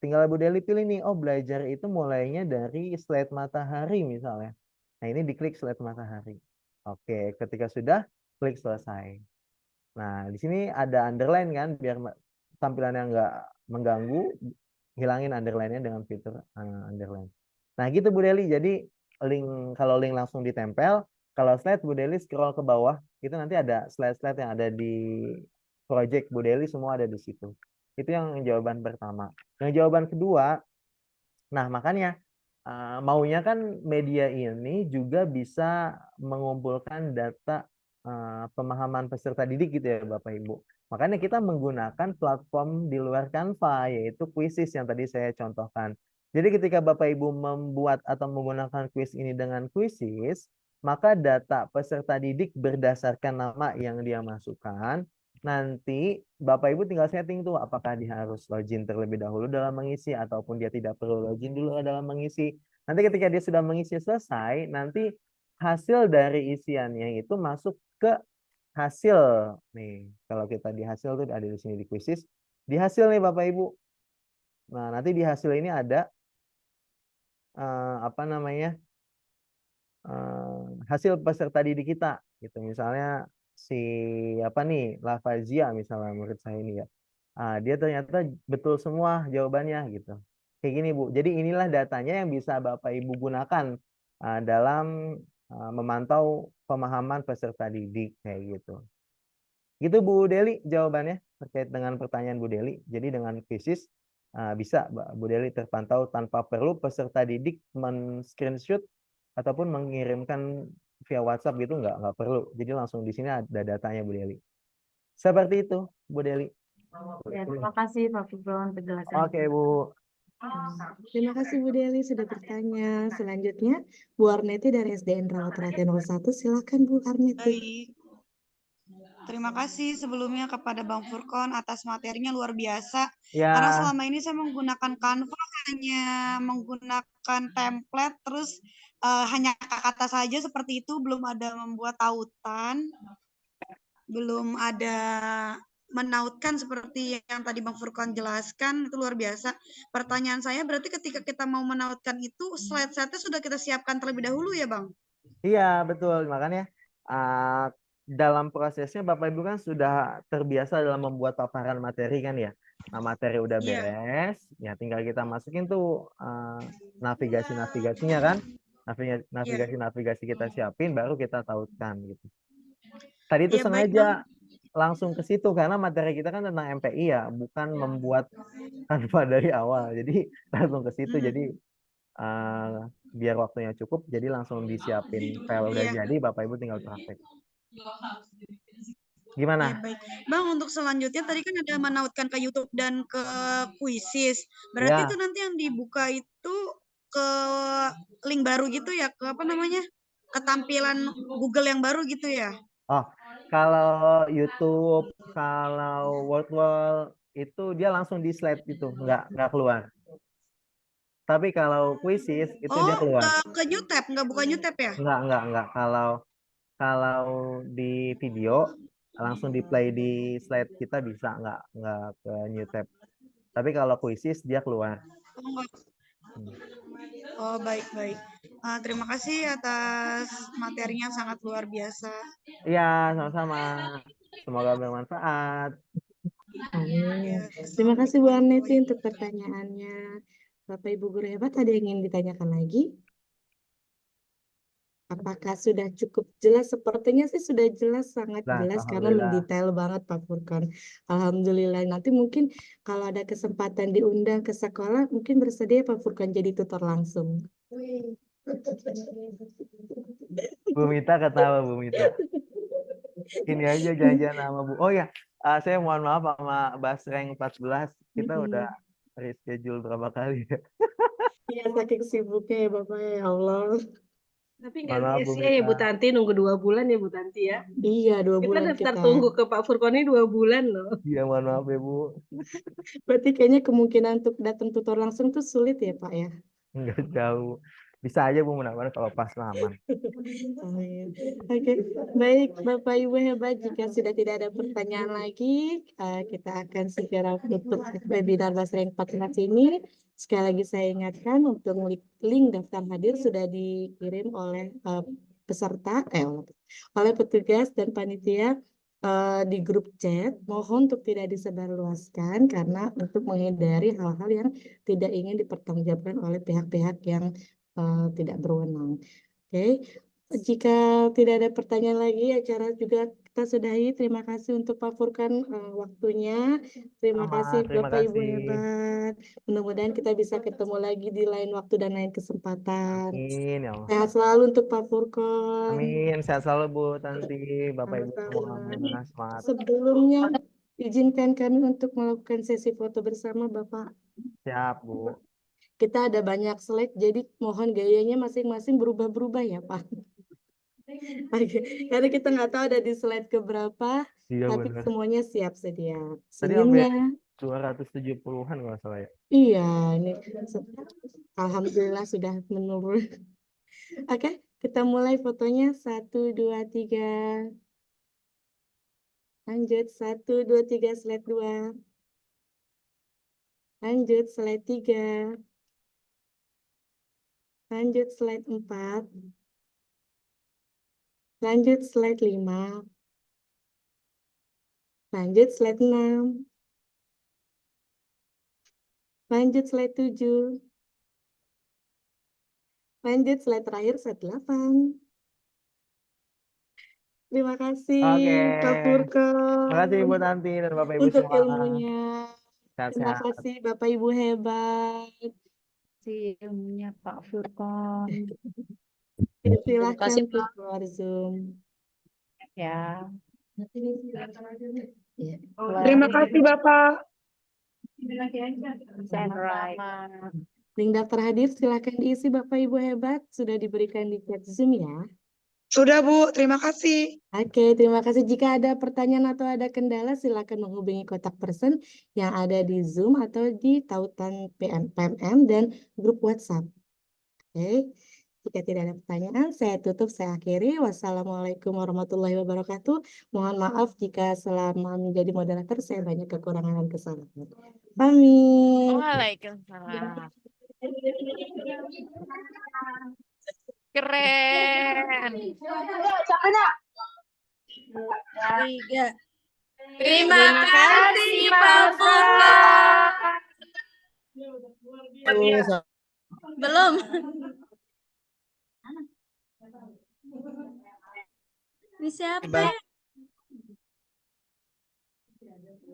tinggal Bu Deli pilih nih, oh belajar itu mulainya dari slide matahari misalnya. Nah, ini diklik slide matahari. Oke, ketika sudah, klik selesai. Nah, di sini ada underline kan, biar tampilannya nggak mengganggu, hilangin underline-nya dengan fitur underline. Nah, gitu Bu Deli. Jadi kalau link langsung ditempel, kalau slide Bu Deli scroll ke bawah, itu nanti ada slide-slide yang ada di project Bu Deli, semua ada di situ. Itu yang jawaban pertama. Yang jawaban kedua, nah makanya maunya kan media ini juga bisa mengumpulkan data pemahaman peserta didik gitu ya Bapak Ibu. Makanya kita menggunakan platform di luar Canva, yaitu Quizizz yang tadi saya contohkan. Jadi ketika Bapak Ibu membuat atau menggunakan quiz ini dengan Quizizz, maka data peserta didik berdasarkan nama yang dia masukkan, nanti Bapak Ibu tinggal setting tuh apakah dia harus login terlebih dahulu dalam mengisi ataupun dia tidak perlu login dulu dalam mengisi. Nanti ketika dia sudah mengisi selesai, nanti hasil dari isiannya itu masuk ke hasil nih. Kalau kita di hasil tuh ada di sini di Quizizz. Di hasil nih Bapak Ibu. Nah, nanti di hasil ini ada hasil peserta didik kita gitu. Misalnya si Lavazia misalnya murid saya ini ya. Dia ternyata betul semua jawabannya gitu. Kayak gini Bu. Jadi inilah datanya yang bisa Bapak Ibu gunakan dalam memantau pemahaman peserta didik kayak gitu. Gitu Bu Deli jawabannya terkait dengan pertanyaan Bu Deli. Jadi dengan Quizizz bisa Bu Deli terpantau tanpa perlu peserta didik men-screenshot ataupun mengirimkan via WhatsApp gitu, nggak perlu. Jadi langsung di sini ada datanya Bu Deli. Seperti itu Bu Deli. Ya, terima kasih Pak Fukron penjelasannya. Oke Bu. Terima kasih Bu Deli sudah bertanya. Selanjutnya Bu Arneti dari SDN Rawat Rate 01. Silakan Bu Arneti. Baik. Terima kasih sebelumnya kepada Bang Furkon atas materinya luar biasa. Ya. Karena selama ini saya menggunakan Canva hanya menggunakan template, terus hanya kata saja seperti itu, belum ada membuat tautan, belum ada menautkan seperti yang tadi Bang Furkon jelaskan, itu luar biasa. Pertanyaan saya berarti ketika kita mau menautkan itu, slide-slide-nya sudah kita siapkan terlebih dahulu ya Bang? Iya, betul. Makanya dalam prosesnya Bapak Ibu kan sudah terbiasa dalam membuat paparan materi kan ya. Nah, materi udah beres, ya tinggal kita masukin tuh navigasi-navigasinya kan. Navigasi-navigasi kita siapin, baru kita tautkan gitu. Tadi itu sengaja langsung ke situ karena materi kita kan tentang MPI ya, bukan membuat tanpa dari awal. Jadi langsung ke situ. Jadi biar waktunya cukup, jadi langsung disiapin file udah jadi, Bapak Ibu tinggal praktek. Gimana? Ya, baik. Bang, untuk selanjutnya tadi kan ada menautkan ke YouTube dan ke Quizizz. Berarti itu nanti yang dibuka itu ke link baru gitu ya, ke apa namanya? Ketampilan Google yang baru gitu ya? Oh, Kalau YouTube, kalau Wordwall itu dia langsung di slide gitu, nggak keluar. Tapi kalau Quizzes itu dia Oh, keluar. ke New Tab, nggak buka New Tab ya? Nggak. Kalau di video langsung di play di slide kita bisa, nggak ke New Tab. Tapi kalau Quizzes dia keluar. Oh, nggak. Oh, baik. Terima kasih atas materinya sangat luar biasa. Iya, sama-sama. Semoga bermanfaat. Amin. Terima kasih Bu Arneti untuk pertanyaannya. Bapak Ibu guru hebat, ada yang ingin ditanyakan lagi? Apakah sudah cukup jelas? Sepertinya sih sudah jelas, sangat Nah, jelas karena alhamdulillah. mendetail banget Pak Furkan. Alhamdulillah. Nanti mungkin kalau ada kesempatan diundang ke sekolah, mungkin bersedia Pak Furkan jadi tutor langsung. Bu Mita ketawa, Bu Mita. Ini aja jajan sama Bu. Oh ya, saya mohon maaf sama Basreng 14. Kita udah reschedule berapa kali ya? Iya, saking sibuknya ya Bapak ya Allah. Tapi Mohon nggak maaf, Bu sia-sia ya Bu Mita. Tanti nunggu 2 bulan ya Bu Tanti ya. Iya, 2 Kita bulan daftar kita. tunggu ke Pak Furkon ini 2 bulan loh. Iya, mohon maaf ya, Bu. Berarti kayaknya kemungkinan untuk datang tutor langsung tuh sulit ya Pak ya? Nggak jauh. Bisa aja, Bu, mudah-mudahan kalau pas aman. Amin. Oke, baik Bapak Ibu hebat, jika sudah tidak ada pertanyaan lagi, kita akan segera tutup webinar Basreng 14 ini. Sekali lagi saya ingatkan untuk link daftar hadir sudah dikirim oleh peserta, oleh petugas dan panitia di grup chat. Mohon untuk tidak disebarluaskan karena untuk menghindari hal-hal yang tidak ingin dipertanggungjawabkan oleh pihak-pihak yang tidak berwenang. Oke, jika tidak ada pertanyaan lagi, acara juga kita sudahi. Terima kasih untuk Pak Furkan waktunya. Terima kasih Terima Bapak Ibu kasih. hebat. Mudah-mudahan kita bisa ketemu lagi di lain waktu dan lain kesempatan. Amin, ya Allah. Sehat selalu untuk Pak Furkan. Amin, sehat selalu Bu Tanti, Bapak Ibu semua. Sama-sama. Semangat. Sebelumnya, izinkan kami untuk melakukan sesi foto bersama Bapak. Siap, Bu. Kita ada banyak slide, jadi mohon gayanya masing-masing berubah-berubah ya Pak. Oke, karena kita nggak tahu ada di slide keberapa, Iya, tapi benar. semuanya siap sedia. Tadi sampai Senyumnya, 270-an kalau nggak salah ya. iya, ini alhamdulillah sudah menurun. Oke, kita mulai fotonya. 1, 2, 3. Lanjut, 1, 2, 3, slide 2. Lanjut, slide 3. Lanjut, slide 4. Lanjut, slide 5. Lanjut, slide 6. Lanjut, slide 7. Lanjut, slide terakhir, slide 8. Terima kasih, Oke. Kak Furkan, Terima kasih Ibu Tanti dan Bapak Ibu untuk semua. ilmunya. Terima Sehat-sehat. kasih, Bapak Ibu hebat. Ilmunya Pak Furkan. Silakan kasih, ke keluar Zoom. Ya. Ya. Terima kasih Bapak. Sama-sama. Link daftar hadir silakan diisi Bapak Ibu hebat. Sudah diberikan di chat Zoom ya. Sudah Bu, terima kasih. Oke, terima kasih. Jika ada pertanyaan atau ada kendala, silakan menghubungi kontak person yang ada di Zoom atau di tautan PMM dan grup WhatsApp. Oke, jika tidak ada pertanyaan, saya tutup, saya akhiri. Wassalamualaikum warahmatullahi wabarakatuh. Mohon maaf jika selama menjadi moderator saya banyak kekurangan dan kesalahan. Pamit. Waalaikumsalam. Keren. Capeknya. 3. Terima kasih Pak Furkan. Belum. Ini siapa ya?